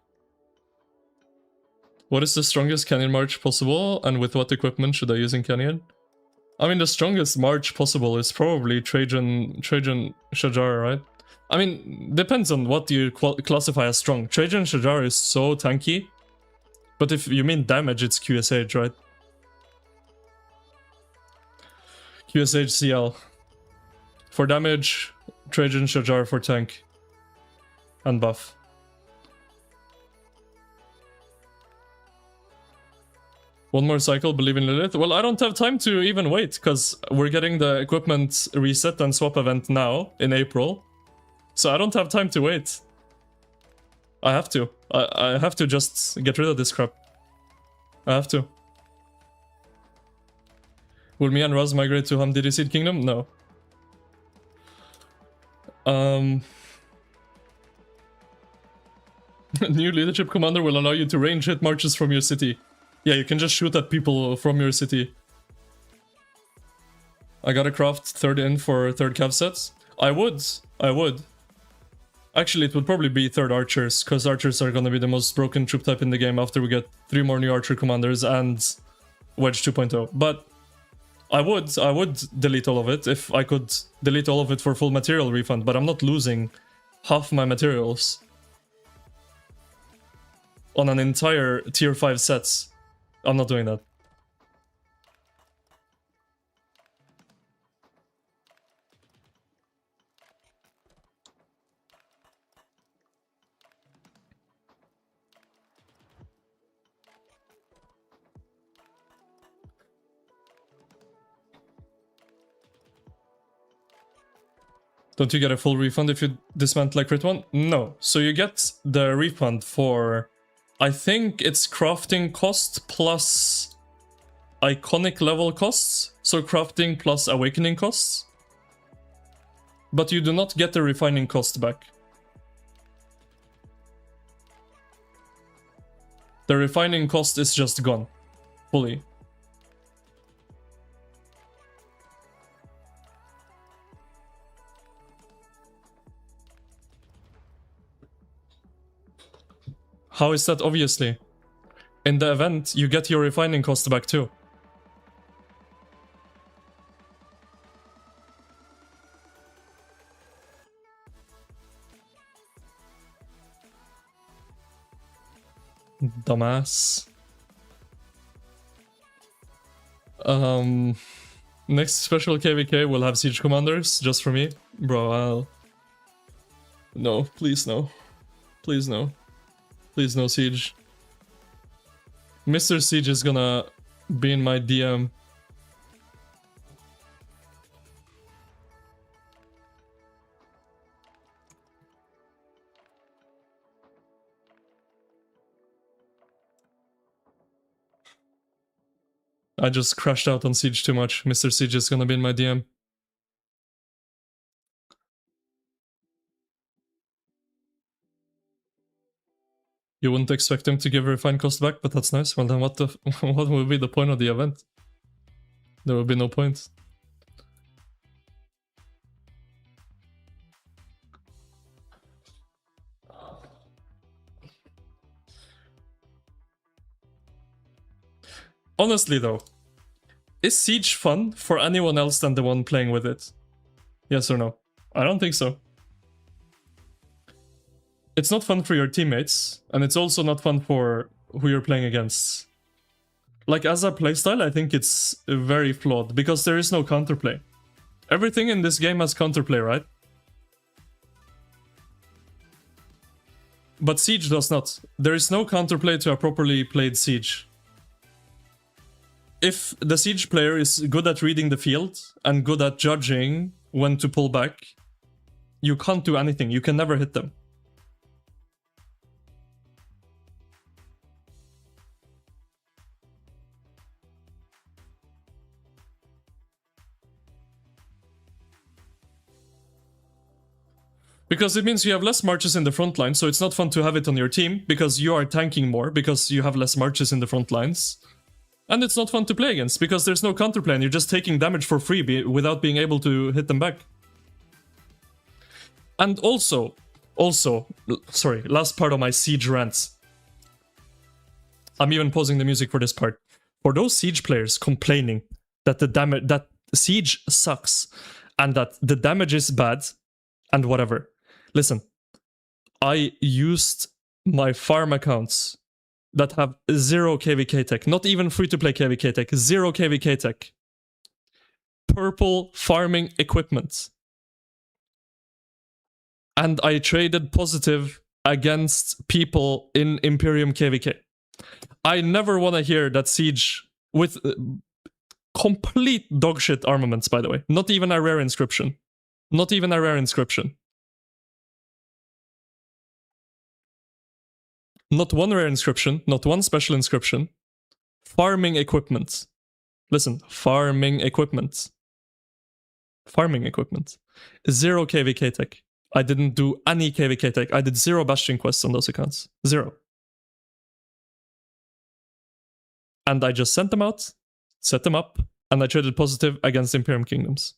What is the strongest canyon march possible, and with what equipment should I use in canyon? I mean, the strongest march possible is probably Trajan Shajar, right? I mean, depends on what you classify as strong. Trajan Shajar is so tanky, but if you mean damage, it's QSH, right? QSH CL. For damage, Trajan Shajar for tank. And buff. One more cycle, believe in Lilith. Well, I don't have time to even wait, because we're getting the equipment reset and swap event now, in April. So I don't have time to wait. I have to. I have to just get rid of this crap. I have to. Will me and Raz migrate to Hamdiri Seed Kingdom? No. New leadership commander will allow you to range hit marches from your city. Yeah, you can just shoot at people from your city. I gotta craft 3rd in for 3rd cav sets. I would. Actually, it would probably be 3rd archers, because archers are gonna be the most broken troop type in the game after we get 3 more new archer commanders and Wedge 2.0. But I would delete all of it if I could delete all of it for full material refund, but I'm not losing half my materials on an entire tier 5 sets. I'm not doing that. Don't you get a full refund if you dismantle like crit one? No. So you get the refund for, I think it's crafting cost plus iconic level costs. So crafting plus awakening costs. But you do not get the refining cost back. The refining cost is just gone. Fully. How is that? Obviously. In the event, you get your refining cost back too. Dumbass. Next special KVK will have siege commanders just for me. Bro, I'll... No, please no. Please no. Please no siege. Mr. Siege is gonna be in my DM. I just crashed out on Siege too much. Mr. Siege is gonna be in my DM. You wouldn't expect him to give a refined cost back, but that's nice. Well then what the what would be the point of the event? There would be no point. Honestly though, is Siege fun for anyone else than the one playing with it? Yes or no? I don't think so. It's not fun for your teammates, and it's also not fun for who you're playing against. Like, as a playstyle, I think it's very flawed, because there is no counterplay. Everything in this game has counterplay, right? But Siege does not. There is no counterplay to a properly played Siege. If the Siege player is good at reading the field, and good at judging when to pull back, you can't do anything, you can never hit them. Because it means you have less marches in the front line, so it's not fun to have it on your team, because you are tanking more, because you have less marches in the front lines. And it's not fun to play against, because there's no counterplay and you're just taking damage for free without being able to hit them back. And also, sorry, last part of my Siege rant. I'm even pausing the music for this part. For those Siege players complaining that that Siege sucks, and that the damage is bad, and whatever. Listen, I used my farm accounts that have 0 KVK tech, not even free-to-play KVK tech, 0 KVK tech. Purple farming equipment. And I traded positive against people in Imperium KVK. I never want to hear that Siege with complete dogshit armaments, by the way. Not even a rare inscription. Not even a rare inscription. Not one rare inscription, not one special inscription. Farming equipment. Listen, farming equipment. Farming equipment. 0 KVK tech. I didn't do any KVK tech. I did 0 Bastion quests on those accounts. 0. And I just sent them out, set them up, and I traded positive against Imperium Kingdoms.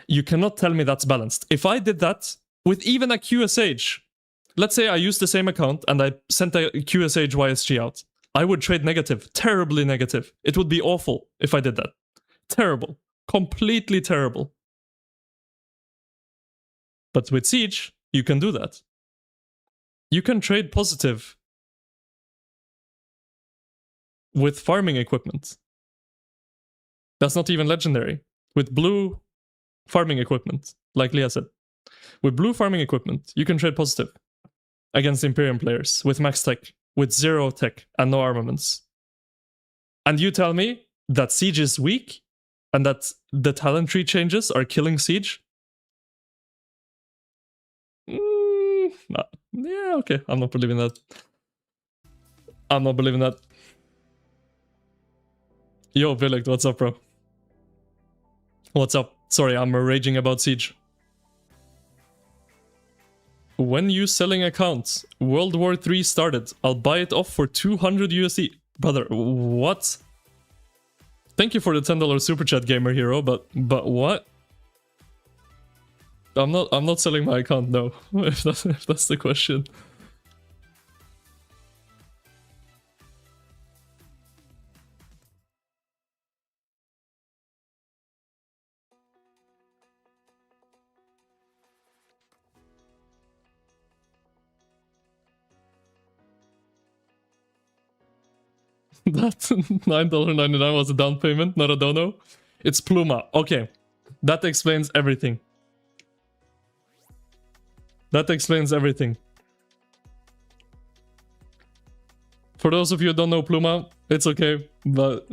You cannot tell me that's balanced. If I did that with even a QSH, let's say I used the same account and I sent a QSH YSG out, I would trade negative, terribly negative. It would be awful if I did that. Terrible. Completely terrible. But with Siege, you can do that. You can trade positive with farming equipment. That's not even legendary. With blue farming equipment, like Leah said. With blue farming equipment, you can trade positive against Imperium players with max tech, with 0 tech and no armaments. And you tell me that Siege is weak and that the talent tree changes are killing Siege? Nah. Yeah, okay. I'm not believing that. I'm not believing that. Yo, Villic, what's up, bro? What's up? Sorry, I'm raging about Siege. When you selling accounts, World War 3 started. I'll buy it off for 200 USD. Brother, what? Thank you for the $10 super chat, Gamer Hero, but what? I'm not selling my account, no. if that's the question. That $9.99 was a down payment, not a dono. It's Pluma. Okay. That explains everything. That explains everything. For those of you who don't know Pluma, it's okay, but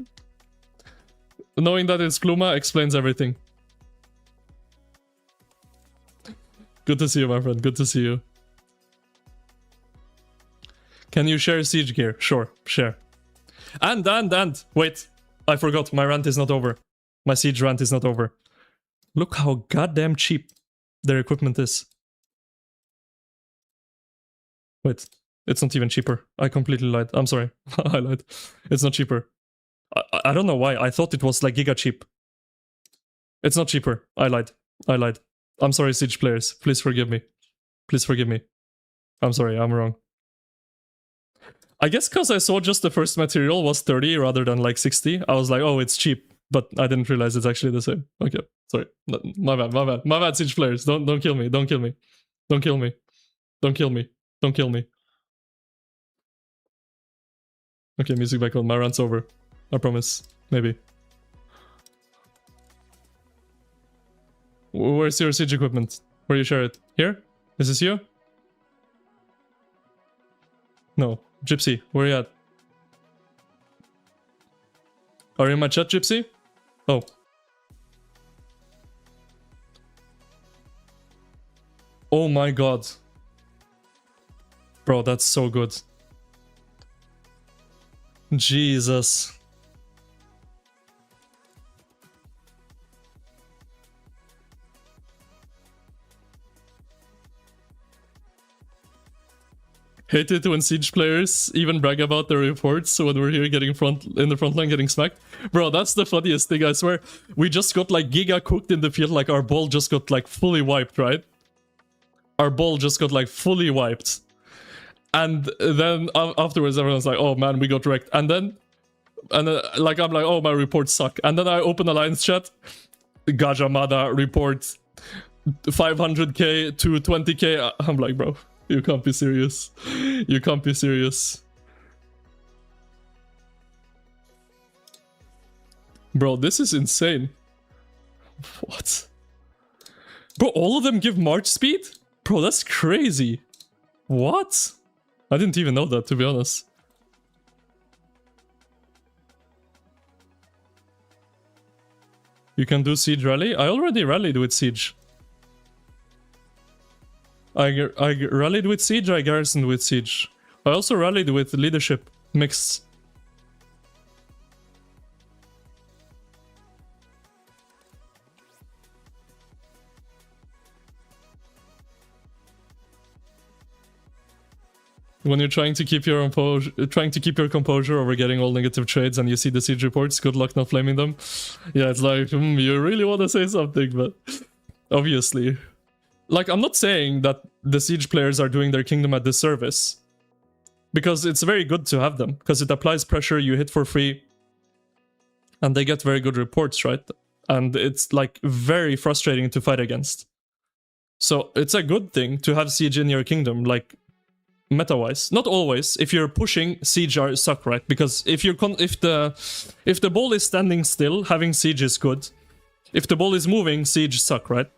knowing that it's Pluma explains everything. Good to see you, my friend. Good to see you. Can you share siege gear? Sure, share. And, wait. I forgot, my rant is not over. My siege rant is not over. Look how goddamn cheap their equipment is. Wait, it's not even cheaper. I completely lied. I'm sorry. I lied. It's not cheaper. I don't know why. I thought it was like giga cheap. It's not cheaper. I lied. I lied. I'm sorry, siege players. Please forgive me. Please forgive me. I'm sorry, I'm wrong. I guess because I saw just the first material was 30 rather than like 60, I was like, oh, it's cheap. But I didn't realize it's actually the same. Okay, sorry. My bad, my bad. My bad, siege players. Don't kill me. Don't kill me. Don't kill me. Don't kill me. Don't kill me. Okay, music back on. My rant's over. I promise. Maybe. Where's your siege equipment? Where you share it? Here? Is this you? No. Gypsy, where you at? Are you in my chat, Gypsy? Oh. Oh my god. Bro, that's so good. Jesus. Hate it when siege players even brag about their reports when we're here getting in the front line getting smacked. Bro, that's the funniest thing, I swear. We just got like giga cooked in the field, like our ball just got like fully wiped, right? Our ball just got like fully wiped. And then afterwards everyone's like, oh man, we got wrecked. And then like I'm like, oh, my reports suck. And then I open Alliance chat, Gajamada report 500k to 20k. I'm like, bro, you can't be serious. You can't be serious. Bro, this is insane. What? Bro, all of them give march speed? Bro, that's crazy. What? I didn't even know that, to be honest. You can do siege rally? I already rallied with siege. I rallied with siege, I garrisoned with siege. I also rallied with leadership mix. When you're trying to keep your composure over getting all negative trades and you see the siege reports, good luck not flaming them. Yeah, it's like, you really want to say something, but obviously. Like, I'm not saying that the siege players are doing their kingdom a disservice. Because it's very good to have them. Because it applies pressure, you hit for free. And they get very good reports, right? And it's like very frustrating to fight against. So it's a good thing to have siege in your kingdom, like meta-wise. Not always. If you're pushing, siege are suck, right? Because if the ball is standing still, having siege is good. If the ball is moving, siege suck, right?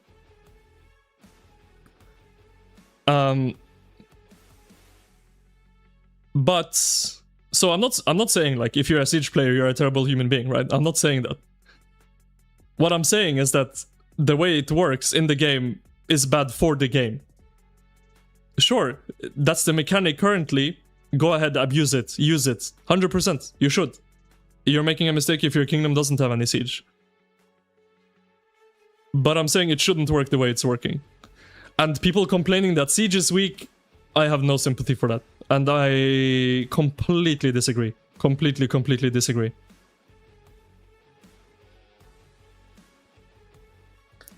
But so I'm not saying like if you're a siege player you're a terrible human being, right? I'm not saying that. What I'm saying is that the way it works in the game is bad for the game. Sure, that's the mechanic currently. Go ahead, abuse it, use it. 100%, you should. You're making a mistake if your kingdom doesn't have any siege. But I'm saying it shouldn't work the way it's working. And people complaining that siege is weak, I have no sympathy for that. And I completely disagree. Completely disagree.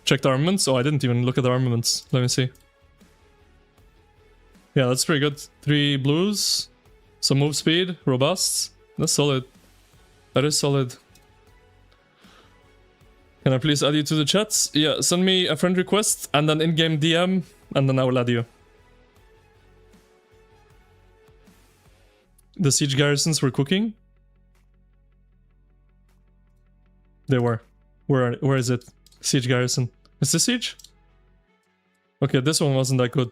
Check the armaments? Oh, I didn't even look at the armaments. Let me see. Yeah, that's pretty good. 3 blues, some move speed, robust. That's solid. That is solid. Can I please add you to the chats? Yeah, send me a friend request and an in-game DM, and then I will add you. The siege garrisons were cooking. They were. Where is it? Siege garrison. Is this siege? Okay, this one wasn't that good.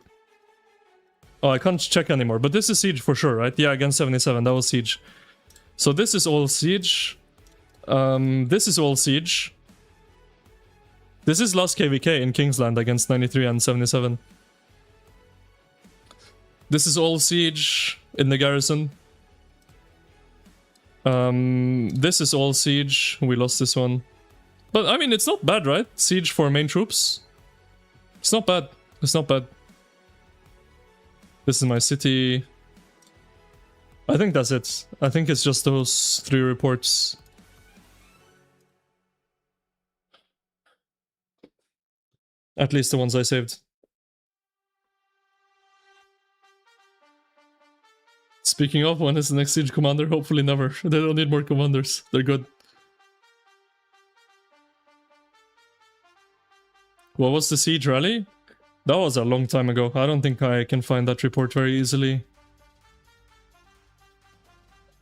Oh, I can't check anymore. But this is siege for sure, right? Yeah, against 77. That was siege. So this is all siege. This is all siege. This is last KVK in Kingsland against 93 and 77. This is all siege in the garrison. This is all siege. We lost this one. But I mean, it's not bad, right? Siege for main troops. It's not bad. It's not bad. This is my city. I think that's it. I think it's just those 3 reports. At least the ones I saved. Speaking of, when is the next siege commander? Hopefully never. They don't need more commanders. They're good. What was the siege rally? That was a long time ago. I don't think I can find that report very easily.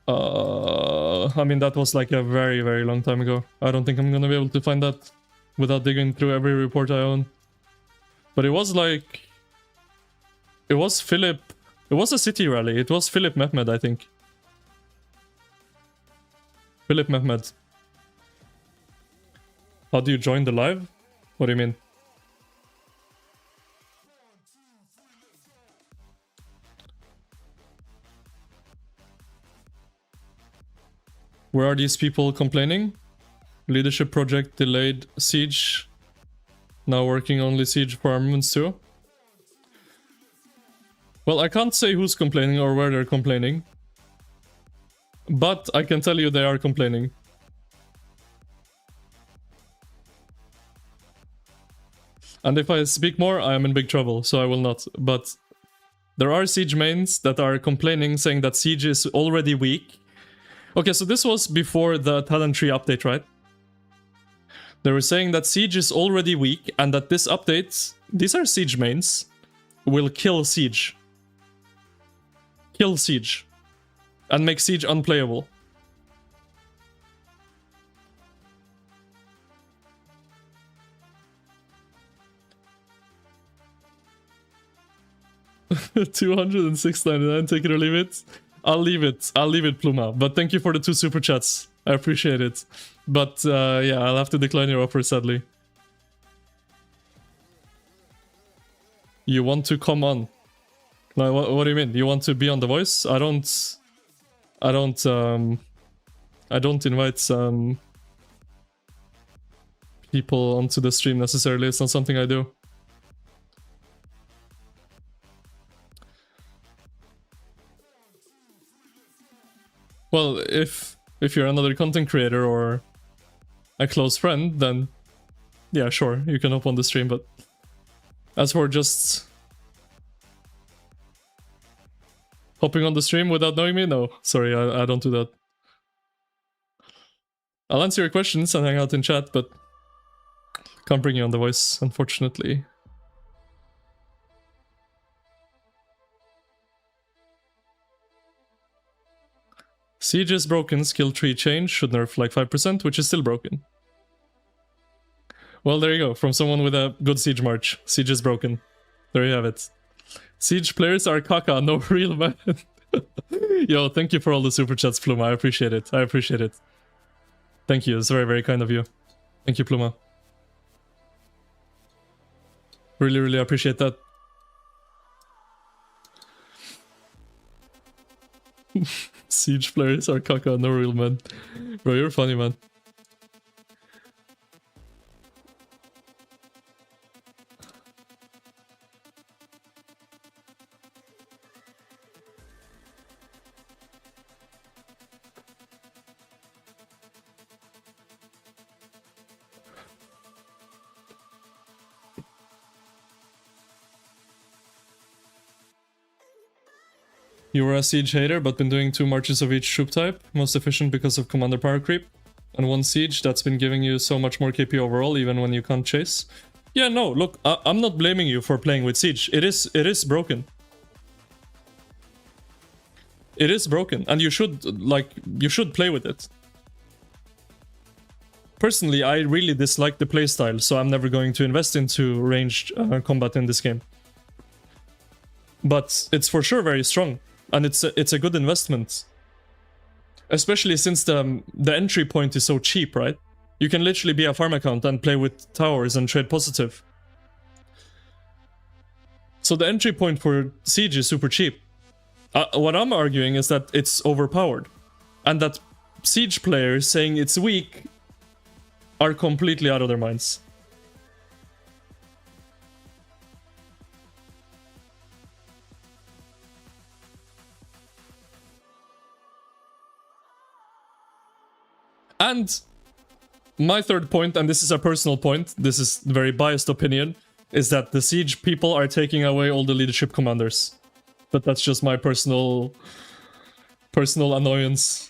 I mean, that was like a very, very long time ago. I don't think I'm gonna be able to find that without digging through every report I own. But it was like... It was Philip... It was a city rally. It was Philip Mehmed, I think. Philip Mehmed. How do you join the live? What do you mean? Where are these people complaining? Leadership project delayed siege. Now working only siege for armaments too. Well, I can't say who's complaining or where they're complaining. But I can tell you they are complaining. And if I speak more, I am in big trouble, so I will not. But there are siege mains that are complaining, saying that siege is already weak. Okay, so this was before the talent tree update, right? They were saying that siege is already weak and that this update, these are siege mains, will kill siege. Kill siege. And make siege unplayable. $206.99, take it or leave it. I'll leave it, Pluma. But thank you for the 2 super chats. I appreciate it. But yeah, I'll have to decline your offer, sadly. You want to come on? No, what do you mean? You want to be on The Voice? I don't invite people onto the stream necessarily. It's not something I do. Well, if you're another content creator or a close friend, then yeah, sure, you can hop on the stream, but as for just hopping on the stream without knowing me, no, sorry, I don't do that. I'll answer your questions and hang out in chat, but can't bring you on The Voice, unfortunately. Siege is broken, skill tree change, should nerf like 5%, which is still broken. Well, there you go, from someone with a good Siege March. Siege is broken. There you have it. Siege players are caca, no real man. Yo, thank you for all the super chats, Pluma, I appreciate it. I appreciate it. Thank you, it's very, very kind of you. Thank you, Pluma. Really, really appreciate that. Siege players are caca, no real man. Bro, you're funny, man. You were a siege hater, but been doing 2 marches of each troop type. Most efficient because of commander power creep. And 1 siege, that's been giving you so much more KP overall, even when you can't chase. Yeah, no, look, I'm not blaming you for playing with siege. It is broken. It is broken, and you should, like, you should play with it. personally, I really dislike the playstyle, so I'm never going to invest into ranged combat in this game. But it's for sure very strong, and it's a good investment. Especially since the entry point is so cheap, right? You can literally be a farm account and play with towers and trade positive. So the entry point for Siege is super cheap. What I'm arguing is that it's overpowered, and that Siege players saying it's weak are completely out of their minds. And my third point, and this is a personal point, this is a very biased opinion, is that the Siege people are taking away all the leadership commanders. But that's just my personal annoyance.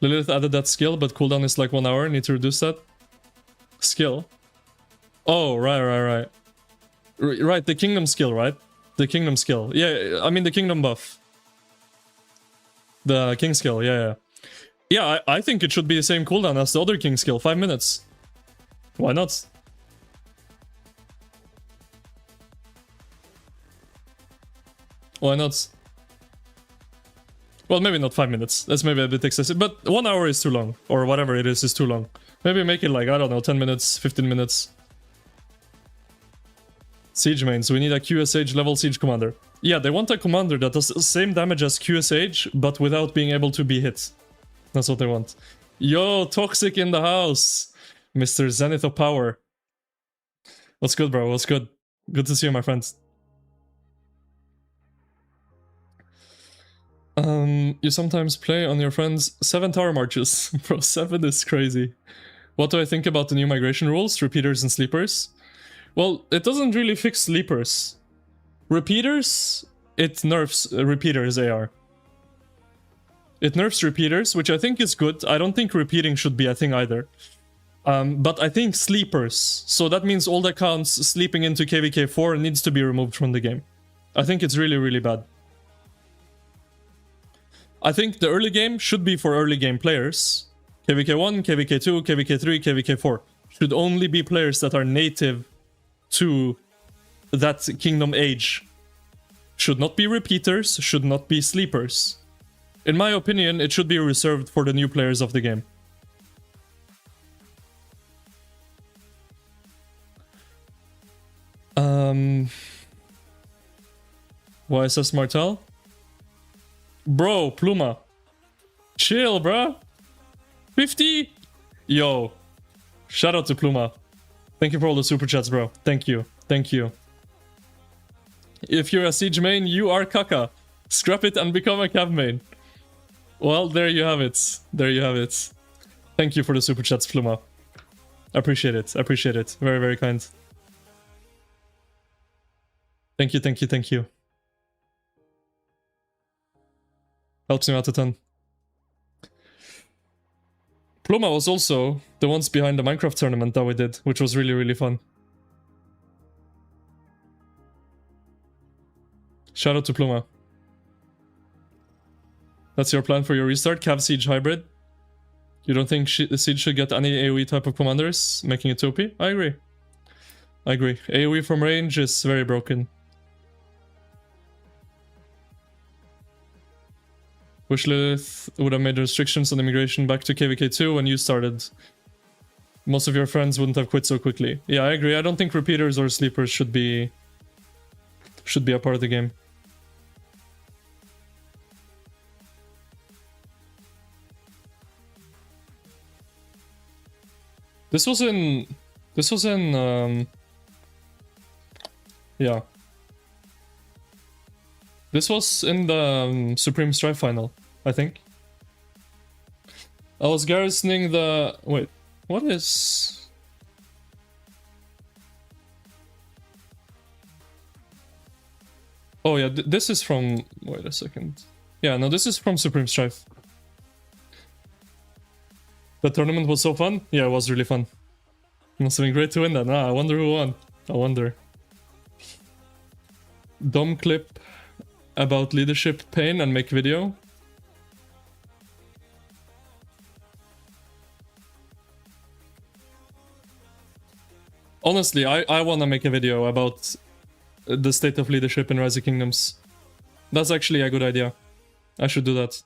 Lilith added that skill, but cooldown is like 1 hour. Need to reduce that. Skill. Oh, right. Right, the kingdom skill, right? The kingdom skill. Yeah, I mean the kingdom buff. The king skill, yeah. Yeah, I think it should be the same cooldown as the other king skill, 5 minutes. Why not? Why not? Well, maybe not 5 minutes. That's maybe a bit excessive, but 1 hour is too long. Or whatever it is too long. Maybe make it like, I don't know, 10 minutes, 15 minutes. Siege mains, we need a QSH level siege commander. Yeah, they want a commander that does the same damage as QSH, but without being able to be hit. That's what they want. Yo, Toxic in the house! Mr. Zenith of Power. What's good, bro? What's good? Good to see you, my friends. You sometimes play on your friends' 7 tower marches. Bro, 7 is crazy. What do I think about the new migration rules? Repeaters and sleepers? Well, it doesn't really fix sleepers. Repeaters, it nerfs repeaters AR. It nerfs repeaters, which I think is good. I don't think repeating should be a thing either. But I think sleepers, so that means all the accounts sleeping into KVK4 needs to be removed from the game. I think it's really, really bad. I think the early game should be for early game players. KVK1, KVK2, KVK3, KVK4 should only be players that are native to that kingdom age. Should not be repeaters, should not be sleepers. In my opinion, it should be reserved for the new players of the game. YSS Martel? Bro, Pluma. Chill, bro. 50? Yo. Shout out to Pluma. Thank you for all the super chats, bro. Thank you. Thank you. If you're a Siege main, you are caca. Scrap it and become a Cav main. Well, there you have it. There you have it. Thank you for the super chats, Pluma. I appreciate it. I appreciate it. Very, very kind. Thank you, thank you, thank you. Helps me out a ton. Pluma was also the ones behind the Minecraft tournament that we did, which was really, really fun. Shout out to Pluma. That's your plan for your restart? Cav Siege Hybrid? You don't think Siege should get any AoE type of commanders, making it OP? I agree. I agree. AoE from range is very broken. Wish Lilith would have made restrictions on immigration back to KVK2 when you started. Most of your friends wouldn't have quit so quickly. Yeah, I agree. I don't think repeaters or sleepers should be a part of the game. This was in yeah. This was in the Supreme Strife final, I think. I was garrisoning the... Wait, what is... Oh yeah, this is from... Wait a second. Yeah, no, this is from Supreme Strife. The tournament was so fun? Yeah, it was really fun. Must have been great to win that. Ah, I wonder who won. I wonder. Dumb clip about leadership pain and make video. Honestly, I want to make a video about the state of leadership in Rise of Kingdoms. That's actually a good idea. I should do that.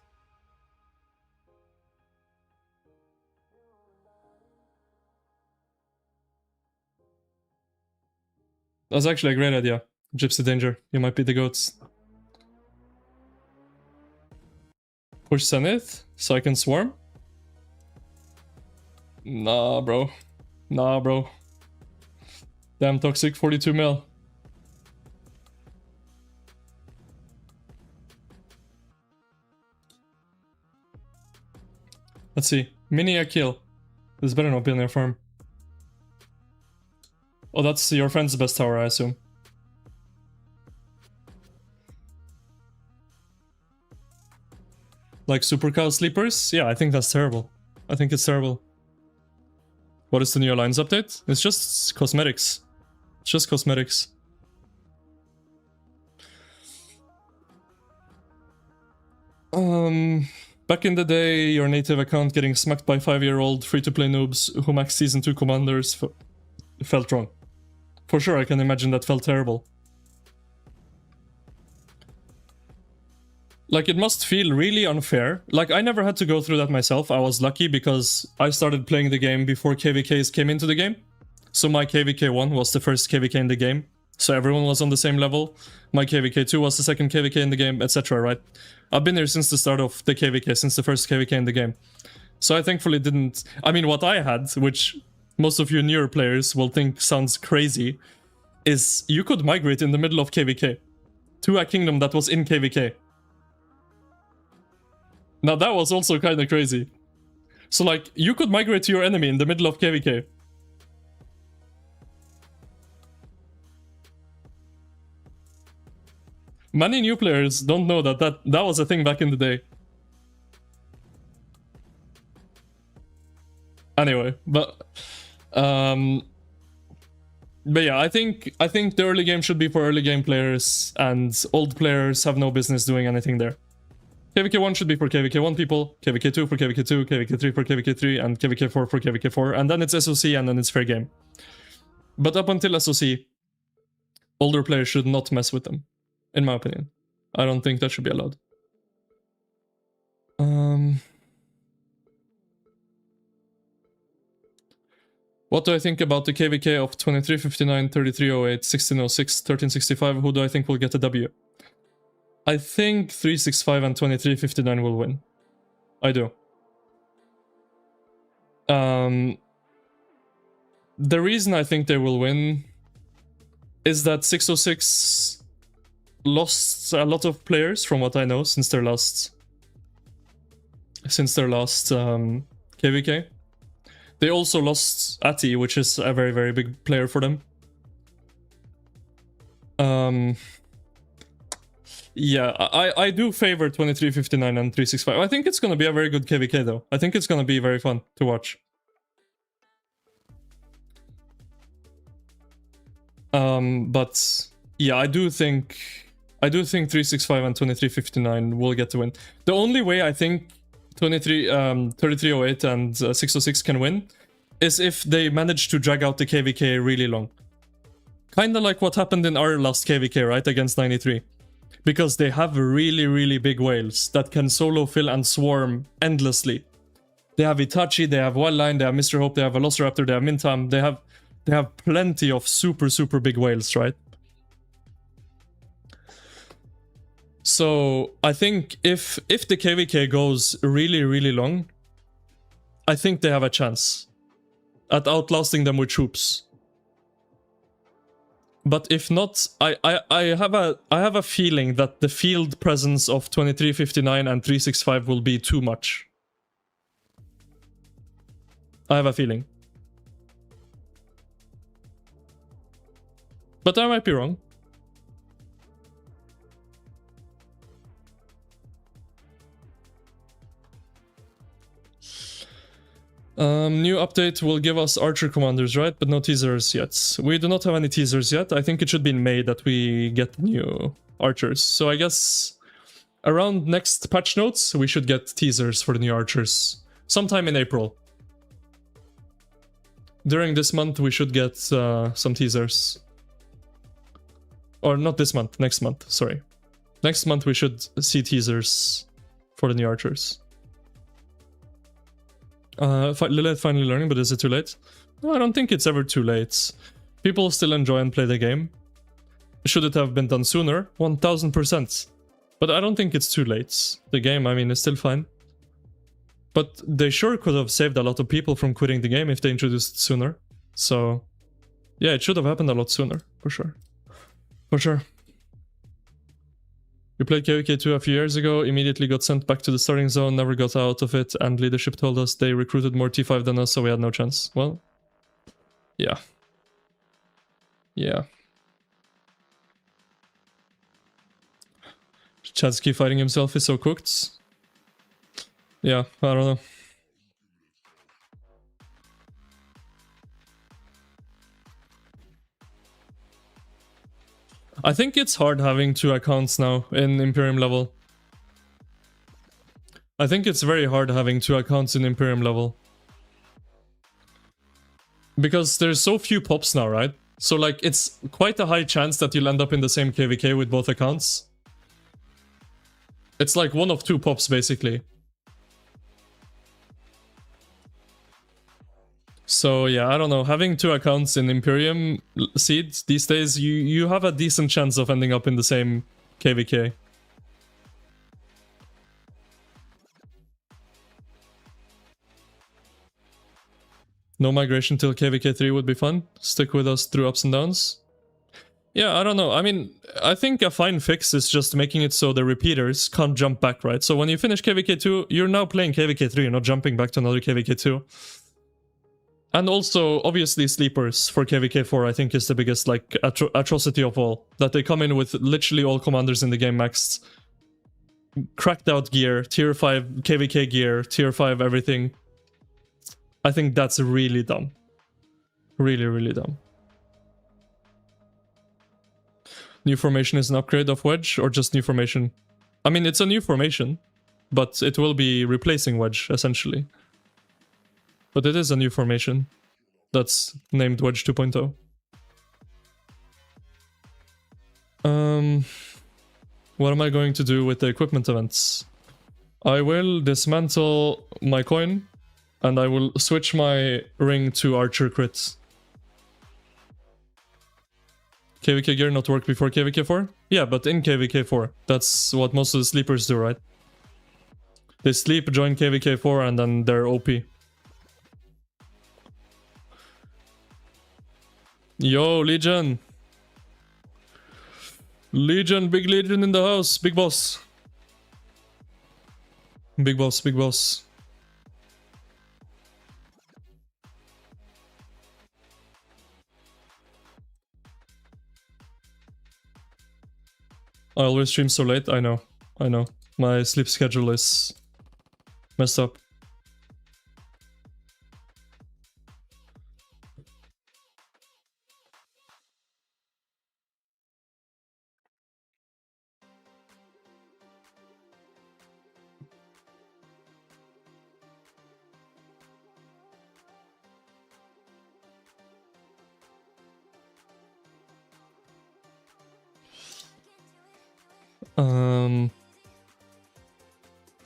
That's actually a great idea. Gypsy Danger, you might be the goats. Push Zenith, so I can swarm? Nah, bro. Nah, bro. Damn toxic, 42 mil. Let's see. Mini a kill. This better not be on their farm. Oh, that's your friend's best tower, I assume. Like Super Cow Sleepers? Yeah, I think that's terrible. I think it's terrible. What is the new Alliance update? It's just cosmetics. It's just cosmetics. Back in the day, your native account getting smacked by 5-year-old free-to-play noobs who max Season 2 commanders felt wrong. For sure, I can imagine that felt terrible. Like, it must feel really unfair. Like, I never had to go through that myself. I was lucky because I started playing the game before KVKs came into the game. So my KVK 1 was the first KVK in the game. So everyone was on the same level. My KVK 2 was the second KVK in the game, etc., right? I've been here since the start of the KVK, since the first KVK in the game. So I thankfully didn't... I mean, what I had, which most of you newer players will think sounds crazy, is you could migrate in the middle of KVK to a kingdom that was in KVK. Now that was also kind of crazy. So like, you could migrate to your enemy in the middle of KVK. Many new players don't know that was a thing back in the day. Anyway, but yeah, I think the early game should be for early game players, and old players have no business doing anything there. KVK 1 should be for KVK 1 people, KVK 2 for KVK 2, KVK 3 for KVK 3, and KVK 4 for KVK 4, and then it's SOC, and then it's fair game. But up until SOC, older players should not mess with them, in my opinion. I don't think that should be allowed. What do I think about the KVK of 2359, 3308, 1606, 1365? Who do I think will get a W? I think 365 and 2359 will win. I do. The reason I think they will win is that 606 lost a lot of players, from what I know, since their last KVK. They also lost Ati, which is a very, very big player for them. Yeah, I do favor 2359 and 365. I think it's gonna be a very good KVK though. I think it's gonna be very fun to watch. But yeah, I do think 365 and 2359 will get to win. The only way I think 3308 and 606 can win is if they manage to drag out the KVK really long. Kinda like what happened in our last KVK, right, against 93. Because they have really, really big whales that can solo fill and swarm endlessly. They have Itachi, they have Wildline, they have Mr. Hope, they have Velociraptor, they have Mintam, they have plenty of super, super big whales, right? So I think if the KVK goes really, really long, I think they have a chance at outlasting them with troops. But if not, I have a feeling that the field presence of 2359 and 365 will be too much. I have a feeling. But I might be wrong. New update will give us archer commanders, right? But no teasers yet. We do not have any teasers yet. I think it should be in May that we get new archers. So I guess around next patch notes, we should get teasers for the new archers. Sometime in April. during this month we should get some teasers. Or not this month, next month, sorry. Next month we should see teasers for the new archers. Lilith finally learning, but is it too late? No, I don't think it's ever too late. People still enjoy and play the game. Should it have been done sooner? 1000%. But I don't think it's too late. The game, I mean, is still fine. But they sure could have saved a lot of people from quitting the game if they introduced it sooner. So, yeah, it should have happened a lot sooner, for sure. For sure. We played KVK 2 a few years ago, immediately got sent back to the starting zone, never got out of it, and leadership told us they recruited more T5 than us, so we had no chance. Well, yeah. Yeah. Chadsky fighting himself is so cooked. Yeah, I don't know. I think it's hard having 2 accounts now in Imperium level. I think it's very hard having 2 accounts in Imperium level. Because there's so few pops now, right? So like, it's quite a high chance that you'll end up in the same KVK with both accounts. It's like 1 of 2 pops, basically. So yeah, I don't know, having 2 accounts in Imperium Seed these days, you have a decent chance of ending up in the same KVK. No migration till KVK 3 would be fun. Stick with us through ups and downs. Yeah, I don't know. I mean, I think a fine fix is just making it so the repeaters can't jump back, right? So when you finish KVK 2, you're now playing KVK 3, you're not jumping back to another KVK 2. And also, obviously, sleepers for KVK 4, I think, is the biggest, like, atrocity of all. That they come in with literally all commanders in the game maxed. Cracked out gear, tier 5 KVK gear, tier 5 everything. I think that's really dumb. Really, really dumb. New formation is an upgrade of Wedge, or just new formation? I mean, it's a new formation, but it will be replacing Wedge, essentially. But it is a new formation that's named Wedge 2.0. What am I going to do with the equipment events? I will dismantle my coin, and I will switch my ring to Archer Crit. KVK gear not work before KVK 4? Yeah, but in KVK 4. That's what most of the sleepers do, right? They sleep, join KVK 4, and then they're OP. Yo, Legion! Legion, big Legion in the house, big boss. Big boss, big boss. I always stream so late, I know. My sleep schedule is messed up.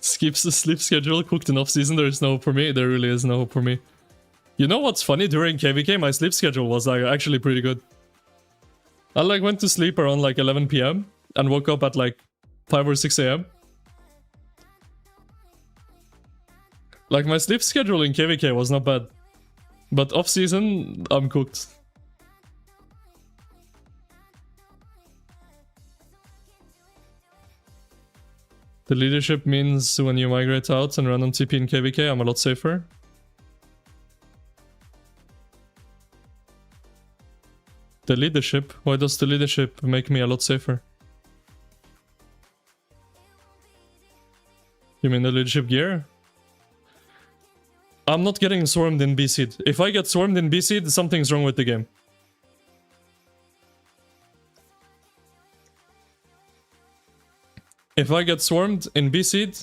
Skips the sleep schedule, cooked in off-season, there is no hope for me. There really is no hope for me. You know what's funny? During KVK, my sleep schedule was like actually pretty good. I like went to sleep around like 11 PM and woke up at like 5 or 6 AM. Like my sleep schedule in KVK was not bad. But off-season, I'm cooked. The leadership means when you migrate out and run on TP in KVK, I'm a lot safer. The leadership? Why does the leadership make me a lot safer? You mean the leadership gear? I'm not getting swarmed in B-Seed. If I get swarmed in B-Seed, something's wrong with the game. If I get swarmed in B-Seed,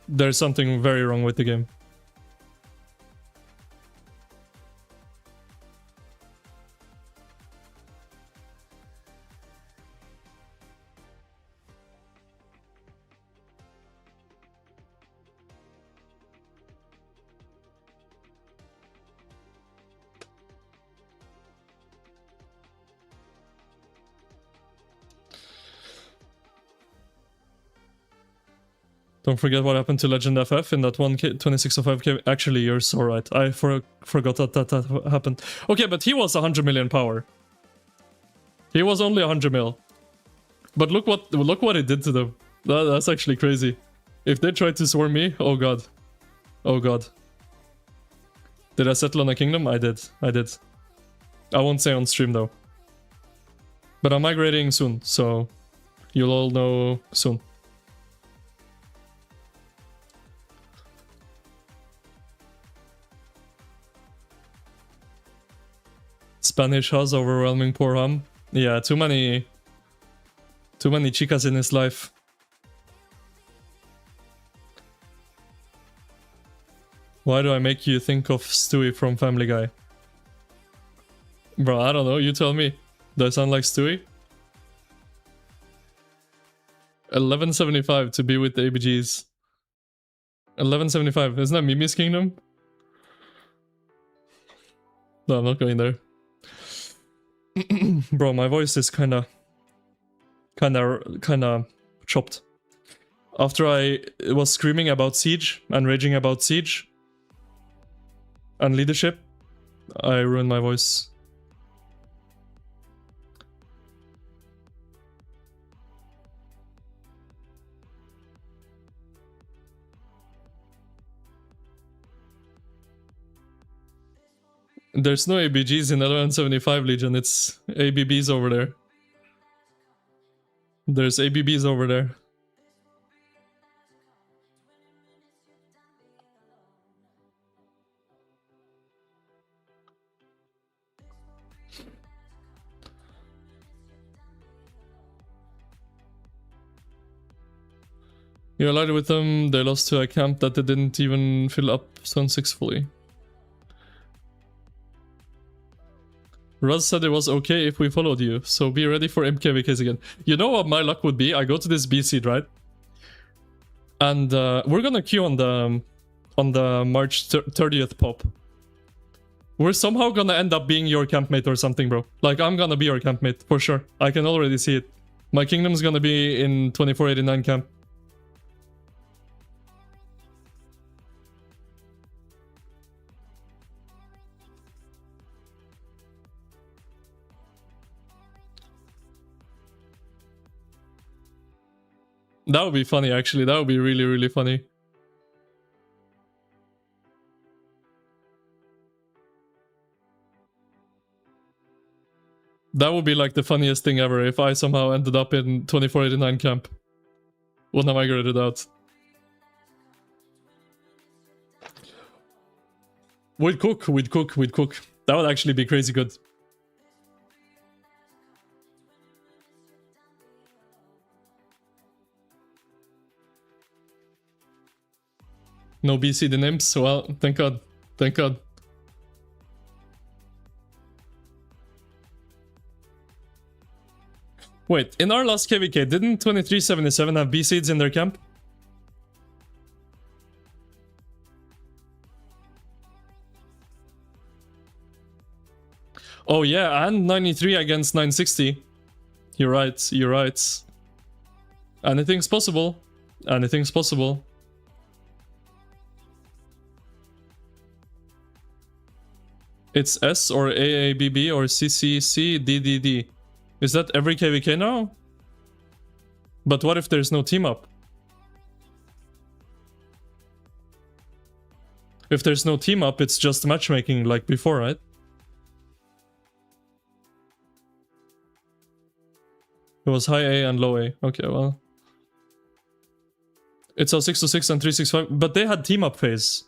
there's something very wrong with the game. Don't forget what happened to Legend FF in that 2605k. Actually, you're so right. I forgot that happened. Okay, but he was 100 million power. He was only 100 mil. But look what it did to them. That's actually crazy. If they tried to swarm me, oh god. Oh god. Did I settle on a kingdom? I did. I did. I won't say on stream though. But I'm migrating soon, so you'll all know soon. Spanish has overwhelming poor ham. Yeah, too many chicas in his life. Why do I make you think of Stewie from Family Guy? Bro, I don't know, you tell me. Do I sound like Stewie? 1175 to be with the ABGs. 1175, isn't that Mimi's Kingdom? No, I'm not going there. Bro, my voice is kinda chopped. After I was screaming about Siege and raging about Siege and leadership, I ruined my voice. There's no ABGs in 1175 Legion, it's ABBs over there. There's ABBs over there. You allied with them, they lost to a camp that they didn't even fill up Zone 6 fully. Ruz said it was okay if we followed you, so be ready for MKVKs again. You know what my luck would be? I go to this B seed, right? And we're gonna queue on the March 30th pop. We're somehow gonna end up being your campmate or something, bro. Like, I'm gonna be your campmate, for sure. I can already see it. My kingdom's gonna be in 2489 camp. That would be funny, actually. That would be really, really funny. That would be like the funniest thing ever if I somehow ended up in 2489 camp when I migrated out. We'd cook. That would actually be crazy good. No BC the nymphs? Well, thank god. Thank god. Wait, in our last KVK, didn't 2377 have B-seeds in their camp? Oh yeah, and 93 against 960. You're right, you're right. Anything's possible. Anything's possible. It's S or AABB or CCCDDD. Is that every KVK now? But what if there's no team up? If there's no team up, it's just matchmaking like before, right? It was high A and low A. Okay, well. It's a 626 and 365, but they had team up phase.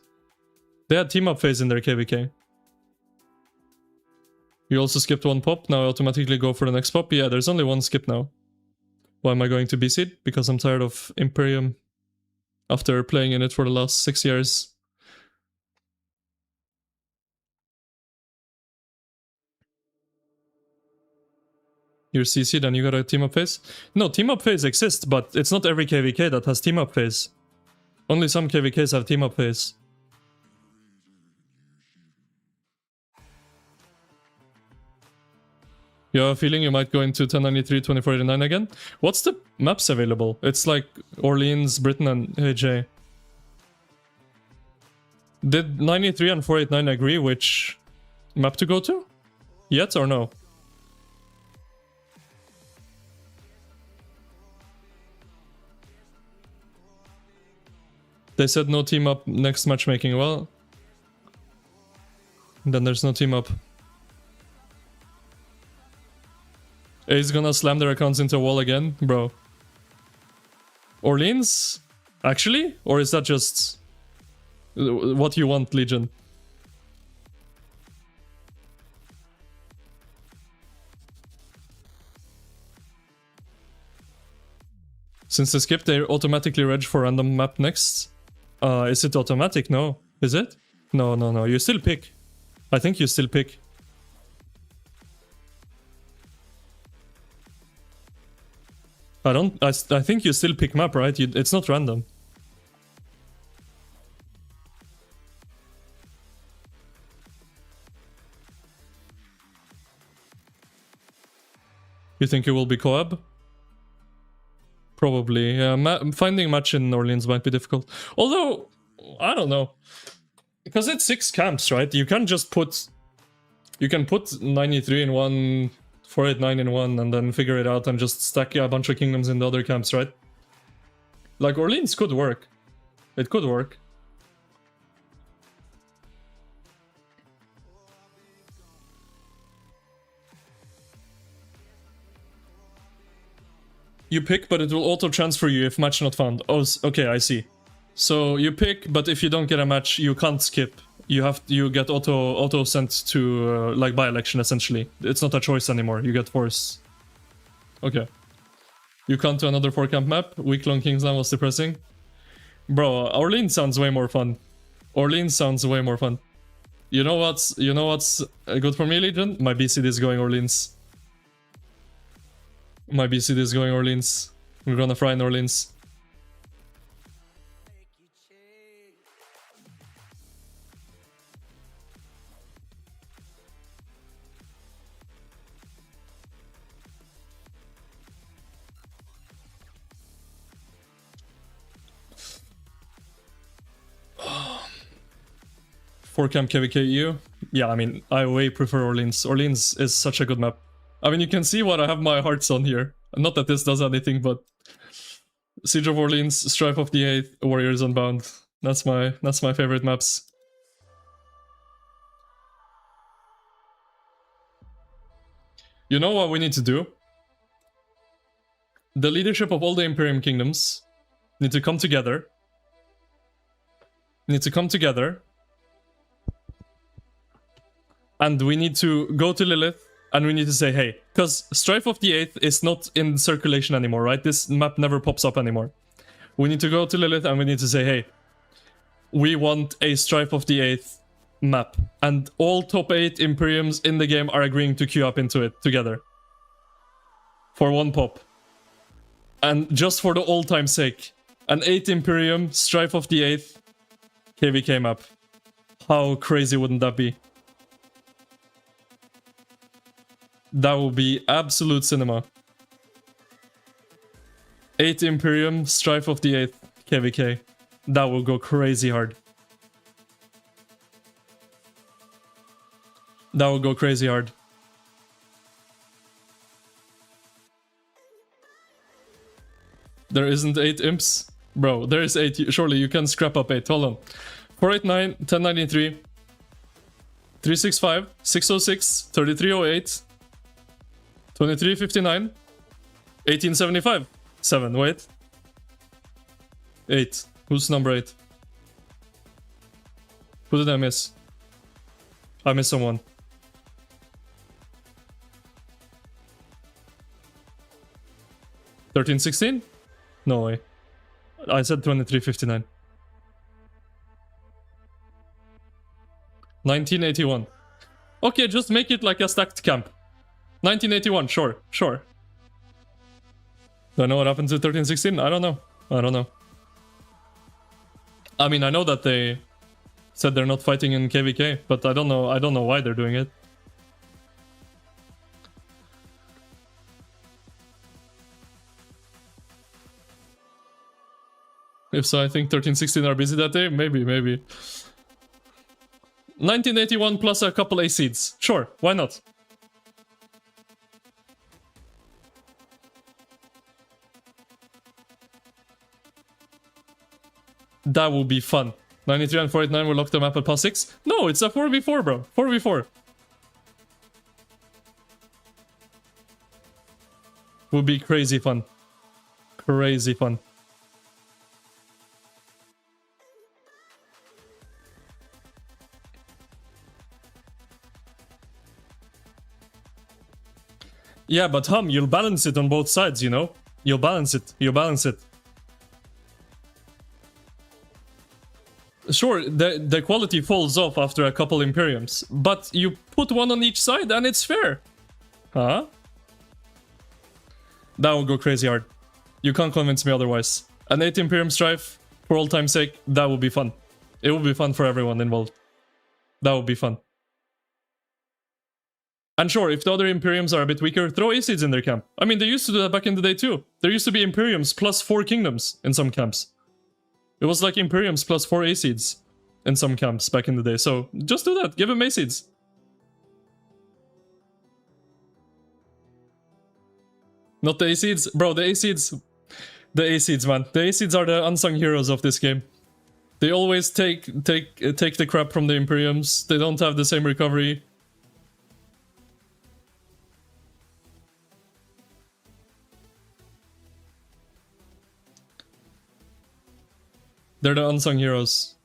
They had team up phase in their KVK. You also skipped one pop, now I automatically go for the next pop. Yeah, there's only one skip now. Why am I going to B-seed? Because I'm tired of Imperium after playing in it for the last 6 years. You're CC'd and you got a team up phase? No, team up phase exists, but it's not every KVK that has team up phase. Only some KVKs have team up phase. You have a feeling you might go into 1093, 2489 again? What's the maps available? It's like Orleans, Britain, and AJ. Did 93 and 489 agree which map to go to? Yet or no? They said no team up next matchmaking. Well, then there's no team up. A's gonna slam their accounts into a wall again? Bro. Orleans? Actually? Or is that just what you want, Legion? Since they skipped, they automatically reg for random map next. Is it automatic? No. Is it? No, no, no. You still pick. I think you still pick. I think you still pick map, right? It's not random. You think it will be co-op? Probably. Finding match in Orleans might be difficult. Although, I don't know. Because it's 6 camps, right? You can just put... You can put 93 in one, 489 in one, and then figure it out and just stack a bunch of kingdoms in the other camps, right? Like, Orleans could work. It could work. You pick, but it will auto-transfer you if match not found. Oh, okay, I see. So you pick, but if you don't get a match, you can't skip. You get auto sent to like by-election essentially. It's not a choice anymore. You get force. Okay. You come to another 4-camp map. Week-long Kingsland was depressing. Bro, Orleans sounds way more fun. Orleans sounds way more fun. You know what's good for me, Legion? My BCD is going Orleans. My BCD is going Orleans. We're gonna fry in Orleans. For camp KVK EU? Yeah, I mean, I way prefer Orleans. Orleans is such a good map. I mean, you can see what I have my hearts on here. Not that this does anything, but Siege of Orleans, Strife of the 8th, Warriors Unbound. That's my favorite maps. You know what we need to do? The leadership of all the Imperium Kingdoms need to come together. And we need to go to Lilith and we need to say, hey, because Strife of the 8th is not in circulation anymore, right? This map never pops up anymore. We need to go to Lilith and we need to say, hey, we want a Strife of the 8th map. And all top 8 Imperiums in the game are agreeing to queue up into it together. For one pop. And just for the old time's sake, an 8 Imperium, Strife of the 8th, KVK map. How crazy wouldn't that be? That would be absolute cinema. 8 Imperium, Strife of the 8th, KVK. That will go crazy hard. That will go crazy hard. There isn't 8 imps? Bro, there is 8. Surely you can scrap up 8. Hold on. 489, 1093, 365, 606, 3308, 2359, 1875. 7, wait. 8. Who's number 8? Who did I miss? I missed someone. $13.16? No way. I said 23.59. 1981. Okay, just make it like a stacked camp. 1981, sure, sure. Do I know what happened to 1316? I don't know. I don't know. I mean, I know that they said they're not fighting in KVK, but I don't know why they're doing it. If so, I think 1316 are busy that day. Maybe, maybe. 1981 plus a couple A seeds. Sure, why not? That would be fun. 93 and 489 will lock the map at plus 6. No, it's a 4v4, bro. 4v4. Would be crazy fun. Crazy fun. Yeah, but you'll balance it on both sides, you know? You'll balance it. You'll balance it. Sure, the quality falls off after a couple Imperiums, but you put one on each side and it's fair. Huh? That will go crazy hard. You can't convince me otherwise. An 8 Imperium Strife, for all time's sake, that would be fun. It would be fun for everyone involved. That would be fun. And sure, if the other Imperiums are a bit weaker, throw Acids in their camp. I mean, they used to do that back in the day too. There used to be Imperiums plus 4 Kingdoms in some camps. It was like Imperiums plus 4 Acids in some camps back in the day. So just do that. Give him Acids. Not the Acids. Bro, the Acids... The Acids, man. The Acids are the unsung heroes of this game. They always take the crap from the Imperiums. They don't have the same recovery. They're the unsung heroes.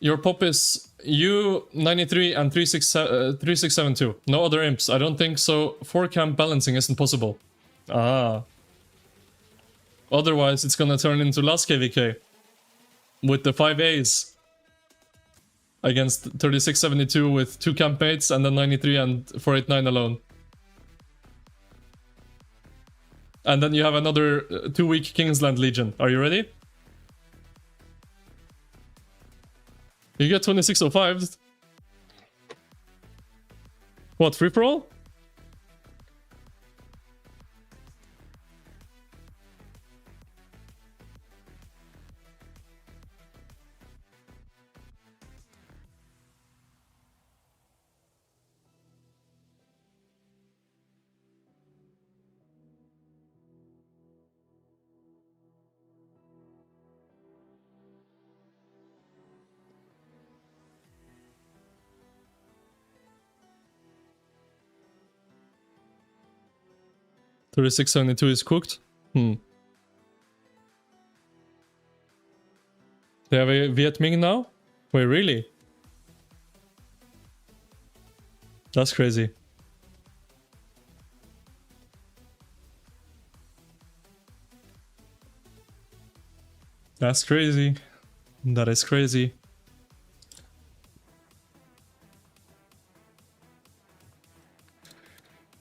Your pop is U93 and 3672. No other imps. I don't think so. 4 camp balancing isn't possible. Ah. Otherwise, it's gonna turn into last KVK. With the 5 A's. Against 3672 with 2 camp mates and then 93 and 489 alone. And then you have another 2-week Kingsland Legion. Are you ready? You get 2605. What, free for all? $36.72 is cooked. They have a Viet Minh now? Wait, really? That's crazy. That's crazy. That is crazy.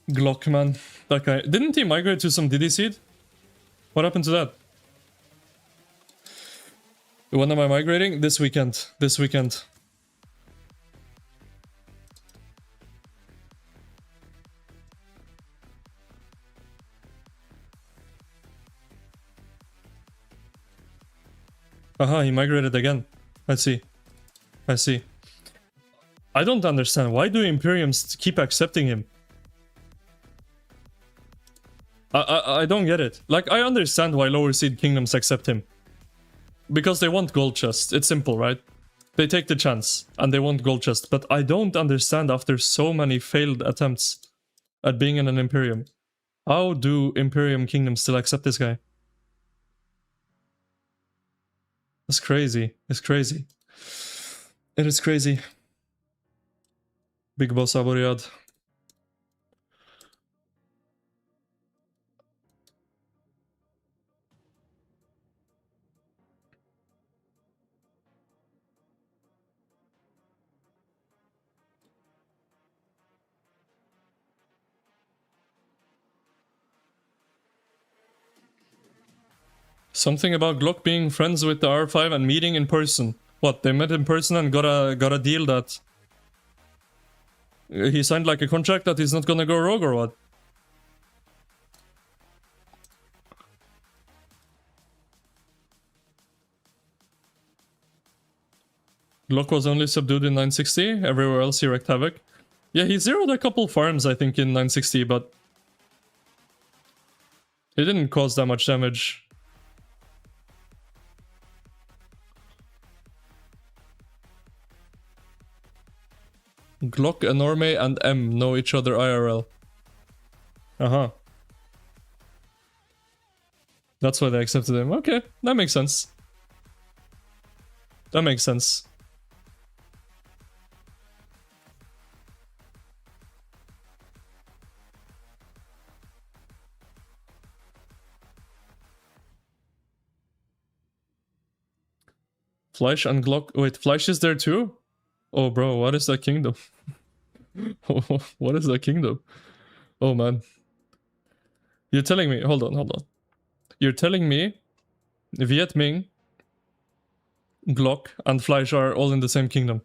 Glock, man. That guy. Didn't he migrate to some DD seed? What happened to that? When am I migrating? This weekend. This weekend. Aha, he migrated again. I see. I see. I don't understand. Why do Imperiums keep accepting him? I don't get it. Like, I understand why lower seed kingdoms accept him. Because they want gold chest. It's simple, right? They take the chance, and they want gold chest. But I don't understand after so many failed attempts at being in an Imperium. How do Imperium kingdoms still accept this guy? That's crazy. It's crazy. It is crazy. Big boss Aboriad. Something about Glock being friends with the R5 and meeting in person. What, they met in person and got a deal that he signed like a contract that he's not gonna go rogue or what? Glock was only subdued in 960, everywhere else he wreaked havoc. Yeah, he zeroed a couple farms, I think, in 960, but he didn't cause that much damage. Glock, Enorme, and M know each other IRL. Uh-huh. That's why they accepted him. Okay, that makes sense. That makes sense. Fleisch and Glock. Wait, Fleisch is there too? Oh, bro, what is that kingdom? What is that kingdom? Oh, man. You're telling me... Hold on. You're telling me Viet Minh, Glock, and Fleisch are all in the same kingdom?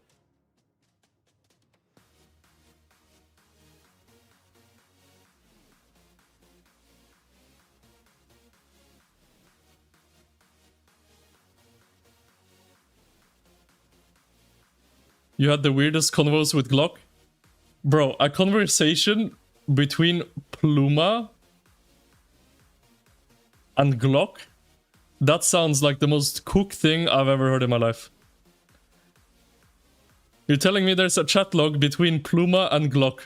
You had the weirdest convos with Glock? Bro, a conversation between Pluma and Glock? That sounds like the most cook thing I've ever heard in my life. You're telling me there's a chat log between Pluma and Glock?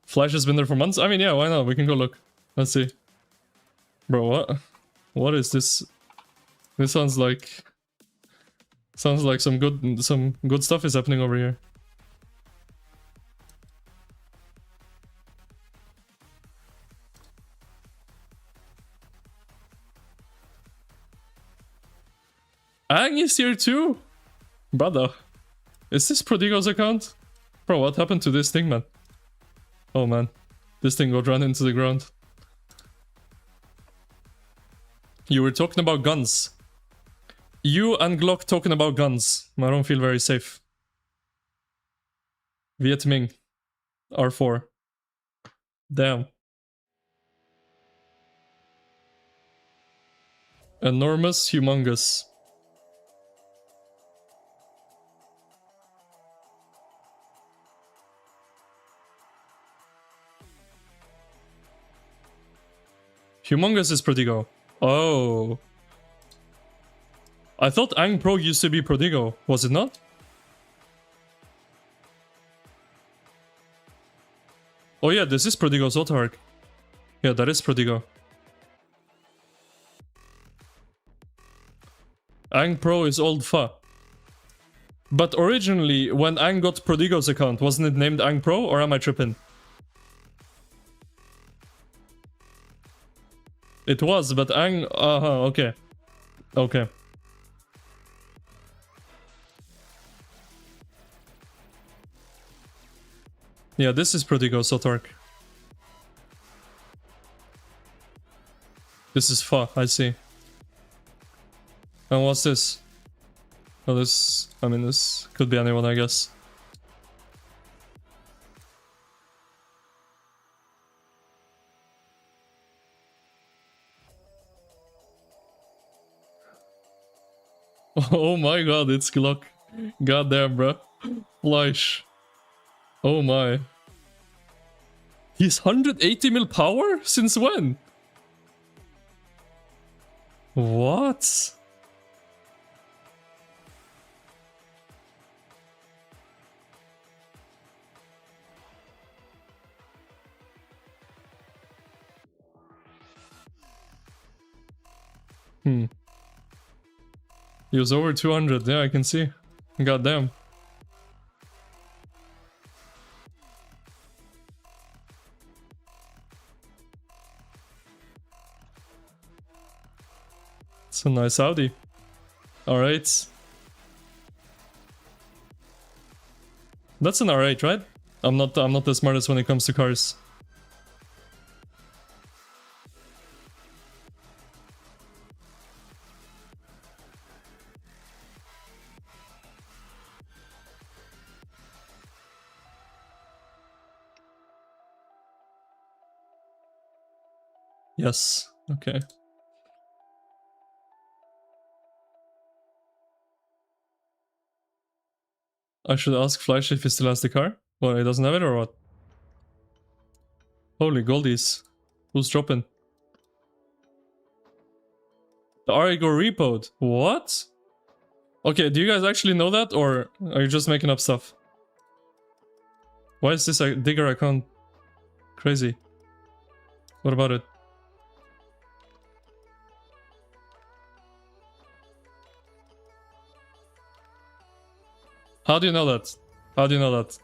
Flash has been there for months? I mean, yeah, why not? We can go look. Let's see. Bro, what? What is this? This sounds like some good stuff is happening over here. Ang is here too? Brother. Is this Prodigo's account? Bro, what happened to this thing, man? Oh man. This thing got run into the ground. You were talking about guns. You and Glock talking about guns. I don't feel very safe. Viet Minh. R4. Damn. Enormous, humongous. Humongous is Prodigo. Oh. I thought Ang Pro used to be Prodigo, was it not? Oh yeah, this is Prodigo's Autarch. Yeah, that is Prodigo. Ang Pro is old Fa. But originally, when Ang got Prodigo's account, wasn't it named Ang Pro, or am I tripping? It was, but Ang... okay. Okay. Yeah, this is Prodigo's Autarch. This is Fa, I see. And what's this? Oh, this... I mean, this could be anyone, I guess. Oh my god, it's Glock. Goddamn, bro. Fleisch. Oh my. He's 180 mil power? Since when? What? He was over 200, yeah, I can see. Goddamn. It's a nice Audi. R8. That's an R8, right? I'm not the smartest when it comes to cars. Yes. Okay. I should ask Fleisch if he still has the car. Well, he doesn't have it or what? Holy goldies. Who's dropping? The Arigo repoed. What? Okay, do you guys actually know that, or are you just making up stuff? Why is this a digger account crazy? What about it? How do you know that? How do you know that?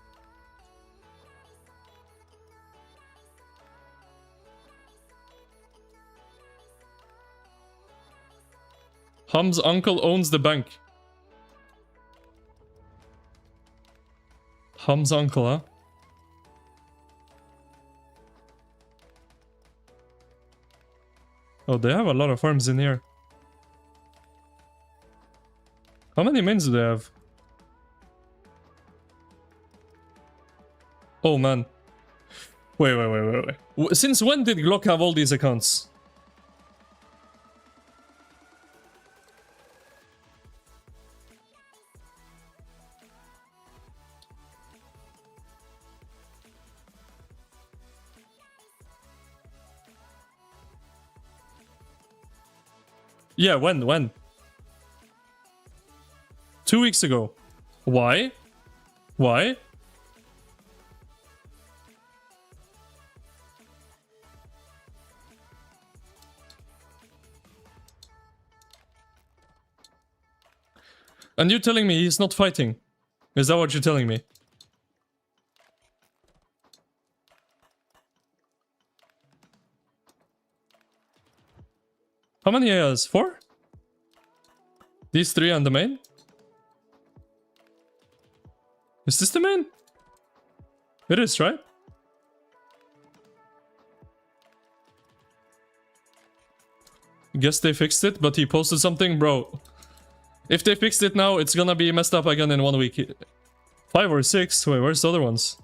Hum's uncle owns the bank. Hum's uncle, huh? Oh, they have a lot of farms in here. How many mains do they have? Oh man. Wait. Since when did Glock have all these accounts? Yeah, when? 2 weeks ago. Why? Why? And you're telling me he's not fighting? Is that what you're telling me? How many AIs? 4? These 3 and the main? Is this the main? It is, right? Guess they fixed it, but he posted something, bro. If they fixed it now, it's gonna be messed up again in 1 week. 5 or 6? Wait, where's the other ones?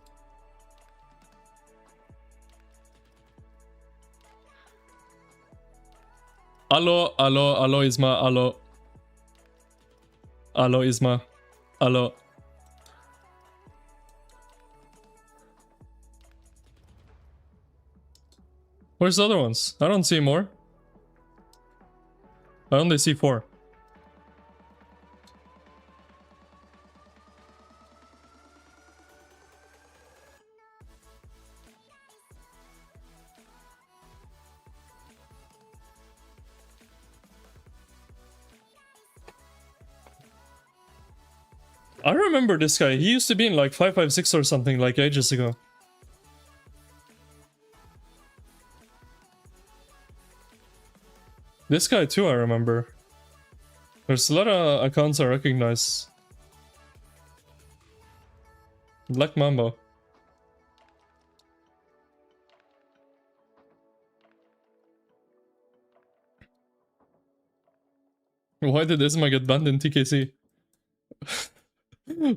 Allo, Isma, allo. Allo, Isma. Allo. Where's the other ones? I don't see more. I only see 4. I remember this guy. He used to be in like 556 or something like ages ago. This guy too, I remember. There's a lot of accounts I recognize. Black Mamba. Why did Isma get banned in TKC?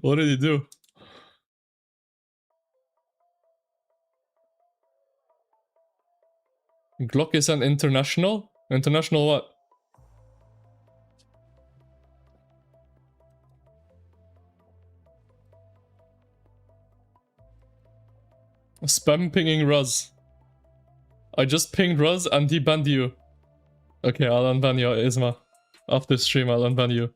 What did he do? Glock is an international? International what? Spam pinging Ruz. I just pinged Ruz and he banned you. Okay, I'll unban you, Isma. After stream, I'll unban you.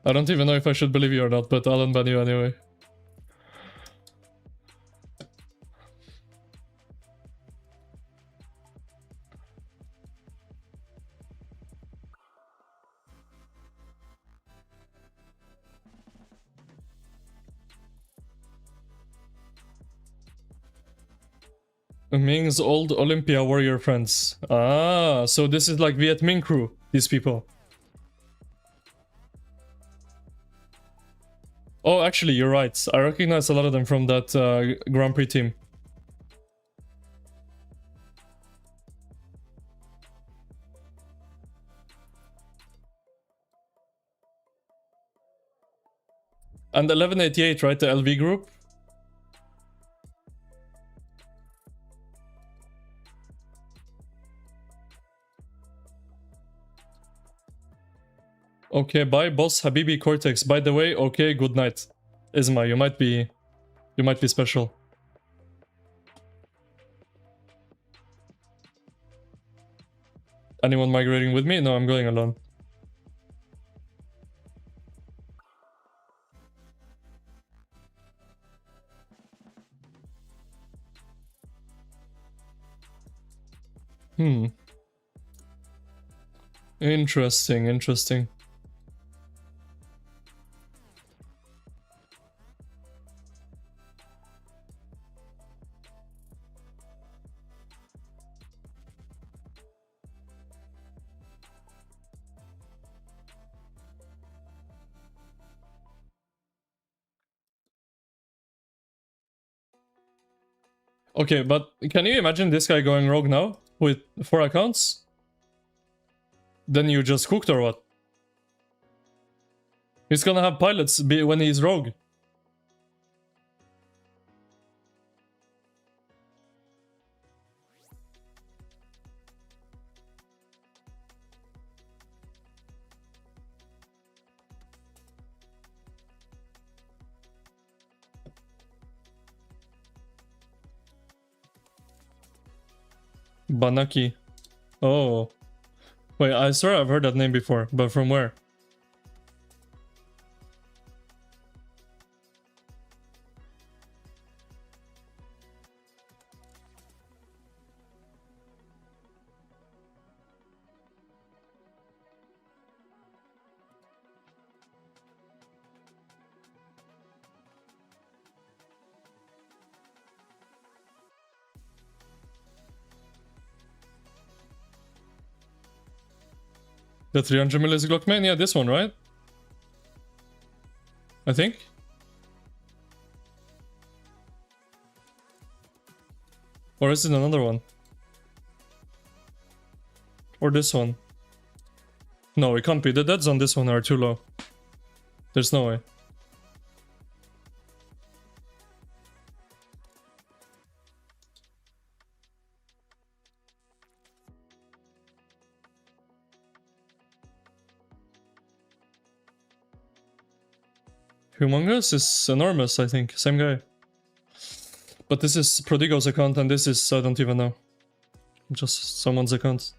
I don't even know if I should believe you or not, but I'll unban you anyway. Ming's old Olympia warrior friends. Ah, so this is like Viet Minh crew, these people. Oh, actually, you're right. I recognize a lot of them from that Grand Prix team. And 1188, right? The LV group. Okay, bye, boss Habibi Cortex. By the way, okay, good night. Isma, you might be special. Anyone migrating with me? No, I'm going alone. Interesting, interesting. Okay, but can you imagine this guy going rogue now with 4 accounts? Then you just cooked or what? He's gonna have pilots when he's rogue. Banaki. Oh. Wait, I swear I've heard that name before, but from where? The 300 millis Glockman? Yeah, this one, right? I think. Or is it another one? Or this one? No, it can't be. The deads on this one are too low. There's no way. Humongous is enormous, I think. Same guy. But this is Prodigo's account and this is, I don't even know. Just someone's account.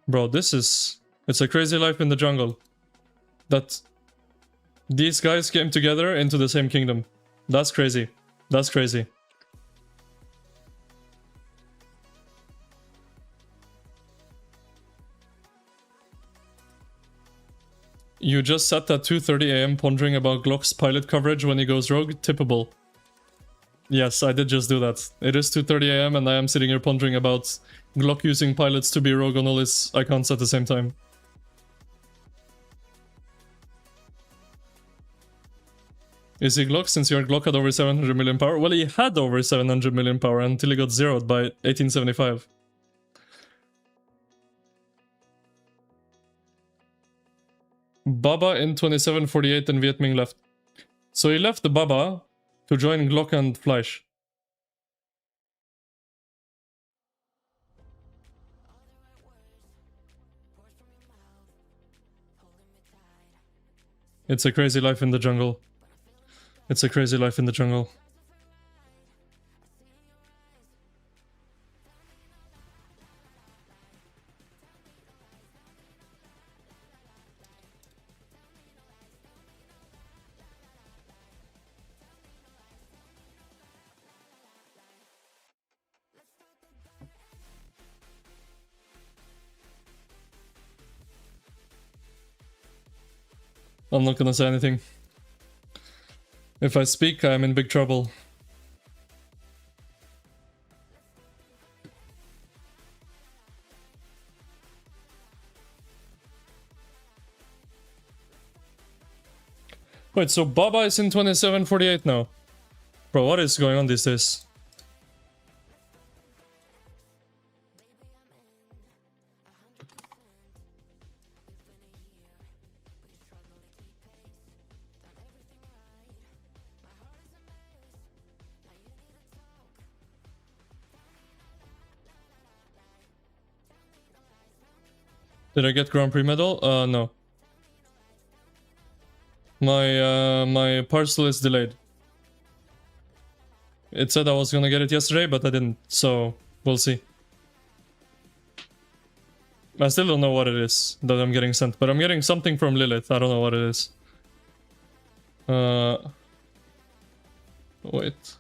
Bro, it's a crazy life in the jungle. That these guys came together into the same kingdom. That's crazy. That's crazy. You just sat at 2:30 AM pondering about Glock's pilot coverage when he goes rogue? Tippable. Yes, I did just do that. It is 2:30 AM and I am sitting here pondering about Glock using pilots to be rogue on all his icons at the same time. Is he Glock since your Glock had over 700 million power? Well, he had over 700 million power until he got zeroed by 1875. Baba in 2748 and Viet Minh left. So he left the Baba to join Glock and Fleisch. It's a crazy life in the jungle. It's a crazy life in the jungle. I'm not gonna say anything. If I speak, I'm in big trouble. Wait, so Baba is in 2748 now. Bro, what is going on these days? Did I get Grand Prix medal? No. My parcel is delayed. It said I was gonna get it yesterday, but I didn't, so we'll see. I still don't know what it is that I'm getting sent, but I'm getting something from Lilith. I don't know what it is. Wait.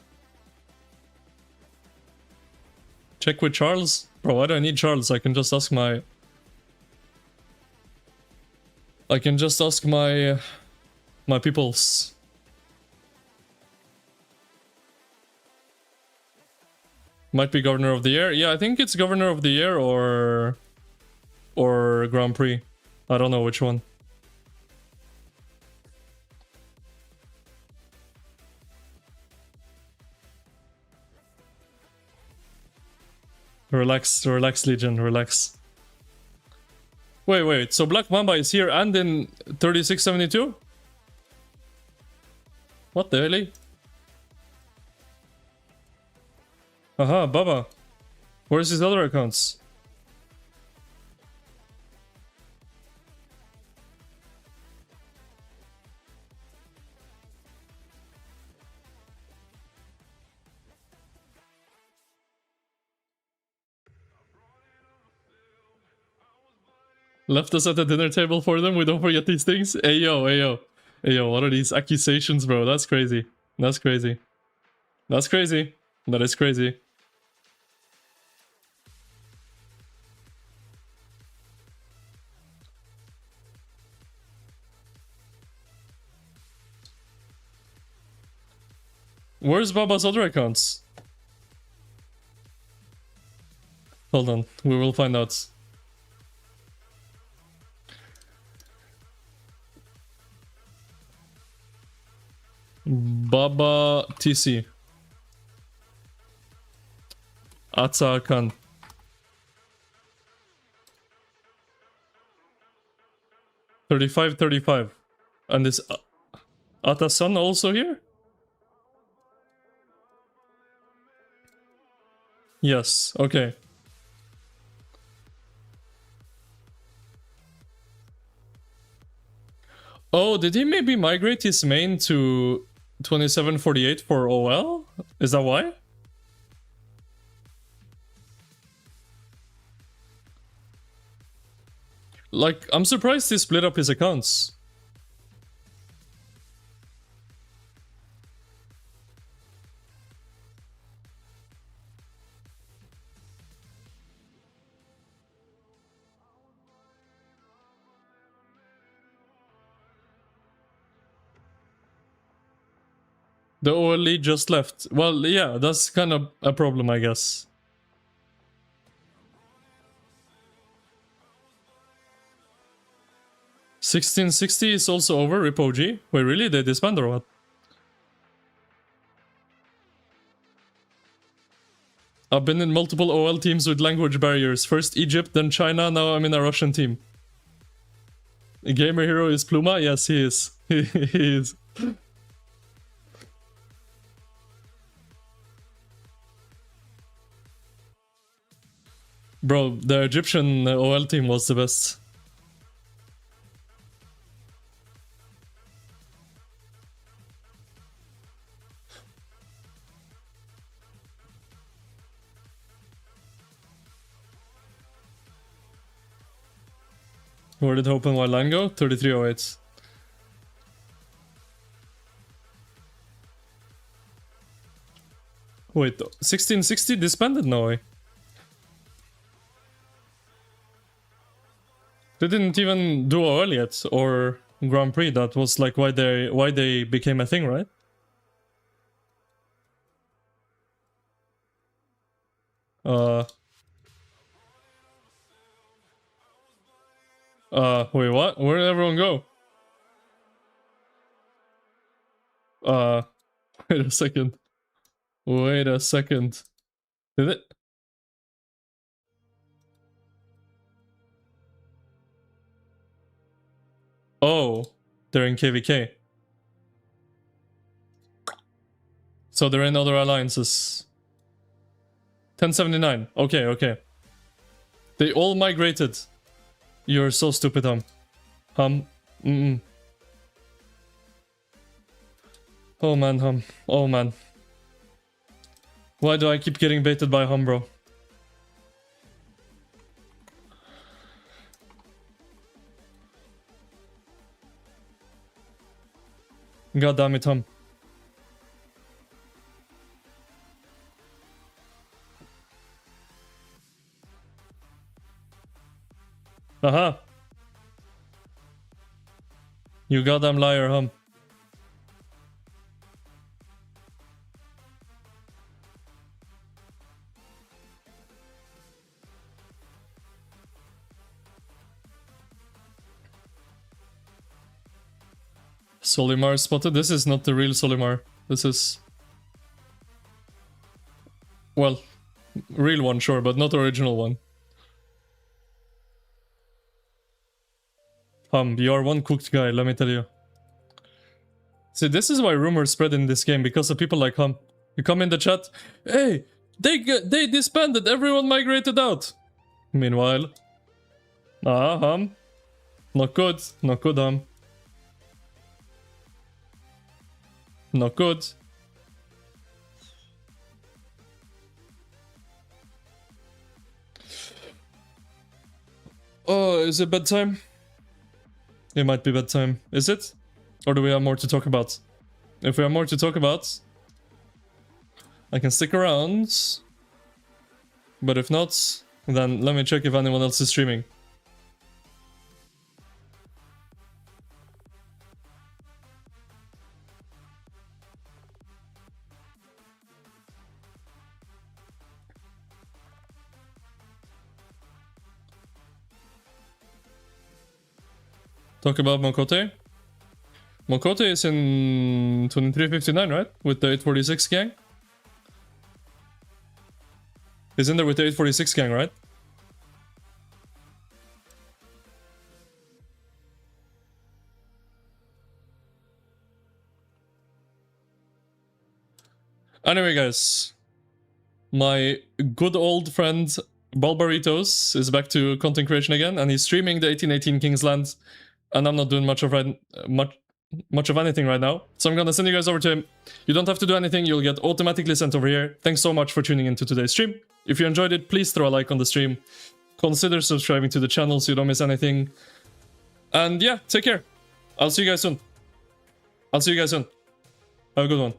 Check with Charles? Bro, why do I need Charles? I can just ask my... my peoples. Might be Governor of the Year. Yeah, I think it's Governor of the Year or Grand Prix. I don't know which one. Relax, relax, Legion, relax. Wait, so Black Mamba is here and in 3672? What the hell? Aha, Baba. Where's his other accounts? Left us at the dinner table for them. We don't forget these things. Ayo. What are these accusations, bro? That's crazy. That's crazy. That's crazy. That is crazy. Where's Baba's other accounts? Hold on, we will find out. Baba TC. Atsa Khan. 35. And is Atasan also here? Yes, okay. Oh, did he maybe migrate his main to 2748 for OL? Is that why? Like, I'm surprised he split up his accounts. The OL lead just left. Well, yeah, that's kind of a problem, I guess. $1660 is also over, Rip OG. Wait, really? They disband or what? I've been in multiple OL teams with language barriers. First Egypt, then China, now I'm in a Russian team. A gamer hero is Pluma? Yes, he is. He is. Bro, the Egyptian OL team was the best. Where did Hope and Wild Line go? 3308. Wait, 1660 disbanded? No way. They didn't even do OL yet, or Grand Prix. That was like why they became a thing, right? Wait, what? Where did everyone go? Wait a second. Wait a second. Did it? Oh, they're in KVK. So they're in other alliances. 1079. Okay, okay. They all migrated. You're so stupid, Mm-mm. Oh man, Oh man. Why do I keep getting baited by bro? God damn it, Aha. You goddamn liar, Solimar spotted. This is not the real Solimar. This is... Well, real one, sure, but not original one. You are one cooked guy, let me tell you. See, this is why rumors spread in this game, because of people like Hum. You come in the chat, hey, they disbanded, everyone migrated out. Meanwhile, Hum. Not good, Hum. Not good. Oh, is it bedtime? It might be bedtime. Is it? Or do we have more to talk about? If we have more to talk about, I can stick around. But if not, then let me check if anyone else is streaming. Talk about Mokote. Mokote is in 2359, right? With the 846 gang? He's in there with the 846 gang, right? Anyway, guys. My good old friend Balbaritos is back to content creation again, and he's streaming the 1818 Kingsland. And I'm not doing much of anything right now. So I'm gonna send you guys over to him. You don't have to do anything, you'll get automatically sent over here. Thanks so much for tuning into today's stream. If you enjoyed it, please throw a like on the stream. Consider subscribing to the channel so you don't miss anything. And yeah, take care. I'll see you guys soon. Have a good one.